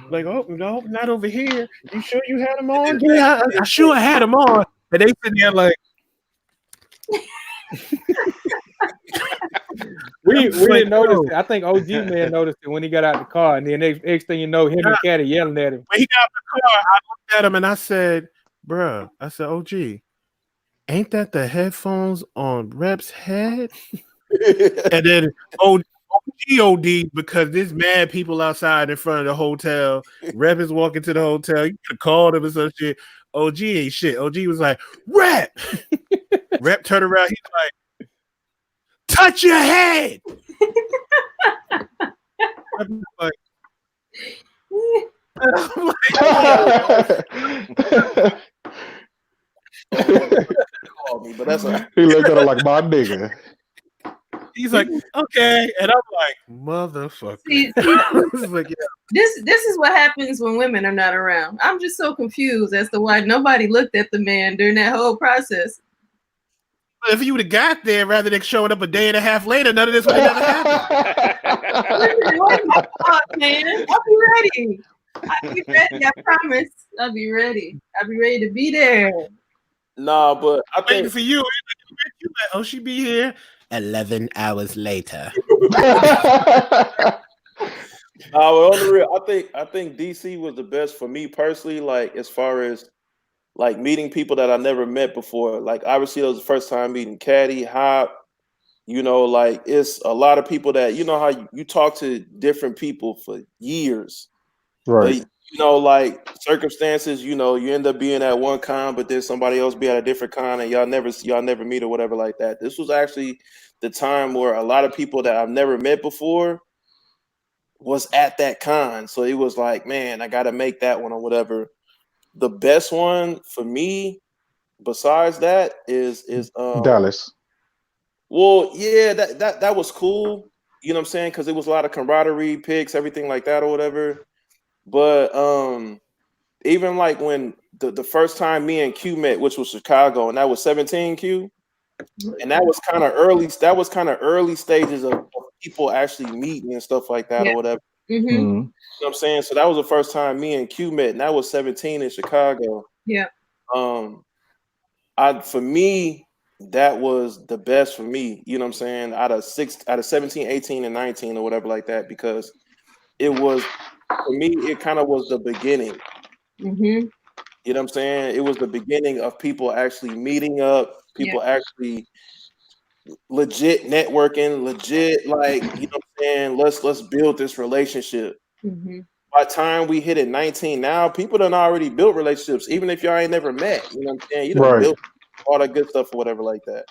Like, oh no, not over here. You sure you had them on? Yeah, I sure had them on. And they sitting there like, we didn't notice it. I think OG man noticed it when he got out the car, and then next thing you know, him and Caddy yelling at him. When he got out the car, I looked at him and I said, "Bruh," I said, "OG, ain't that the headphones on Rep's head?" And then OD because there's mad people outside in front of the hotel. Rep is walking to the hotel. You could have called him or some shit. OG ain't shit. OG was like, Rep. Rep turned around. He's like, touch your head. I'm like, call me, but that's a he looked at her like my nigga. He's like, okay, and I'm like, motherfucker. See, like, yeah. This is what happens when women are not around. I'm just so confused as to why nobody looked at the man during that whole process. If you would have got there rather than showing up a day and a half later, none of this would have happened. Man, I'll be ready. I'll be ready. I promise. I'll be ready. I'll be ready to be there. Nah, but I think waiting for you. You like, oh, she be here 11 hours later. well, on the real, I think DC was the best for me personally. Like as far as like meeting people that I never met before. Like obviously, it was the first time meeting Caddy, Hop. You know, like it's a lot of people that you know how you talk to different people for years, right? But, you know, like circumstances. You know, you end up being at one con, but then somebody else be at a different con, and y'all never meet or whatever like that. This was actually the time where a lot of people that I've never met before was at that con. So it was like, man, I got to make that one or whatever. The best one for me, besides that, is Dallas. Well, yeah, that was cool. You know what I'm saying? Because it was a lot of camaraderie, picks, everything like that or whatever. But even like when the first time me and Q met, which was Chicago, and that was 17 Q, and that was kind of early. That was kind of early stages of people actually meeting and stuff like that or whatever. Mm-hmm. You know what I'm saying? So that was the first time me and Q met, and that was 17 in Chicago. Yeah. For me, that was the best for me. You know what I'm saying? Out of 17, 18, and 19 or whatever like that, because it was for me. It kind of was the beginning. Mm-hmm. You know what I'm saying? It was the beginning of people actually meeting up, people actually legit networking, legit like, you know what I'm saying? Let's build this relationship. Mm-hmm. By the time we hit at 19, now people done already built relationships, even if y'all ain't never met. You know what I'm saying? You done built all that good stuff or whatever like that.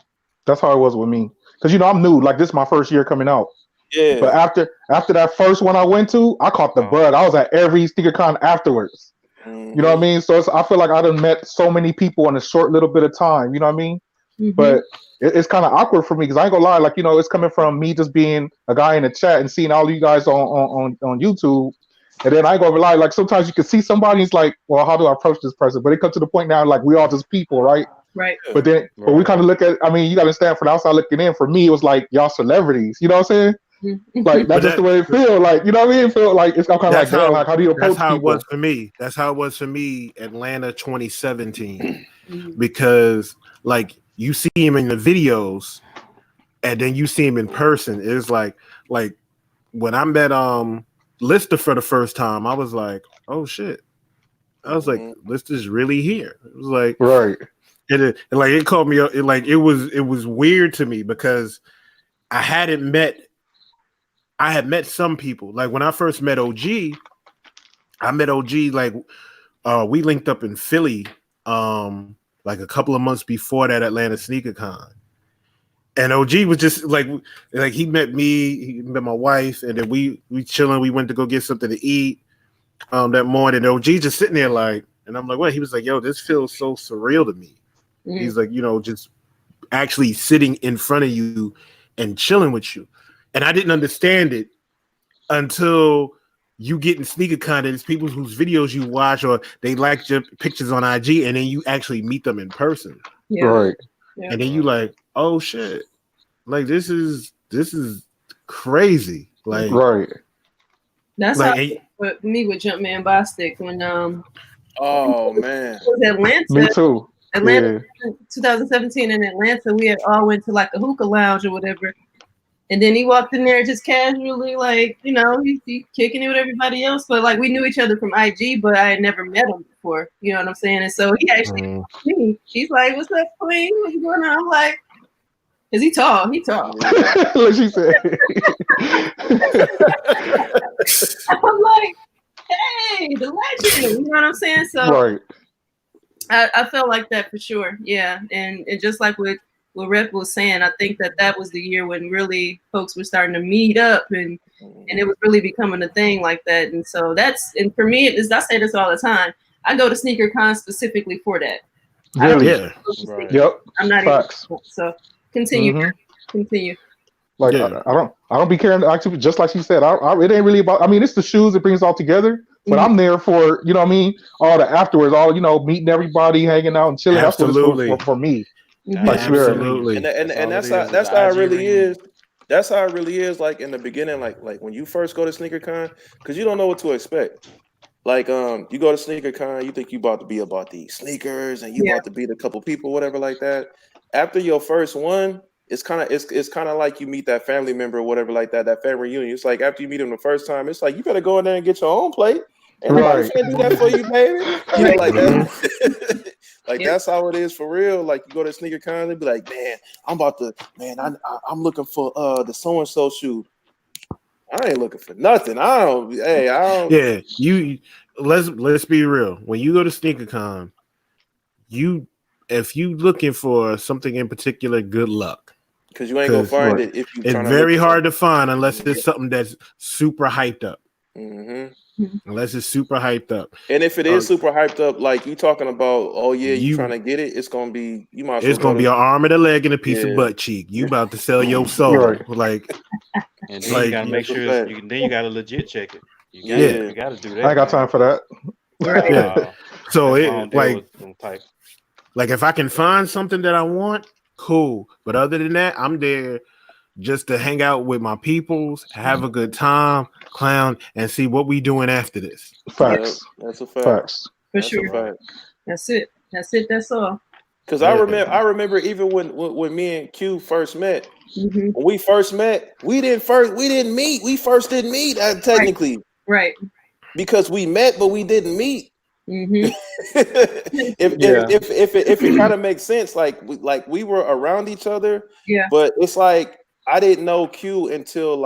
That's how it was with me. Because you know I'm new. Like this is my first year coming out. Yeah. But after that first one I went to, I caught the bug. I was at every SneakerCon afterwards. Mm-hmm. You know what I mean? So I feel like I done met so many people in a short little bit of time. You know what I mean? Mm-hmm. But it's kind of awkward for me because I ain't gonna lie. Like, you know, it's coming from me just being a guy in the chat and seeing all of you guys on YouTube. And then I ain't gonna lie. Like sometimes you can see somebody, it's like, well, how do I approach this person? But it comes to the point now, like we all just people, right? Right. But then, but we kind of look at. I mean, you got to understand from the outside looking in. For me, it was like y'all celebrities. You know what I'm saying? Like that's just the way it feel. Like, you know what I mean? Feel like it's kind of like, damn, like how do you approach That's how people? it was for me. That's how it was for me. Atlanta 2017, because like you see him in the videos, and then you see him in person. It's like when I met Lister for the first time, I was like, oh shit. I was like, Lister's really here. It was like, right. It caught me. It was weird to me because I had met some people. Like when I first met OG, we linked up in Philly, like a couple of months before that Atlanta SneakerCon. And OG was just like he met me, he met my wife, and then we chilling. We went to go get something to eat that morning. And OG just sitting there and I'm like, what? He was like, yo, this feels so surreal to me. Mm-hmm. He's like, just actually sitting in front of you and chilling with you. And I didn't understand it until you get in SneakerCon, and it's people whose videos you watch or they like your pictures on IG, and then you actually meet them in person. Yeah. Right. Yeah. And then you like, oh shit, like this is crazy. Like, right. That's how with me with Jumpman Bostic when oh man, it was Atlanta. Me too. Atlanta, 2017 in Atlanta, we had all went to like a hookah lounge or whatever. And then he walked in there just casually, like, he's kicking it with everybody else. But like we knew each other from IG, but I had never met him before. You know what I'm saying? And so he actually asked me. He's like, "What's up, Queen? What's going on?" I'm like, "Is he tall? He tall." Like she said. I'm like, "Hey, the legend." You know what I'm saying? So right. I felt like that for sure. Yeah, and just like what Rep was saying, I think that was the year when really folks were starting to meet up and it was really becoming a thing like that. And so and for me, I say this all the time, I go to SneakerCon specifically for that. Really? Yeah. Right. Yep. I'm not Facts. even so continue. Mm-hmm. Continue. Like I don't be caring actually, just like she said, it ain't really about, I mean, it's the shoes that brings it all together. But I'm there for, you know what I mean, all the afterwards, all, meeting everybody, hanging out and chilling. Absolutely. That's what it's for me. Like, absolutely. And that's how it really is. That's how it really is. Like in the beginning, like when you first go to SneakerCon, because you don't know what to expect. Like you go to SneakerCon, you think you about to be about the sneakers and you about to beat a couple people, whatever like that. After your first one, it's kind of like you meet that family member or whatever like that family reunion. It's like after you meet them the first time, it's like you better go in there and get your own plate. Ain't nobody finna do that for you, baby. You know, like that. Like that's how it is for real. Like you go to SneakerCon and be like, man, I'm looking for the so and so shoe. I ain't looking for nothing. I don't. Yeah, let's be real. When you go to SneakerCon, if you looking for something in particular, good luck. Because you ain't gonna find it if you. It's very hard to find unless it's something that's super hyped up. Mm-hmm. Unless it's super hyped up. And if it is super hyped up, like you talking about, oh yeah, you trying to get it, it's gonna be it's gonna be an arm and a leg and a piece of butt cheek. You about to sell your soul, like. And then you gotta make sure you gotta legit check it. You gotta do that. I ain't got time for that. Yeah. So like if I can find something that I want, cool. But other than that, I'm there just to hang out with my peoples, have a good time, clown, and see what we doing after this. Facts. Yeah, that's a fact. Facts. For sure. That's it. That's all. Because I remember even when me and Q first met. Mm-hmm. When we first met, we didn't meet. We first didn't meet technically. Right. Because we met, but we didn't meet. Mm-hmm. if it kind of makes sense, like we were around each other. Yeah. But it's like I didn't know Q until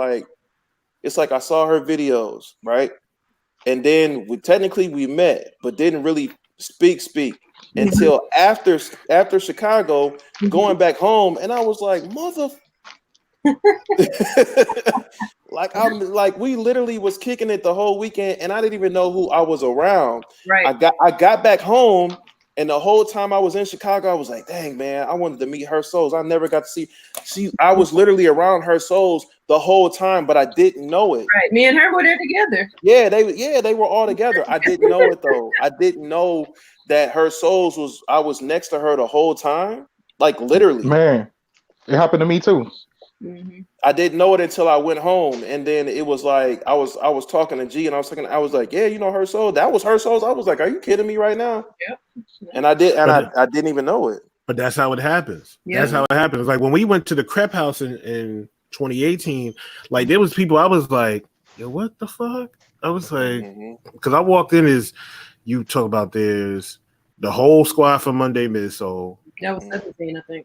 it's like I saw her videos, right? And then we met, but didn't really speak until after Chicago, going back home, and I was like, mother. We literally was kicking it the whole weekend, and I didn't even know who I was around. Right. I got back home, and the whole time I was in Chicago, I was like, dang man, I wanted to meet her souls. I never got to see. I was literally around her souls the whole time, but I didn't know it. Right. Me and her were there together. Yeah, they were all together. I didn't know it though. I didn't know that her souls I was next to her the whole time. Like literally. Man, it happened to me too. Mm-hmm. I didn't know it until I went home, and then it was like I was talking to G, and I was like, yeah, her soul. That was her soul. I was like, are you kidding me right now? Yep. And I didn't even know it. But that's how it happens. Yeah. That's how it happens. Like when we went to the Crep House in 2018, like there was people. I was like, yo, what the fuck? I was like, because I walked in as you talk about. There's the whole squad from Monday Midsole. That was 17, I think.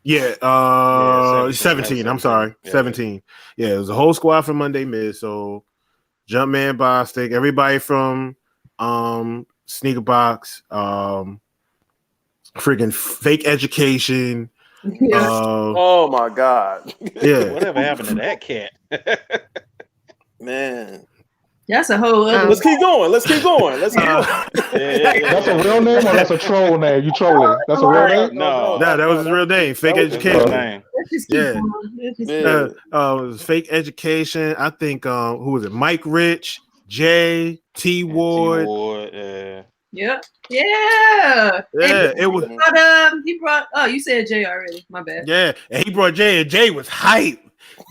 Yeah, 17. I'm sorry, 17. Yeah, it was a whole squad from Monday Mid. So Jumpman, Bostic, everybody from Sneaker Box, freaking Fake Education. Yeah. Oh my God. Yeah. Whatever happened to that cat? Man. That's a whole other. Let's keep going. Let's keep going. Let's keep going. That's a real name or that's a troll name? You trolling? That's a real name? No, that was his real name. Fake Education. Name. Let's just keep Yeah. going. Let's just Yeah. It was Fake Education. I think who was it? Mike Rich, Jay, T Ward. Yep. Yeah. Yeah, it was. He brought. Oh, you said Jay already. My bad. Yeah, and he brought Jay, and Jay was hype.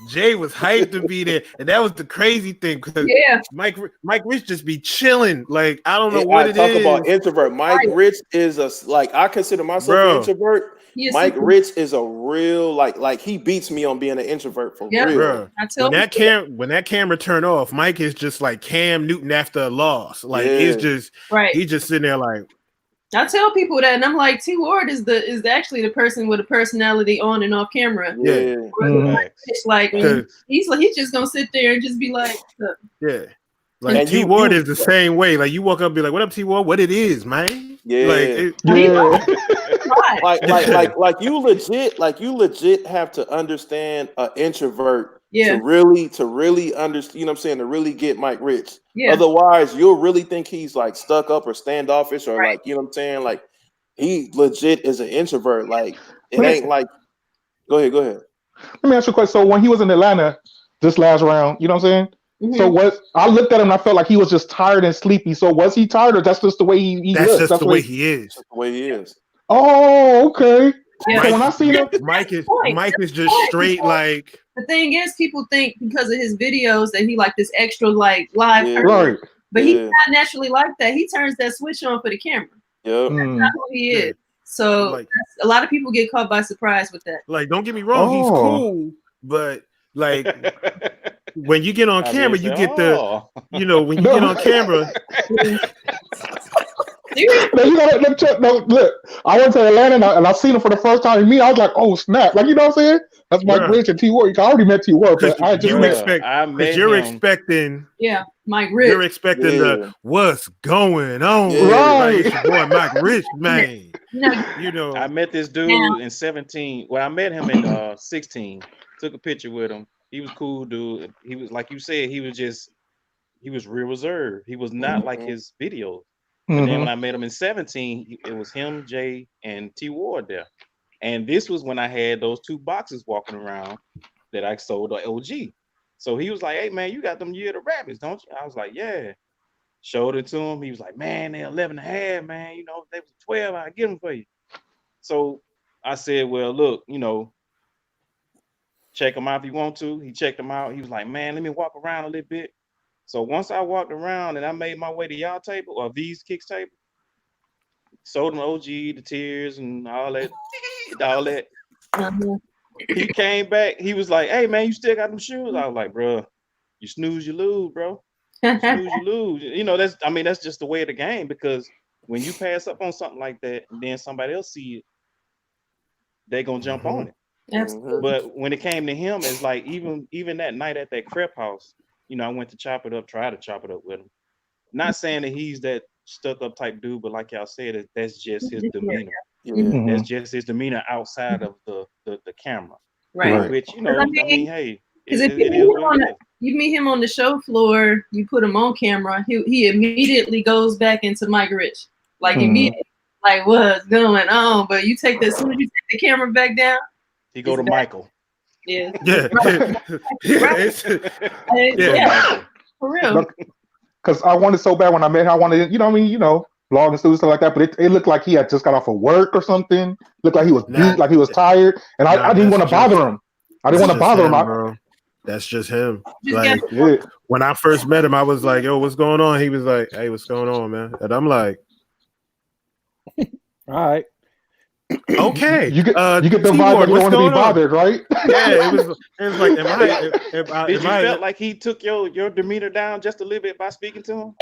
Jay was hyped to be there, and that was the crazy thing because Mike Rich just be chilling. Like I don't know what it is. Talk about introvert. Mike Rich is I consider myself an introvert. Mike Rich is a real like he beats me on being an introvert for real. Bro. When that camera turned off, Mike is just like Cam Newton after a loss. Like it's just he's just sitting there like. I tell people that, and I'm like, T Ward is actually the person with a personality on and off camera. Yeah, it's like he's just gonna sit there and just be like, like T Ward is the same way. Like you walk up and be like, "What up, T Ward? What it is, man?" Yeah, like you legit have to understand an introvert. To really understand, you know what I'm saying, to really get Mike Rich. Yeah. Otherwise, you'll really think he's like stuck up or standoffish or like, you know what I'm saying? Like he legit is an introvert. Like it ain't like go ahead. Let me ask you a question. So when he was in Atlanta this last round, you know what I'm saying? Mm-hmm. So I looked at him and I felt like he was just tired and sleepy. So was he tired or that's just the way he looks? That's the way he is. That's the way he is. Oh, okay. Yeah. So when I see him, Mike is just straight like. The thing is, people think because of his videos that he like this extra like live person. Right. But he's not naturally like that. He turns that switch on for the camera. Yep. That's not who he is. So like, a lot of people get caught by surprise with that. Like, don't get me wrong, he's cool, but like when you get on camera, you get the when you get on camera. Look, I went to Atlanta and I seen him for the first time. And I was like, oh snap! Like you know what I'm saying? That's Mike Rich and T Ward. I already met T Ward, but you're expecting. Yeah, Mike Rich. You're expecting the what's going on? Right, like, boy, Mike Rich, man. I met this dude in 17. Well, I met him in 16. Took a picture with him. He was cool, dude. He was like you said. He was real reserved. He was not like his videos. But then when I met him in 17, it was him, Jay, and T Ward there. And this was when I had those 2 boxes walking around that I sold to OG. So he was like, hey, man, you got them Year of the Rabbits, don't you? I was like, yeah. Showed it to him. He was like, man, they're 11 and a half, man. You know, if they was 12, I'd get them for you. So I said, well, look, check them out if you want to. He checked them out. He was like, man, let me walk around a little bit. So once I walked around and I made my way to y'all table or these kicks table, sold him OG, the tears and all that. He came back. He was like, hey, man, you still got them shoes? I was like, bro, you snooze, you lose, bro. You snooze, you lose. That's just the way of the game because when you pass up on something like that and then somebody else see it, they're going to jump on it. Absolutely. But when it came to him, it's like even that night at that crep house, I went to try to chop it up with him. Not saying that he's that stuck up type dude, but like y'all said, that's just his demeanor. Mm-hmm. That's just his demeanor outside of the camera. Right. Which, hey, because if you meet him on the show floor, you put him on camera, he immediately goes back into Mike Rich. Like immediately, like what's going on? But you take as soon as you take the camera back down, he go to Michael. Yeah. Yeah. Yeah. For real. Because I wanted so bad when I met him. I wanted, vlog and stuff like that. But it looked like he had just got off of work or something. Looked like he was beat, like he was tired. And I didn't want to bother him. I didn't want to bother him. Bro. That's just him. Like when I first met him, I was like, yo, what's going on? He was like, hey, what's going on, man? And I'm like, all right. Okay, you get the vibe that you don't want to be bothered, right? Yeah, it was like, did you felt like he took your demeanor down just a little bit by speaking to him?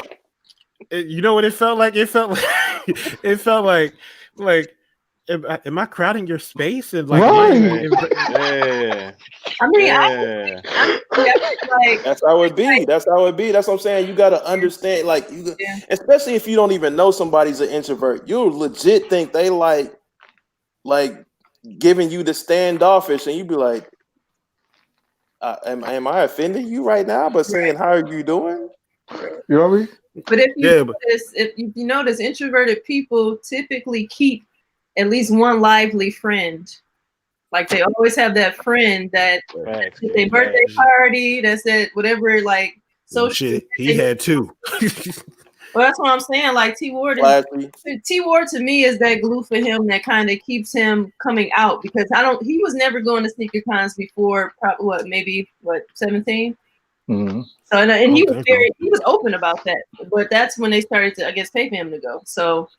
You know what it felt like? It felt like am I crowding your space? And Right. Yeah. I mean, Yeah. like That's how it be. That's how it be. That's what I'm saying. You got to understand, like, Yeah. especially if you don't even know somebody's an introvert, you'll legit think they like giving you the standoffish, and you be like, am I offending you right now by saying how are you doing? You know what I mean? But if you Yeah, notice, introverted people typically keep at least one lively friend. Like they always have that friend that Facts, at their kid, birthday facts. party, that's at whatever, like social. shit, he had two. Well, that's what I'm saying. Like T Ward to me is that glue for him that kind of keeps him coming out, because he was never going to sneaker cons before maybe 17. Mm-hmm. So and he was Okay, he was open about that, but that's when they started to, I guess, pay for him to go. So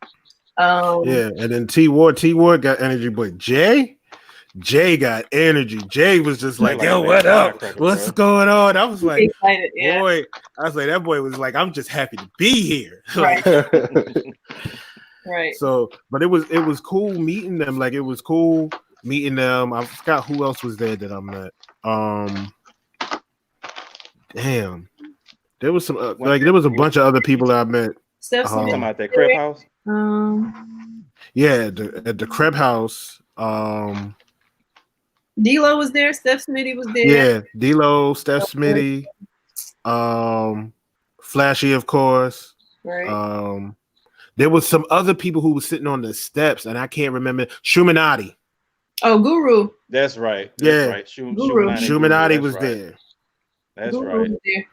Yeah, and then T Ward got energy, but Jay got energy. Jay was just like, Like yo, a what up? firecracker, What's bro. going on? I was like, excited, yeah. boy, I was like, that boy was like, I'm just happy to be here. Right. Like, Right. so, but it was cool meeting them. Like, it was cool meeting them. I forgot who else was there that I met. Damn, there was some there was a bunch of other people that I met. Steph Talking about that crib house. Yeah, at the Creb House. D-Lo was there. Steph Smitty was there. Yeah, D-Lo, Steph Smitty, Flashy, of course. Right. There was some other people who were sitting on the steps, and I can't remember. Shumanati. Oh, Guru. That's right. Yeah. Right. Shumanati was there. That's Guru right. was there.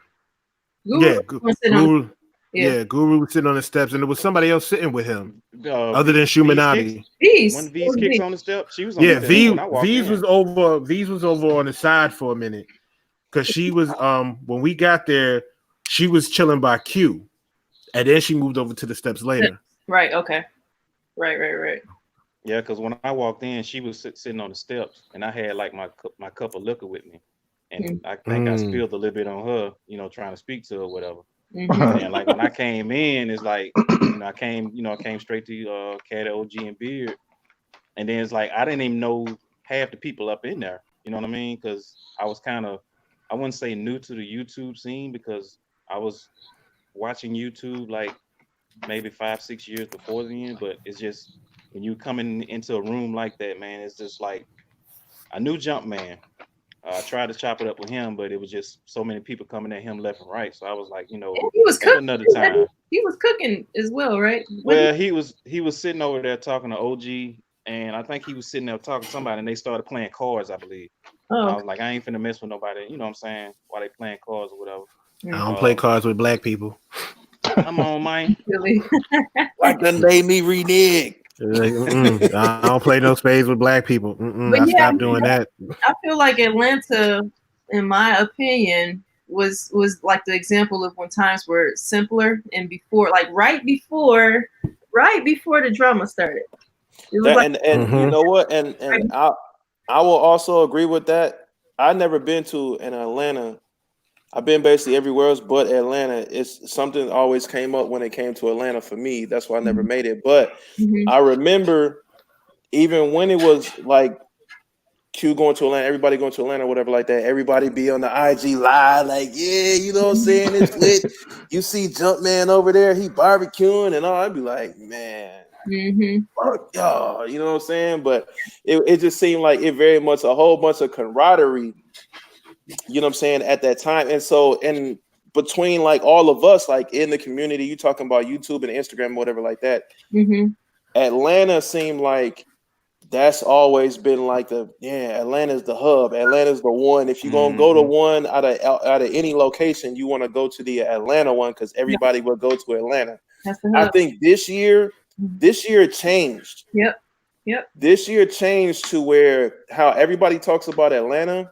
Guru. Yeah, Guru was sitting on the steps, and there was somebody else sitting with him, other than Shumanati. When V's kicks on the step, she was on yeah, the step when I walked V's in. was over. V's was over on the side for a minute because she was when we got there, she was chilling by Q, and then she moved over to the steps later. Right. Okay. Right. Yeah, because when I walked in, she was sitting on the steps, and I had like my cup of liquor with me, and I think I spilled a little bit on her, trying to speak to her or whatever. And like when I came in, it's like I came straight to Cat, OG, and Beard, and then it's like I didn't even know half the people up in there. You know what I mean? Because I was kind of, I wouldn't say new to the YouTube scene, because I was watching YouTube like maybe 5-6 years before then. But it's just when you coming into a room like that, man, it's just like I knew Jumpman. I tried to chop it up with him, but it was just so many people coming at him left and right. So I was like, he was cooking another time. He was cooking as well, right? Well, he was sitting over there talking to OG, and I think he was sitting there talking to somebody, and they started playing cards, I believe. Oh. I was like, I ain't finna mess with nobody, you know what I'm saying? While they playing cards or whatever. I don't play cards with black people. Come on, man. Really? Like done made me renege. Like, I don't play no spades with black people. I stopped doing that. I feel like Atlanta, in my opinion, was like the example of when times were simpler and before, like right before the drama started. It was you know what? And I will also agree with that. I've never been to an Atlanta. I've been basically everywhere else but Atlanta. It's something always came up when it came to Atlanta for me. That's why I never made it. But I remember even when it was like Q going to Atlanta, everybody going to Atlanta, whatever like that, everybody be on the IG live, like, yeah, you know what I'm saying? It's lit. You see Jumpman over there, he barbecuing and all. I'd be like, man, fuck y'all, you know what I'm saying? But it just seemed like it very much a whole bunch of camaraderie, you know what I'm saying, at that time. And so, and between like all of us, like in the community, you talking about YouTube and Instagram, whatever like that, Atlanta seemed like that's always been like Atlanta's the hub. Atlanta's the one. If you're gonna go to one out of any location, you want to go to the Atlanta one because everybody will go to Atlanta. I think this year it changed. Yep. This year changed to where how everybody talks about Atlanta,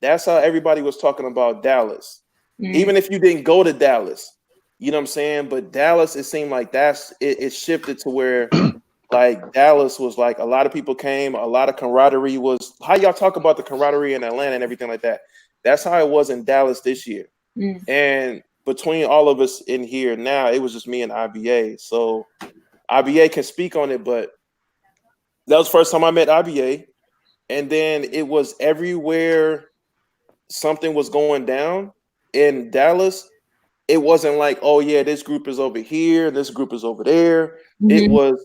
that's how everybody was talking about Dallas. Even if you didn't go to Dallas, you know what I'm saying? But Dallas, it seemed like it shifted to where like Dallas was like a lot of people came, a lot of camaraderie was how y'all talk about the camaraderie in Atlanta and everything like that. That's how it was in Dallas this year. And between all of us in here now, it was just me and IBA. So IBA can speak on it, but That was the first time I met IBA, and then it was everywhere something was going down in Dallas. It wasn't like, oh yeah, this group is over here, this group is over there. It was,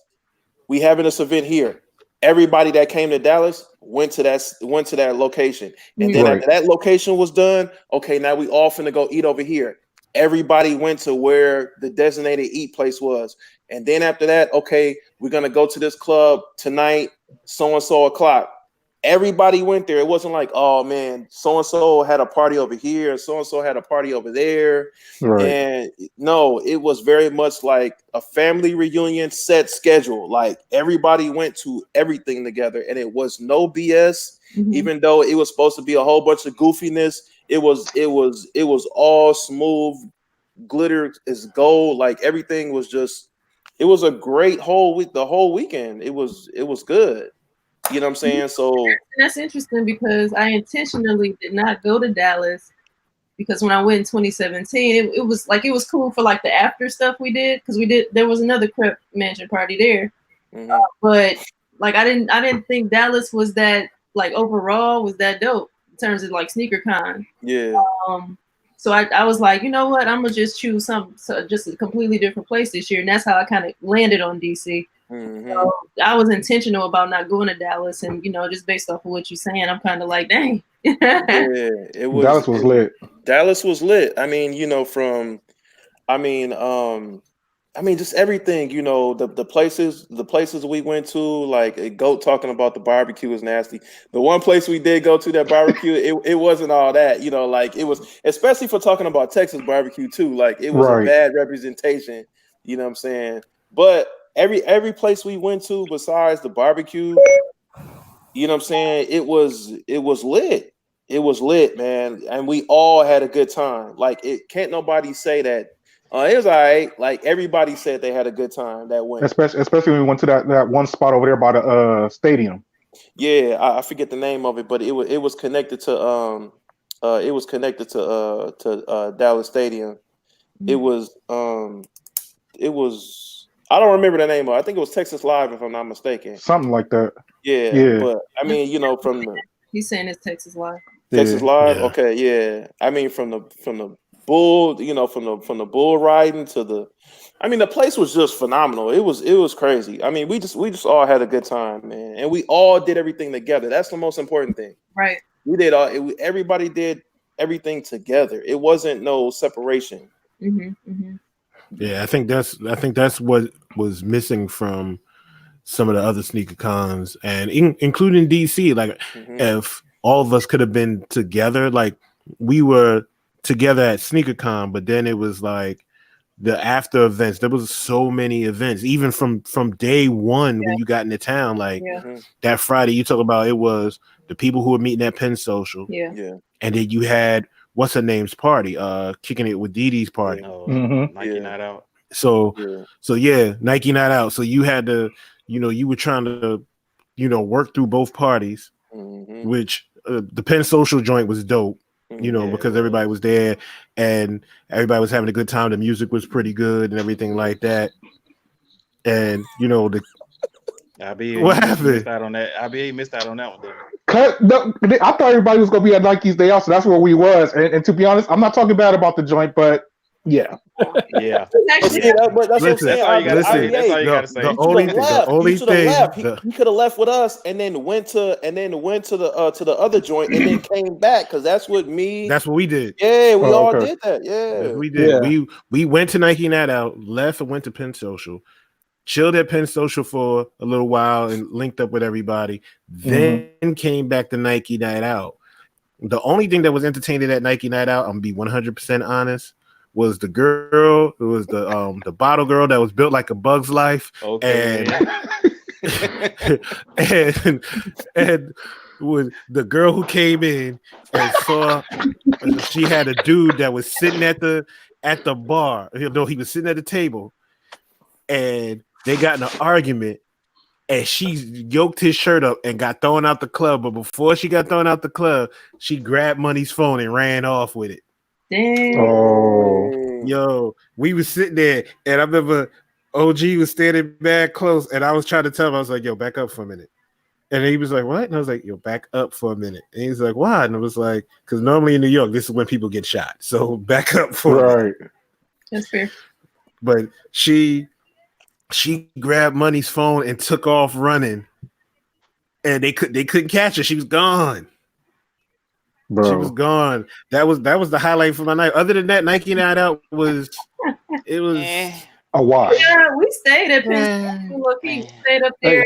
we having this event here. Everybody that came to Dallas went to that location, and then after that location was done, okay, now we all finna go eat over here. Everybody went to where the designated eat place was, and then after that, okay, we're gonna go to this club tonight, so and so o'clock. Everybody went there. It wasn't like, oh man, so and so had a party over here, so and so had a party over there. Right. And no, it was very much like a family reunion set schedule. Like everybody went to everything together, and it was no BS. Even though it was supposed to be a whole bunch of goofiness, it was all smooth, glitter is gold. Like everything was just, it was a great whole week. The whole weekend, it was good. You know what I'm saying? So that's interesting because I intentionally did not go to Dallas because when I went in 2017, it was like, it was cool for like the after stuff we did, because there was another Crep Mansion party there, but like I didn't think Dallas was that, like overall was that dope in terms of like SneakerCon. Yeah. So I was like, you know what, I'm gonna just choose just a completely different place this year, and that's how I kind of landed on DC. So I was intentional about not going to Dallas, and just based off of what you're saying, I'm kind of like, dang. Yeah, it was. Dallas was lit. Dallas was lit. I mean, just everything. The places we went to, like Goat talking about the barbecue was nasty. The one place we did go to that barbecue, it wasn't all that. Like it was, especially for talking about Texas barbecue too. Like it was a bad representation. You know what I'm saying? But every place we went to besides the barbecue, you know what I'm saying, it was lit. It was lit, man, and we all had a good time. Like it can't nobody say that it was all right. Like everybody said they had a good time that went. Especially when we went to that one spot over there by the stadium. Yeah, I forget the name of it, but it was connected to Dallas Stadium. It was I don't remember the name of it. I think it was Texas Live, if I'm not mistaken. Something like that. Yeah. But I mean, from the he's saying it's Texas Live. Texas Live, okay, yeah. I mean, from the bull, from the bull riding to the, I mean, the place was just phenomenal. It was crazy. I mean, we just all had a good time, man, and we all did everything together. That's the most important thing. Right. We did everybody did everything together. It wasn't no separation. Yeah, I think that's what was missing from some of the other sneaker cons, and including DC. Like, if all of us could have been together, like we were together at SneakerCon, but then it was like the after events. There was so many events, even from day one when you got into town. Like that Friday, you talk about, it was the people who were meeting at Penn Social. Yeah. And then you had what's her name's party, kicking it with Dee Dee's party. Nike Night Out. So Nike Night Out. So you had to, you were trying to, work through both parties, which the Penn Social joint was dope, because everybody was there and everybody was having a good time. The music was pretty good and everything like that. And what happened? Missed out on that. IBA missed out on that one. I thought everybody was gonna be at Nike's day off, so that's where we was. And to be honest, I'm not talking bad about the joint, but yeah. But that's what I'm saying. That's all you gotta say. The only thing he could have left with us and then went to the other joint and then came back, because that's what we did. Yeah, we all did that. Yeah, we did. Yeah. We went to Nike Night Out, left and went to Penn Social, chilled at Penn Social for a little while and linked up with everybody, then came back to Nike Night Out. The only thing that was entertaining at Nike Night Out, I'm gonna be 100% honest, was the girl. It was the bottle girl that was built like a Bug's Life. Okay. And was the girl who came in and saw she had a dude that was sitting at the bar. No, he was sitting at the table, and they got in an argument, and she yoked his shirt up and got thrown out the club. But before she got thrown out the club, she grabbed Money's phone and ran off with it. Damn. Oh. Yo, we was sitting there, and I remember OG was standing back close, and I was trying to tell him, I was like, yo, back up for a minute. And he was like, what? And I was like, yo, back up for a minute. And he's like, why? And I was like, because normally in New York, this is when people get shot. So back up for a minute. That's fair. But she grabbed Money's phone and took off running. And they couldn't catch her. She was gone. Bro. She was gone. That was the highlight for my night. Other than that, Nike Night Out was a wash. Yeah, we stayed at Penn State. We stayed up there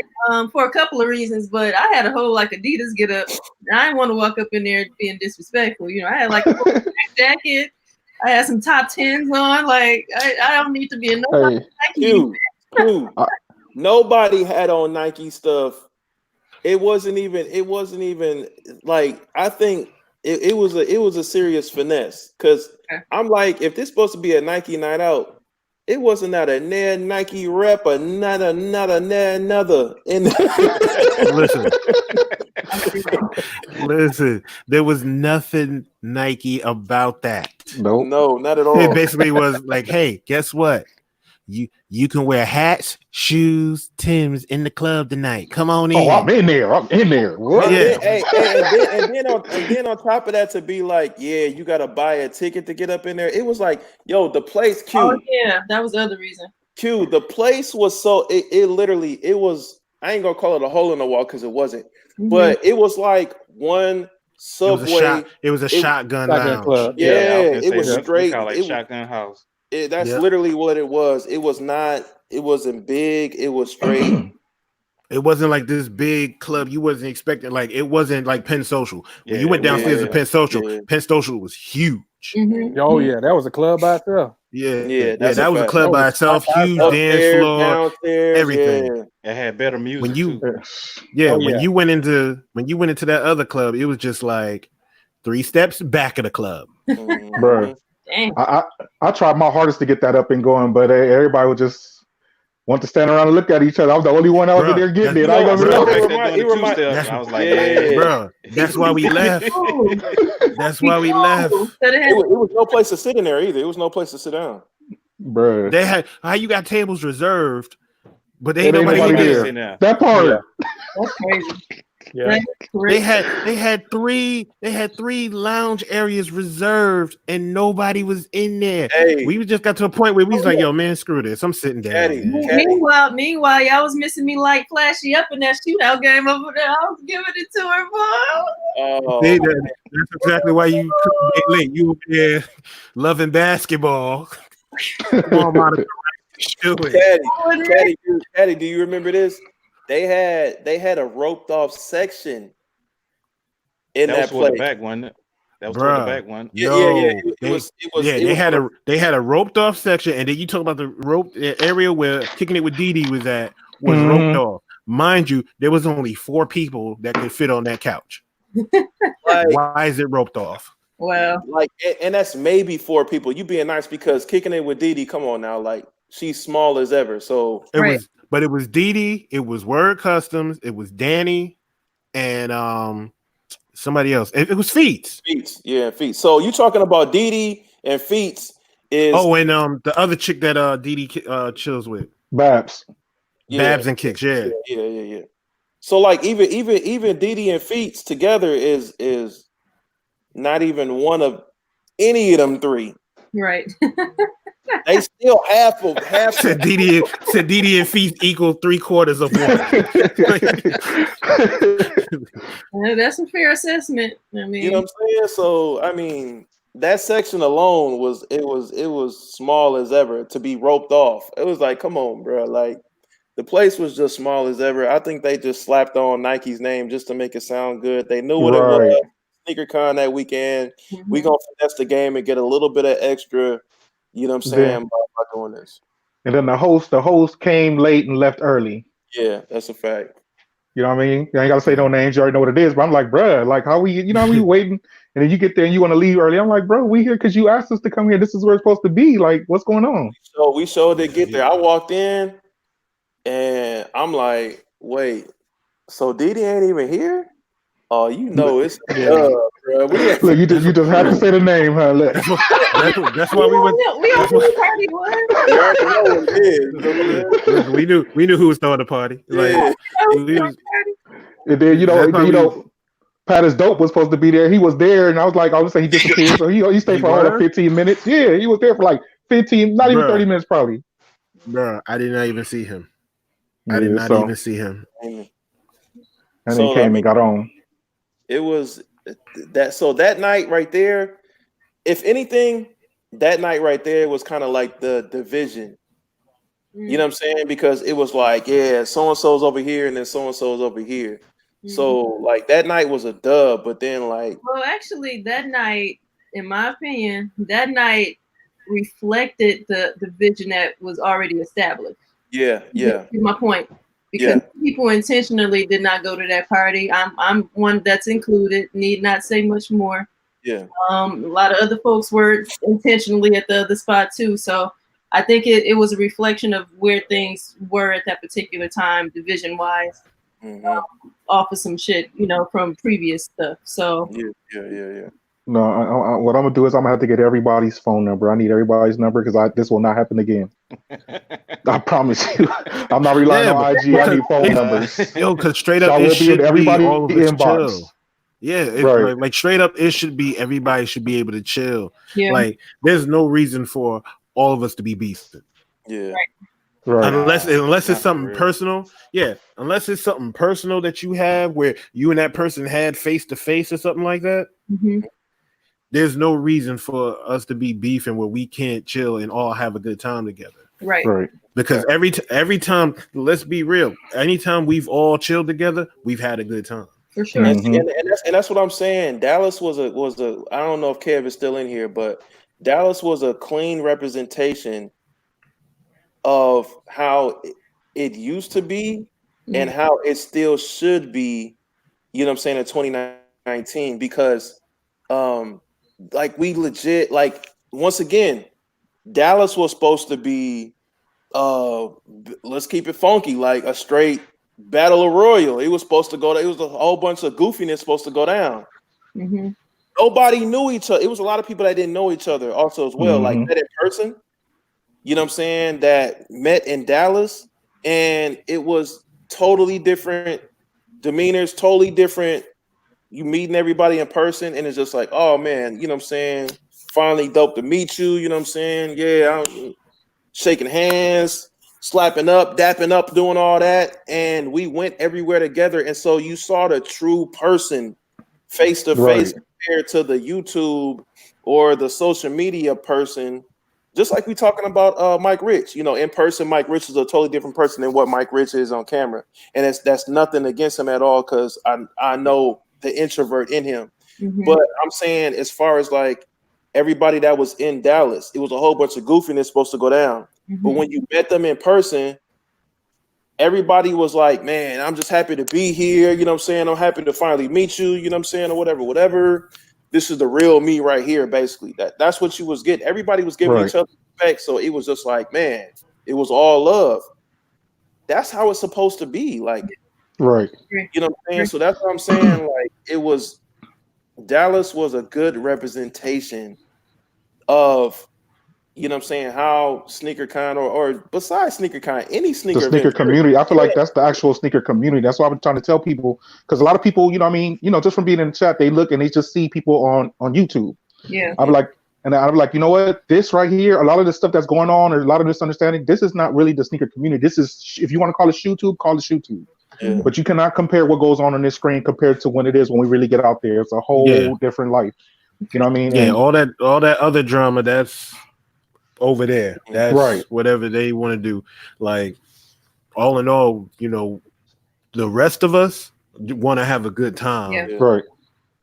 for a couple of reasons, but I had a whole like Adidas get up. I didn't want to walk up in there being disrespectful. You know, I had like a whole jacket. I had some top tens on. Like I don't need to be in nobody Nike. Nobody had on Nike stuff. It wasn't even like, I think it was a serious finesse, because I'm like, if this is supposed to be a Nike Night Out, it wasn't not a Nike rep or not another. Listen, there was nothing Nike about that. Nope. No, not at all. It basically was like, hey, guess what? You can wear hats, shoes, Timbs in the club tonight. Come on in. Oh, I'm in there. What? And then on top of that, to be like, yeah, you gotta buy a ticket to get up in there. It was like, yo, the place, Oh yeah, that was the other reason. The place was so it literally, it was, I ain't gonna call it a hole in the wall because it wasn't, but it was like one subway. It was a shotgun lounge. Club. Yeah, it was straight. Like shotgun house. That's literally what it was. It was not. It wasn't big. It was straight. It wasn't like this big club. You wasn't expecting. Like, it wasn't like Penn Social. When you went downstairs to Penn Social, Penn Social was huge. Oh yeah, that was a club by itself. That was a club by itself. Huge dance floor, downstairs, everything. It had better music. When you, too. when you went into that other club, it was just like 3 steps back of the club, bro. I tried my hardest to get that up and going, but everybody would just want to stand around and look at each other. I was the only one out there getting it. I was like, bro, that's why we left. That's why we left. It was no place to sit in there either. It was no place to sit down, bro. They had you got tables reserved, but they ain't nobody there. That part. That's crazy. Yeah, they had three lounge areas reserved and nobody was in there. We just got to a point where we was like, yo, man, screw this. I'm sitting down. Meanwhile, y'all was missing me like flashy up in that shootout game over there. I was giving it to her, boy. That's exactly why you late. You over there loving basketball. Caddy, do you remember this? They had a roped off section in that place. The back one. That was the back one. They had a roped off section, and then you talk about the rope area where Kicking It with Didi was at was roped off. Mind you, there was only 4 people that could fit on that couch. Why is it roped off? Well, and that's maybe 4 people. You being nice because Kicking It with Didi, come on now, like, she's small as ever. So But it was Didi, it was Word Customs, it was Danny, and somebody else. It was Feats. Feats. So you talking about Didi and Feats is and the other chick that Didi chills with. Babs. Babs and Kicks, yeah. So like even Didi and Feats together is not even one of any of them 3. Right. They still half. Said Didi and Feast equal 3/4 of one. That's a fair assessment. I mean, you know what I'm saying? So I mean, that section alone was small as ever to be roped off. It was like, come on, bro. Like, the place was just small as ever. I think they just slapped on Nike's name just to make it sound good. They knew what it was. SneakerCon that weekend. We gonna finesse the game and get a little bit of extra. You know what I'm saying? By doing this. And then the host came late and left early. Yeah, that's a fact. You know what I mean? You ain't gotta say no names, you already know what it is. But I'm like, bruh, like how we waiting, and then you get there and you want to leave early. I'm like, bro, we here because you asked us to come here. This is where it's supposed to be. Like, what's going on? So we showed to get there. I walked in and I'm like, wait, so Didi ain't even here? Oh, you know it's bro. bro. Look, you just have to say the name, huh? Look. That's why we went. We all knew the party was. You already know what it is. You know what I'm saying? Listen, we knew who was throwing the party. Like, Yeah. we was, And then that's why Pat is dope was supposed to be there. He was there, and I was like, I was saying he disappeared. So he stayed He for all of were? 15 minutes. Yeah, he was there for like 15, not even Bruh. 30 minutes probably. bro, I did not even see him. I Yeah, did not so- even see him. And So, then he came I mean, and got on. It was that. So that night right there, if anything, that night right there was kind of like the division. You know what I'm saying? Because it was like, yeah, so and so's over here, and then so and so's over here. So like that night was a dub, but then like, Well, actually, that night, in my opinion, that night reflected the vision that was already established. yeah. Is my point. Because people intentionally did not go to that party. I'm one that's included. Need not say much more. Yeah. A lot of other folks were intentionally at the other spot too. So I think it was a reflection of where things were at that particular time, division wise, off of some shit, from previous stuff. So yeah. No, what I'm gonna do is I'm gonna have to get everybody's phone number. I need everybody's number because this will not happen again. I promise you. I'm not relying on IG. I need phone numbers. Yo, because straight So I up, will it be in should be everybody's all of us inbox. chill. Yeah, Right. like straight up, it should be everybody should be able to chill. Yeah. Like, there's no reason for all of us to be beasting. Yeah. Right. Unless it's Not something for real. personal. Yeah. Unless it's something personal that you have where you and that person had face to face or something like that. There's no reason for us to be beefing where we can't chill and all have a good time together. Right. Because every time, let's be real, anytime we've all chilled together, we've had a good time. For sure. And that's what I'm saying. Dallas was a I don't know if Kev is still in here, but Dallas was a clean representation of how it used to be and how it still should be, you know what I'm saying, in 2019, because like we legit, like, once again, Dallas was supposed to be let's keep it funky, like a straight battle royal. It was supposed to go. It was a whole bunch of goofiness supposed to go down. Nobody knew each other. It was a lot of people that didn't know each other also as well, like met in person. You know what I'm saying? That met in Dallas, and it was totally different demeanors, totally different. You meeting everybody in person, and it's just like, oh man, you know what I'm saying? Finally dope to meet you. You know what I'm saying? Yeah, I'm shaking hands, slapping up, dapping up, doing all that. And we went everywhere together. And so you saw the true person face to face compared to the YouTube or the social media person. Just like we talking about Mike Rich, in person, Mike Rich is a totally different person than what Mike Rich is on camera. And that's nothing against him at all, because I know the introvert in him. But I'm saying, as far as like everybody that was in Dallas, it was a whole bunch of goofiness supposed to go down. But when you met them in person, everybody was like, man, I'm just happy to be here. You know what I'm saying? I'm happy to finally meet you. You know what I'm saying? Or whatever. This is the real me right here, basically. That's what you was getting. Everybody was giving each other respect. So it was just like, man, it was all love. That's how it's supposed to be. Like, right. You know what I'm saying? So that's what I'm saying. Like, Dallas was a good representation of, you know what I'm saying, how SneakerCon or besides SneakerCon, any sneaker the sneaker event, community. I feel like that's the actual sneaker community. That's why I'm trying to tell people, because a lot of people, just from being in the chat, they look and they just see people on YouTube. Yeah. I'm like, you know what? This right here, a lot of the stuff that's going on, or a lot of this understanding, this is not really the sneaker community. This is, if you want to call it ShoeTube, call it ShoeTube. Yeah. But you cannot compare what goes on this screen compared to when it is when we really get out there. It's a whole different life. You know what I mean? Yeah, And all that other drama, that's over there. That's whatever they want to do. Like, all in all, the rest of us want to have a good time. Yeah. Right.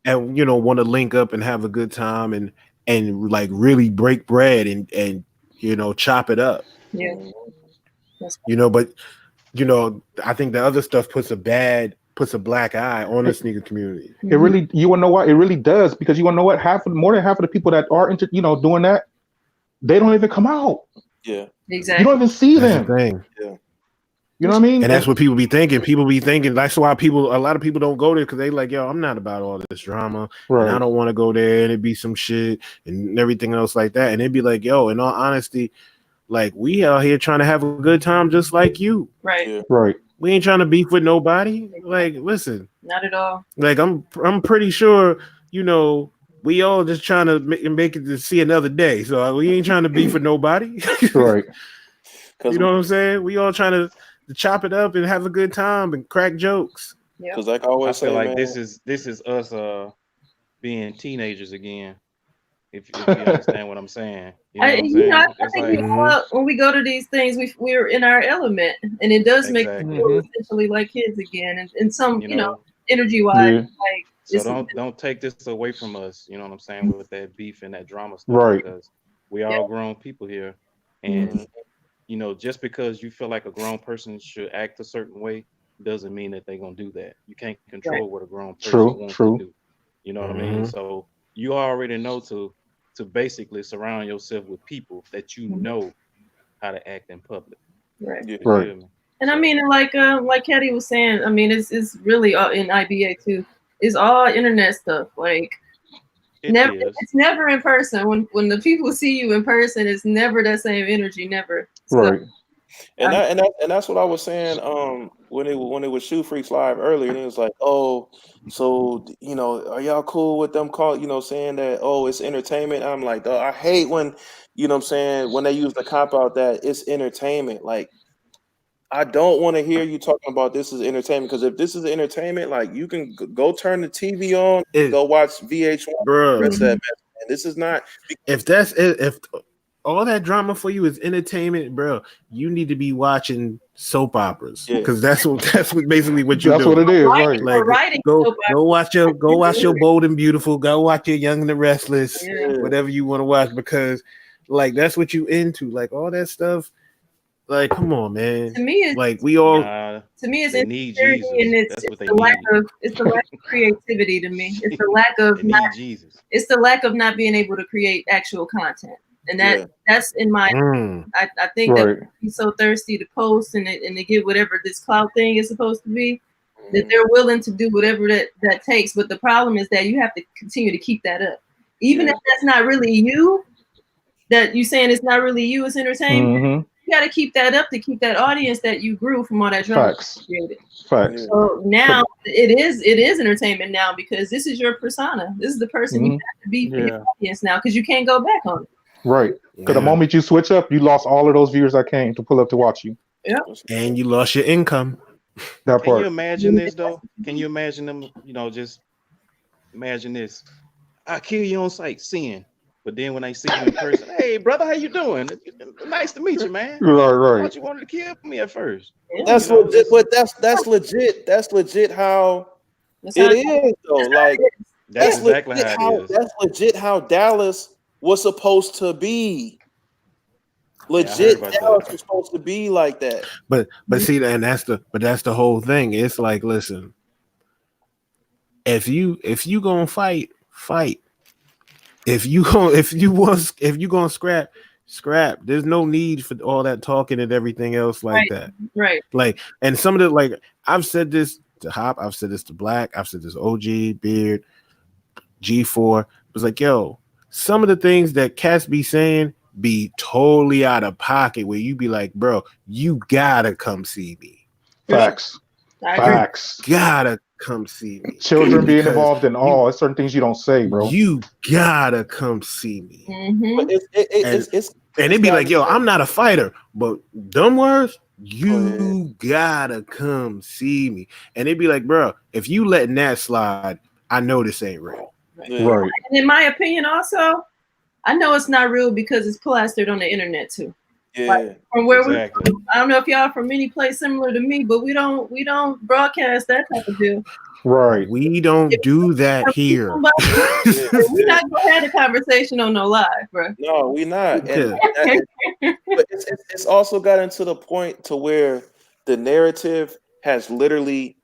And want to link up and have a good time and like really break bread and chop it up. Yeah. But I think the other stuff puts a black eye on the sneaker community. It really, you want to know what? It really does, because you want to know what? More than half of the people that are doing that, they don't even come out. Yeah. Exactly. You don't even see That's them. the thing. Yeah. You know what I mean? And that's what people be thinking. People be thinking that's why a lot of people don't go there because they like, yo, I'm not about all this drama. And I don't want to go there and it be some shit and everything else like that. And it'd be like, yo, in all honesty, like we out here trying to have a good time just like you. Right. Yeah. Right. We ain't trying to beef with nobody. Like, listen. Not at all. Like I'm pretty sure, you know, we all just trying to make it to see another day. So we ain't trying to beef with nobody. Right. You know what I'm saying? We all trying to chop it up and have a good time and crack jokes. Because like I always I feel say, like man, this is us being teenagers again. If you understand what I'm saying. You know what I'm saying? I think when we go to these things, we're in our element, and it does make us feel essentially like kids again, and some, you know, energy wise, like. So don't take this away from us. You know what I'm saying, with that beef and that drama stuff, right? Because we all grown people here, and you know, just because you feel like a grown person should act a certain way doesn't mean that they're gonna do that. You can't control what a grown person wants to do. You know what I mean? So you already know to basically surround yourself with people that you know how to act in public. Right. Right. And I mean, like Katie was saying, I mean, it's really in IBA too. It's all internet stuff. Like, it's never in person. When the people see you in person, it's never that same energy. Never. Right. And that's what I was saying. When it was Shoe Freaks Live earlier, and it was like, oh, so you know, are y'all cool with them saying that, oh, it's entertainment? I'm like, I hate when, you know what I'm saying, when they use the cop out that it's entertainment. Like, I don't want to hear you talking about this is entertainment, because if this is entertainment, like, you can go turn the TV on, go watch VH1. Bro, this is not. If all that drama for you is entertainment, bro, you need to be watching soap operas, because that's basically what you're doing. That's what it is, right? Like, go watch your Bold and Beautiful, go watch your Young and the Restless, whatever you want to watch, because like that's what you into, like all that stuff. Like, come on, man. To me, it's like we all. To me, it's insecurity, and it's the lack of creativity. To me, it's the lack of It's the lack of not being able to create actual content, and that's in my. I think that he's so thirsty to post and to get whatever this clout thing is supposed to be, that they're willing to do whatever that takes. But the problem is that you have to continue to keep that up, even if that's not really you. That you saying it's not really you, it's entertainment. You got to keep that up to keep that audience that you grew from all that drama created. Facts. So now it is entertainment now, because this is your persona. This is the person you have to be for your audience now, because you can't go back on it. Right. Because the moment you switch up, you lost all of those viewers that came to pull up to watch you. Yeah. And you lost your income. That part. Can you imagine this though? Can you imagine them? You know, just imagine this. I kill you on sight, seeing. But then when I see you in person, hey brother, how you doing? Nice to meet you, man. Right. I thought you wanted to kill me at first. That's legit, but that's legit. That's legit how it is, though. Like that's exactly how it is. That's legit how Dallas was supposed to be. Legit, Dallas was supposed to be like that. But see, and that's the whole thing. It's like, listen, if you gonna fight. If you gonna scrap. There's no need for all that talking and everything else like that. Right. Like, and some of the, like, I've said this to Hop, I've said this to Black, I've said this to OG, Beard, G4. It was like, yo, some of the things that cats be saying be totally out of pocket, where you be like, bro, you gotta come see me. Facts. Gotta come see me. Children being involved in all. It's certain things you don't say, bro. You gotta come see me. But and it'd be like, yo, I'm not a fighter, but dumb words, you gotta come see me. And it'd be like, bro, if you letting that slide, I know this ain't real. Right. And in my opinion, also, I know it's not real because it's plastered on the internet too. Like, from where I don't know if y'all from any place similar to me, but we don't broadcast that type of deal. Right. We don't do that here. We're not gonna have a conversation on no live, bro. No, we're not. But it's also gotten to the point to where the narrative has literally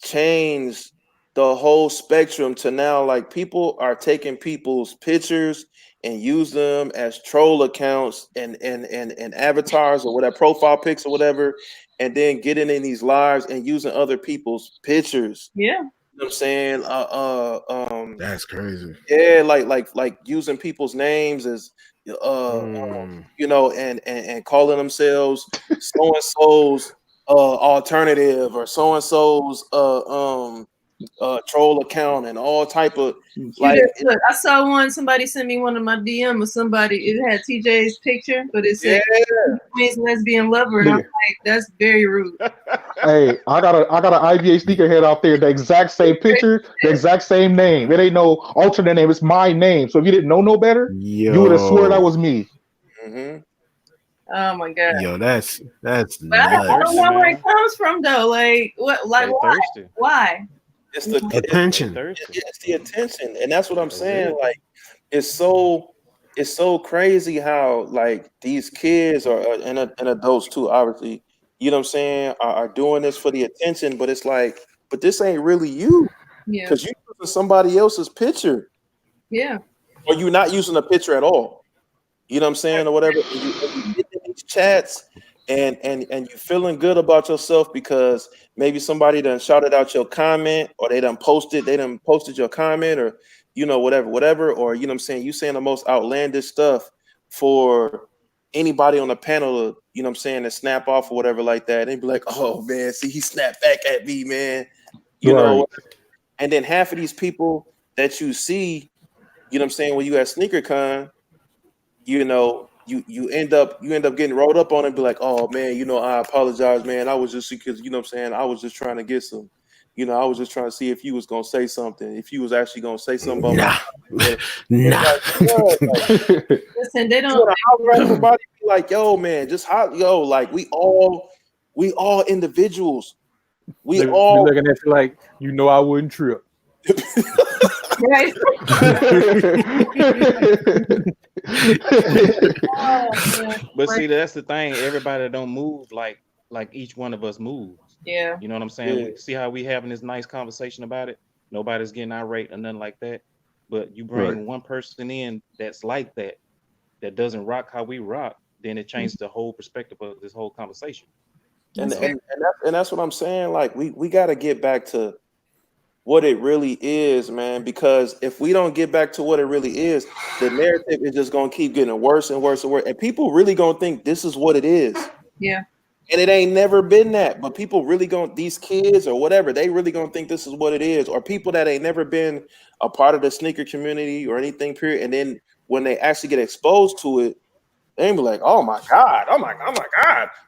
changed the whole spectrum to now, like, people are taking people's pictures and use them as troll accounts and avatars or whatever, profile pics or whatever, and then getting in these lives and using other people's pictures. Yeah. You know what I'm saying? That's crazy. Yeah, like using people's names as you know, and calling themselves so and so's alternative or so and so's troll account and all type of like. Look, I saw one. Somebody sent me one of my DM of somebody. It had TJ's picture, but it said Queen's lesbian lover, and I'm like, that's very rude. Hey, I got an IBA sneakerhead out there. The exact same picture, the exact same name. It ain't no alternate name. It's my name. So if you didn't know no better, you would have sworn that was me. Mm-hmm. Oh my god. Yo, that's But I don't know where it comes from though. Like what? Like why? Why? It's the attention. It's the attention, and that's what I'm saying. Like, it's so crazy how like these kids and adults too, obviously. You know what I'm saying? Are doing this for the attention, but it's like, but this ain't really you. Yeah. Because you're using somebody else's picture. Yeah. Or you're not using a picture at all. You know what I'm saying? Or whatever. And you get in these chats and you feeling good about yourself because maybe somebody done shouted out your comment or they done posted your comment or, you know, whatever. Or, you know what I'm saying? You saying the most outlandish stuff for anybody on the panel to, you know what I'm saying, to snap off or whatever like that. And be like, oh man, see, he snapped back at me, man. You know, and then half of these people that you see, you know what I'm saying, when you at SneakerCon, you know, you end up getting rolled up on it and be like, oh man, you know, I apologize, man. I was just because, you know what I'm saying, I was just trying to get some, you know, I was just trying to see if you was gonna say something, if you was actually gonna say something about Listen, they don't everybody be like, yo, man, just like we all individuals. They're looking at you like, you know, I wouldn't trip. Right. But see, that's the thing. Everybody don't move like each one of us moves. Yeah. You know what I'm saying? Yeah. See how we having this nice conversation about it? Nobody's getting irate or nothing like that. But you bring one person in that's like that doesn't rock how we rock, then it changes the whole perspective of this whole conversation. And that's what I'm saying. Like we got to get back to what it really is, man. Because if we don't get back to what it really is, the narrative is just gonna keep getting worse and worse and worse. And people really gonna think this is what it is. Yeah. And it ain't never been that. But people really these kids or whatever, they really gonna think this is what it is. Or people that ain't never been a part of the sneaker community or anything, period. And then when they actually get exposed to it, they be like, oh my God.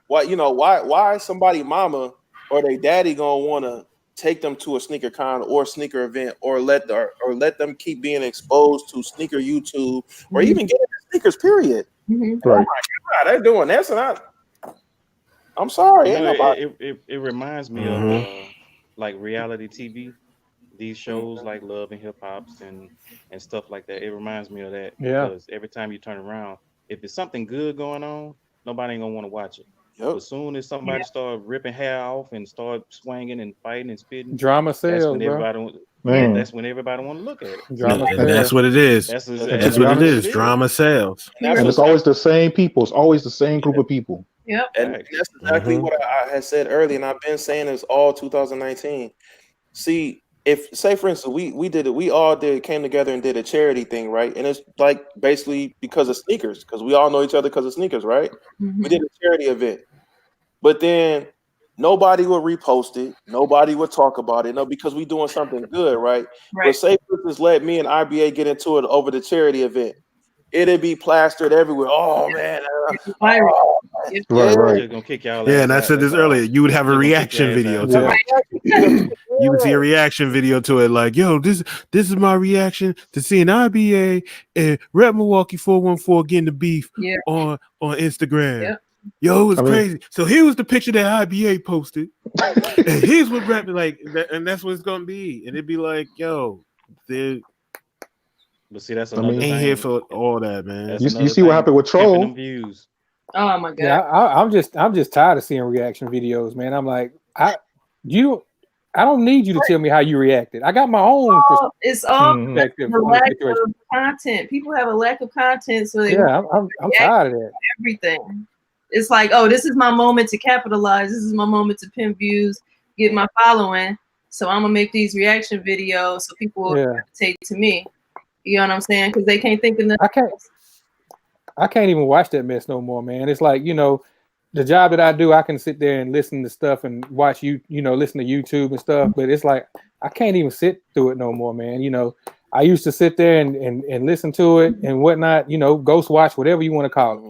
Why somebody mama or they daddy gonna wanna take them to a sneaker con or sneaker event or let them keep being exposed to sneaker YouTube or even get into sneakers, period. Mm-hmm. Oh my God, they're doing this and I'm sorry. You know, it reminds me of like reality TV, these shows like Love and Hip Hops and stuff like that. It reminds me of that because every time you turn around, if it's something good going on, nobody ain't gonna want to watch it. Yep. As soon as somebody start ripping hair off and start swinging and fighting and spitting, drama sales, that's when everybody want to look at it. That's what it is. That's what it is. Drama sales. And it's always the same people. It's always the same group of people. Yep. And that's exactly what I had said earlier, and I've been saying this all 2019. See, if say for instance we all came together and did a charity thing, right? And it's like basically because of sneakers, because we all know each other because of sneakers, right? Mm-hmm. We did a charity event, but then nobody would repost it, nobody would talk about it, because we doing something good, right? But say for instance, let me and IBA get into it over the charity event, it'd be plastered everywhere. Oh man, right. Gonna kick y'all and I said this earlier. You would have a reaction video to it. You would see a reaction video to it, like, yo, this is my reaction to seeing IBA and Rep Milwaukee 414 getting the beef on Instagram. Yep. Yo, it was crazy. So here was the picture that IBA posted, and here's what Rep and that's what it's gonna be. And it'd be like, yo, but see, that's another thing. Ain't here for all that, man. You see what happened with Troll? Views. Oh my God. Yeah, I'm just tired of seeing reaction videos, man. I'm like, I don't need you to tell me how you reacted. I got my own It's all perspective the on the lack situation. of content. People have a lack of content, so they Yeah, I'm tired of that. Everything. It's like, oh, this is my moment to capitalize. This is my moment to pimp views, get my following. So I'm gonna make these reaction videos so people will gravitate to me. You know what I'm saying? Because they can't think of nothing. I can't even watch that mess no more, man. It's like, you know, the job that I do, I can sit there and listen to stuff and watch listen to YouTube and stuff, but it's like I can't even sit through it no more, man. You know, I used to sit there and listen to it and whatnot, you know, ghost watch, whatever you want to call it.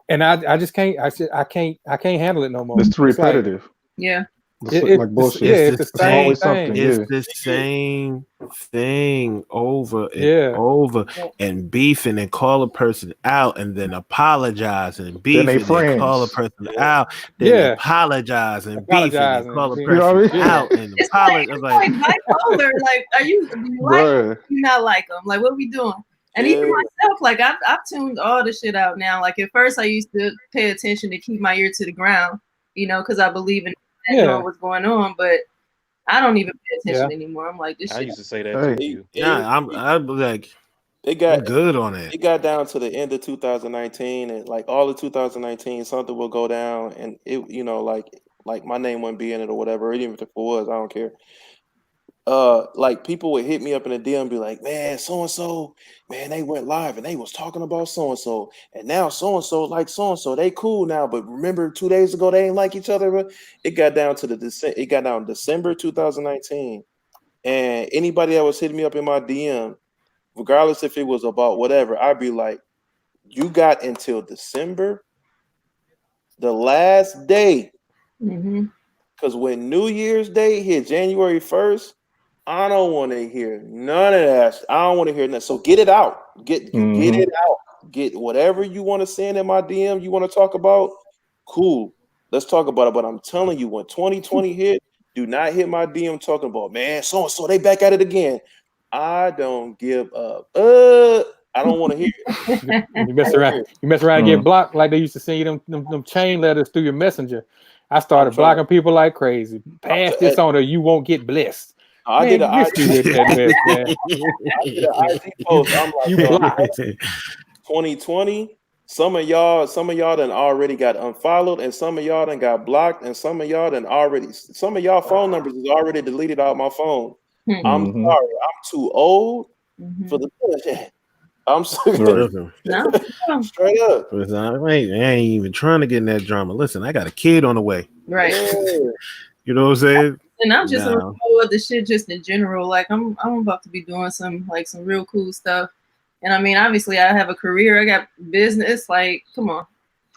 And I just can't I can't handle it no more. It's too repetitive. Like, yeah. It's like bullshit. It's the same always thing. something. It's the same thing over and over, and beefing and call a person out and then apologize and beef and then call a person out, then apologize and beef and then call a person out and apologize. Like bipolar. Like, do you like them? Do you not like them? Like, what are we doing? And even myself, like I've tuned all the shit out now. Like at first, I used to pay attention to keep my ear to the ground, you know, because I believe in knowing what's going on. But I don't even pay attention anymore. I'm like, this shit. I used to say that to you. I'm like, I'm good on it. It got down to the end of 2019, and like all of 2019, something will go down, and it, you know, like my name wouldn't be in it or whatever. Even if it was, I don't care. Like people would hit me up in the DM and be like, man, so and so, man, they went live and they was talking about so and so, and now so and so like so and so, they cool now, but remember 2 days ago they ain't like each other. But it got down to December 2019, and anybody that was hitting me up in my DM, regardless if it was about whatever, I'd be like, you got until December, the last day, because when New Year's Day hit January 1st. I don't want to hear none of that. I don't want to hear nothing. So get it out. Get it out. Get whatever you want to send in my DM. You want to talk about? Cool. Let's talk about it. But I'm telling you, when 2020 hit, do not hit my DM talking about, man, so and so they back at it again. I don't give up. I don't want to hear it. You mess around and get blocked like they used to send you them chain letters through your messenger. I started blocking people like crazy. Pass this on or you won't get blessed. I did an IG post. I'm like, 2020. Some of y'all done already got unfollowed, and some of y'all done got blocked, and some of y'all phone numbers is already deleted out my phone. I'm sorry, I'm too old for the bullshit. I'm sorry. Straight up. I ain't even trying to get in that drama. Listen, I got a kid on the way. Right. You know what I'm saying? And I'm just on the shit just in general. Like I'm about to be doing some real cool stuff. And I mean, obviously I have a career, I got business, like come on.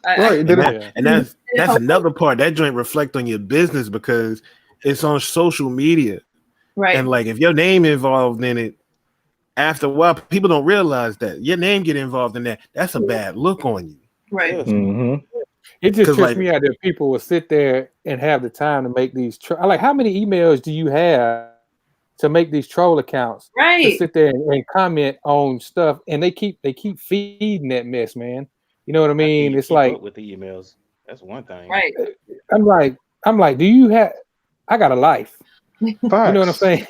That's another part. That joint reflect on your business because it's on social media. Right. And like if your name involved in it, after a while, people don't realize that your name get involved in that. That's a bad look on you. Right. It just trips me out that people will sit there and have the time to make these. Like, how many emails do you have to make these troll accounts? Right. To sit there and comment on stuff, and they keep feeding that mess, man. You know what I mean? It's like with the emails. That's one thing. Right. I'm like, do you have? I got a life. You know what I'm saying?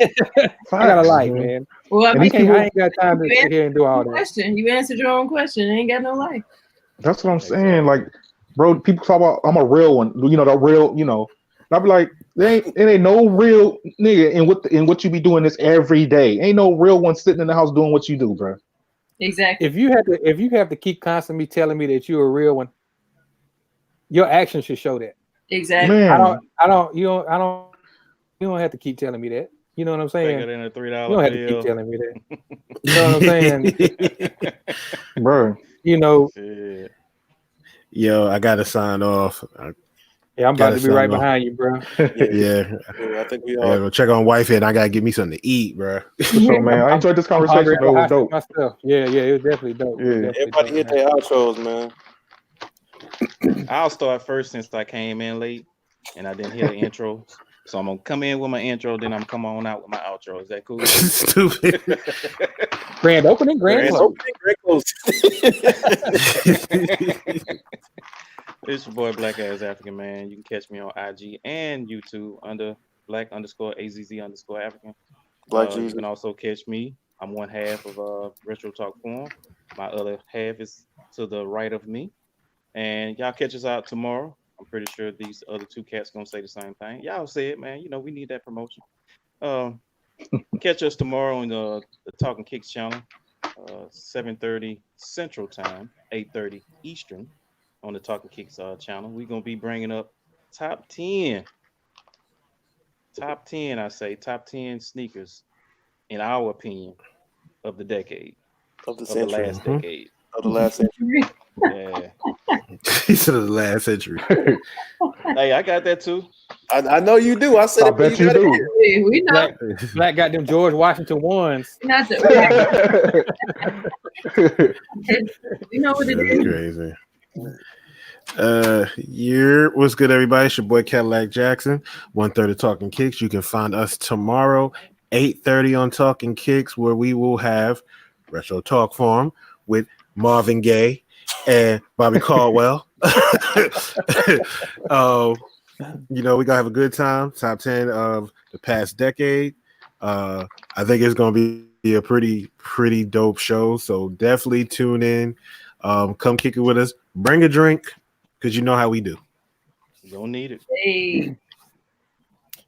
I got a life, man. Well, I ain't got time to sit here and do all that. You answered your own question. You ain't got no life. That's what I'm saying. Like, bro, people talk about I'm a real one. You know, the real. You know, and I be like, it ain't no real nigga in what you be doing this every day. Ain't no real one sitting in the house doing what you do, bro. Exactly. If you have to keep constantly telling me that you're a real one, your actions should show that. Exactly. Man. You don't have to keep telling me that. You know what I'm saying? Bigger than a $3 You don't have to keep telling me that. You know what I'm saying? Bro. You know. Shit. Yo, I gotta sign off. Yeah, I'm about to be right behind you, bro. Yeah. I think we all go check on wife and I gotta get me something to eat, bro. So man, I enjoyed this conversation. It was dope. Myself. Yeah, it was definitely dope. Yeah. Everybody hit their outros, man. I'll start first since I came in late and I didn't hear the intro. So I'm gonna come in with my intro, then I'm come on out with my outro. Is that cool? Stupid. Grand opening, grand close. It's your boy Black Ass African Man. You can catch me on IG and YouTube under black_AZZ_African. Black You Jesus. can also catch me. I'm one half of Retro Talk Forum. My other half is to the right of me. And y'all catch us out tomorrow. I'm pretty sure these other two cats gonna say the same thing. Y'all say it, man. You know we need that promotion. Catch us tomorrow on the Talking Kicks channel, 7:30 Central Time, 8:30 Eastern, on the Talking Kicks channel. We're gonna be bringing up top 10, I say, top 10 sneakers, in our opinion, of the decade, Of the of the century. last decade. Of the last century. Yeah. He said of the last century. Hey, I got that too. I know you do. I said I it, but bet you gotta do. hear it. We know. Black got them George Washington ones. Not the, you know what it That's is. crazy. What's good, everybody? It's your boy Cadillac Jackson, 1:30 Talking Kicks. You can find us tomorrow, 8:30 on Talking Kicks, where we will have Retro Talk Forum with Marvin Gaye and Bobby Caldwell. You know, we're gonna have a good time. Top 10 of the past decade. I think it's gonna be a pretty dope show. So definitely tune in. Come kick it with us. Bring a drink, because you know how we do. You don't need it. Hey.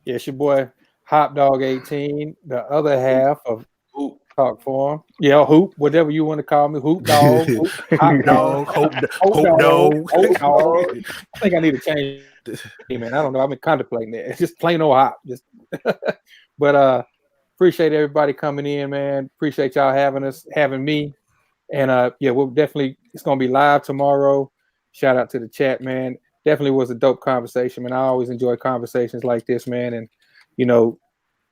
Yeah, it's your boy Hop Dog 18, the other half of Hoop. Talk Forum. Yeah, Hoop, whatever you want to call me. Hoop Dog, Hoop, Hop Dog, Hope Hope dog. Hope Dog. I think I need to change it, man. I don't know. I've been contemplating that. It's just plain old Hop. Just but appreciate everybody coming in, man. Appreciate y'all having me. And yeah, we'll definitely, it's gonna be live tomorrow. Shout out to the chat, man. Definitely was a dope conversation, man. I always enjoy conversations like this, man. And you know,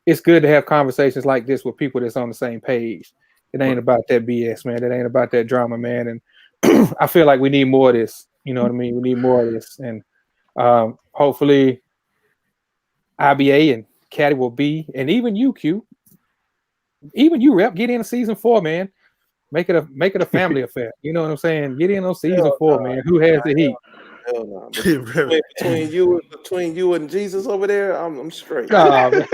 it's good to have conversations like this with people that's on the same page. It ain't about that BS, man. It ain't about that drama, man. And I feel like we need more of this. You know what I mean? We need more of this. And hopefully IBA and Caddy will be, and even you, Q, even you, Rep, get in season 4, man. Make it a family affair. You know what I'm saying? Get in on season 4, man. Who has the heat? Hell no. Between you and Jesus over there, I'm straight. Oh, man.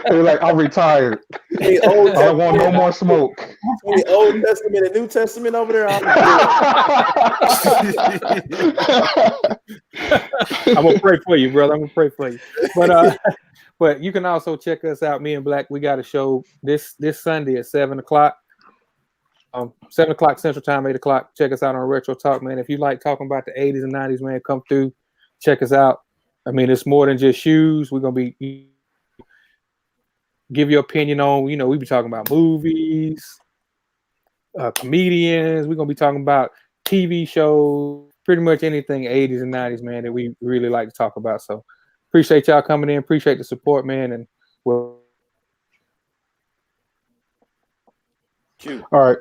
They're like, I'm retired. Between Old I don't want no Testament, more smoke. between the Old Testament and New Testament over there, I'm gonna pray for you, brother. I'm gonna pray for you. But you can also check us out. Me and Black, we got a show this Sunday at 7:00. 7:00 Central Time, 8:00. Check us out on Retro Talk, man. If you like talking about the 80s and 90s, man, come through. Check us out. I mean, it's more than just shoes. We're gonna be give your opinion on, you know, we be talking about movies, comedians. We're gonna be talking about TV shows, pretty much anything 80s and 90s, man, that we really like to talk about. So appreciate y'all coming in, appreciate the support, man, and we'll All right.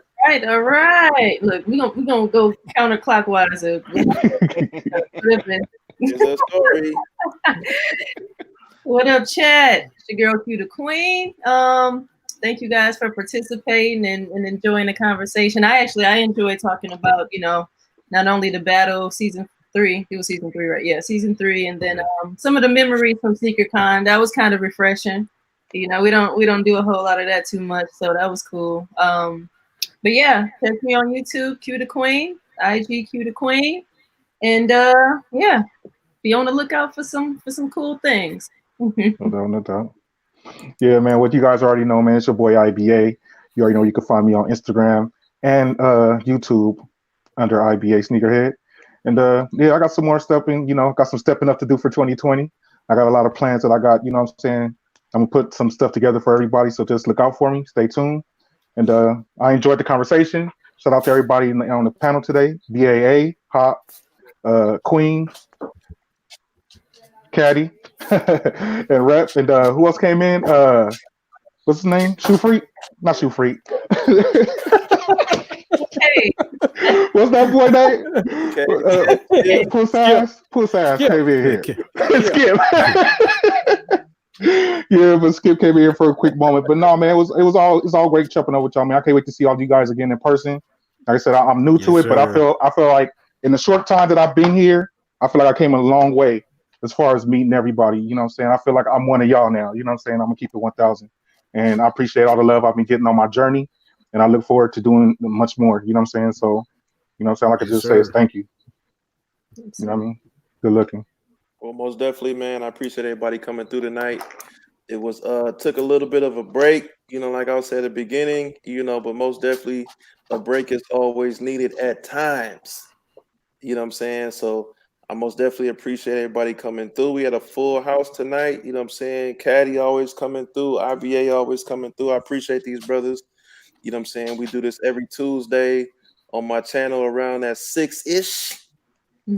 Look, we gonna go counterclockwise. What up, chat? It's your girl Q the Queen. Thank you guys for participating and enjoying the conversation. I enjoy talking about, you know, not only the battle season 3. It was season 3, right? Yeah, season 3, and then some of the memories from SneakerCon. That was kind of refreshing. You know, we don't do a whole lot of that too much, so that was cool. But yeah, check me on YouTube, Q the Queen, IG Q the Queen, and yeah, be on the lookout for some cool things. No doubt. Yeah, man. What you guys already know, man. It's your boy IBA. You already know you can find me on Instagram and YouTube under IBA Sneakerhead. And yeah, I got some more stepping. You know, got some stepping up to do for 2020. I got a lot of plans that I got. You know what I'm saying? I'm gonna put some stuff together for everybody. So just look out for me. Stay tuned. And I enjoyed the conversation. Shout out to everybody on the panel today. BAA, Hop, Queen, Caddy, and Rep. And who else came in? What's his name? Shoe Freak? Not Shoe Freak. Hey. What's that boy name? Puss Ass came in here. Skip. Yeah, but Skip came in here for a quick moment. But no, man, it's all great jumping over with y'all, man. I can't wait to see all you guys again in person. Like I said, I'm new to it, but I feel like in the short time that I've been here, I feel like I came a long way. as far as meeting everybody. You know what I'm saying? I feel like I'm one of y'all now. You know what I'm saying? I'm gonna keep it 1,000, and I appreciate all the love I've been getting on my journey, and I look forward to doing much more. You know what I'm saying? So, you know what I'm saying? All I could Yes, just say is sir. thank you. You know what I mean? Good looking. Well, most definitely, man. I appreciate everybody coming through tonight. It was took a little bit of a break, like I said at the beginning, but most definitely a break is always needed at times. You know what I'm saying? So I most definitely appreciate everybody coming through. We had a full house tonight. You know what I'm saying? Caddy always coming through. IBA always coming through. I appreciate these brothers. You know what I'm saying? We do this every Tuesday on my channel around that 6-ish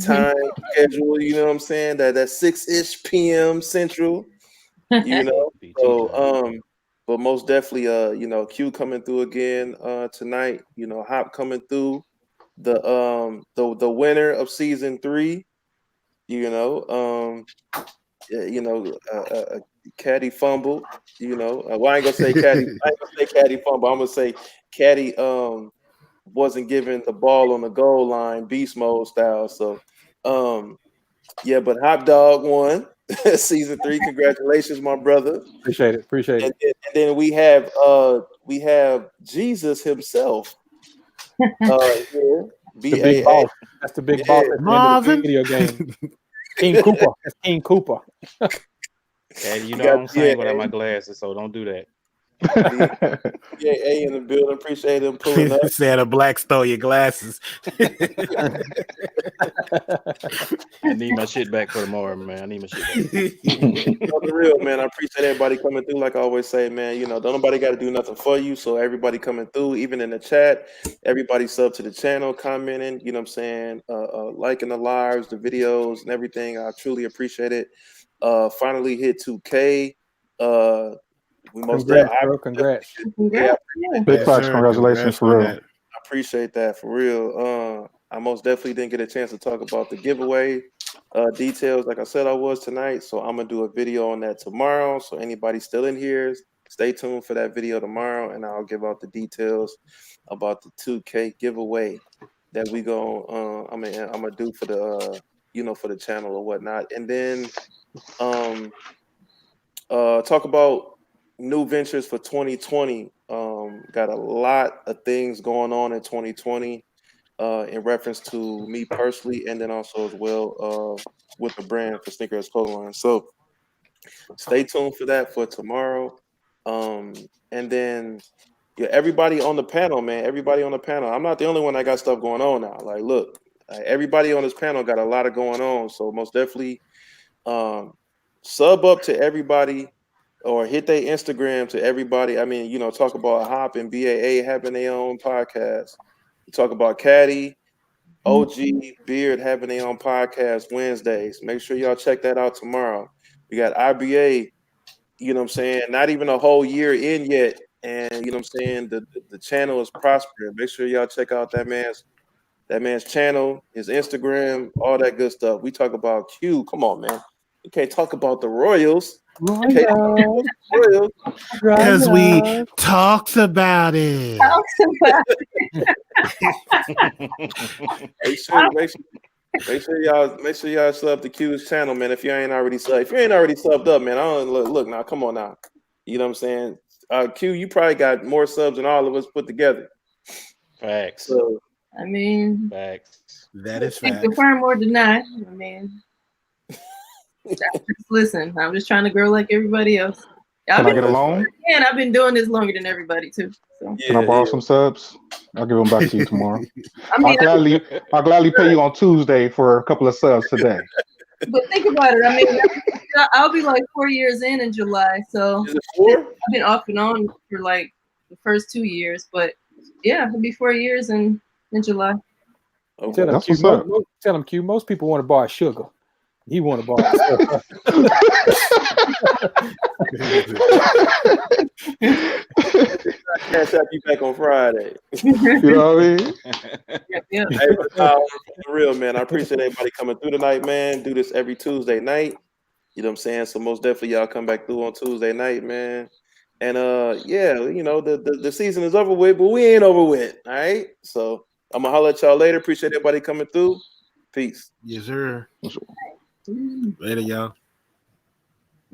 time schedule. You know what I'm saying? That 6-ish p.m. Central. So but most definitely Q coming through again tonight, Hop coming through, the winner of season 3, Caddy fumble, well, I ain't gonna say Caddy fumble, I'm gonna say Caddy wasn't given the ball on the goal line beast mode style. So yeah, but Hop Dog won season 3. Congratulations, my brother. Appreciate it. And then we have Jesus himself. Here, the big boss. That's the big boss at the end of the video game. King Cooper. That's King Cooper. Caddy, I don't sing without my glasses, so don't do that. Yeah, A in the building. Appreciate him pulling up. Santa Black stole your glasses. I need my shit back for tomorrow, man. I need my shit back. For real, man. I appreciate everybody coming through. Like I always say, man, don't nobody got to do nothing for you. So everybody coming through, even in the chat, everybody sub to the channel, commenting, you know what I'm saying, liking the lives, the videos, and everything. I truly appreciate it. Finally hit 2K. We most Congrats. Yeah, big facts. Congratulations for real. I appreciate that for real. I most definitely didn't get a chance to talk about the giveaway details like I said I was tonight. So I'm gonna do a video on that tomorrow. So anybody still in here, stay tuned for that video tomorrow, and I'll give out the details about the 2K giveaway that we go. I'm gonna do for the for the channel or whatnot, and then talk about new ventures for 2020. Got a lot of things going on in 2020 in reference to me personally, and then also as well with the brand for Sneakerheads Clothing Line. So stay tuned for that for tomorrow. And then everybody on the panel, man. Everybody on the panel. I'm not the only one that got stuff going on now. Like, look, everybody on this panel got a lot of going on. So most definitely sub up to everybody. Or hit their Instagram to everybody. I mean, talk about Hop and BAA having their own podcast. Talk about Caddy, OG, Beard having their own podcast Wednesdays. Make sure y'all check that out tomorrow. We got IBA, not even a whole year in yet. And the channel is prospering. Make sure y'all check out that man's channel, his Instagram, all that good stuff. We talk about Q. Come on, man. You can't talk about the Royals. Because we talks about it. Make sure y'all sub to Q's channel, man. If you ain't already subbed up, man. I don't look now. Come on now. You know what I'm saying? Q, you probably got more subs than all of us put together. Facts. So, I mean, facts. That is facts. facts. Confirm or deny. I mean, listen, I'm just trying to grow like everybody else. Can I get a loan? And I've been doing this longer than everybody too. So. Can I borrow some subs? I'll give them back to you tomorrow. I mean, I'll gladly pay you on Tuesday for a couple of subs today. But think about it. I mean, I'll be like 4 years in July. So is it 4? I've been off and on for like the first 2 years. But yeah, it'll be 4 years in July. Okay. Tell them, Q. Most people want to buy sugar. He want to borrow stuff. Cash out you back on Friday. You know what I mean? Yeah. Hey, for real, man. I appreciate everybody coming through tonight, man. Do this every Tuesday night. You know what I'm saying? So most definitely y'all come back through on Tuesday night, man. And the season is over with, but we ain't over with. All right. So I'm gonna holler at y'all later. Appreciate everybody coming through. Peace. Yes, sir. Later, y'all.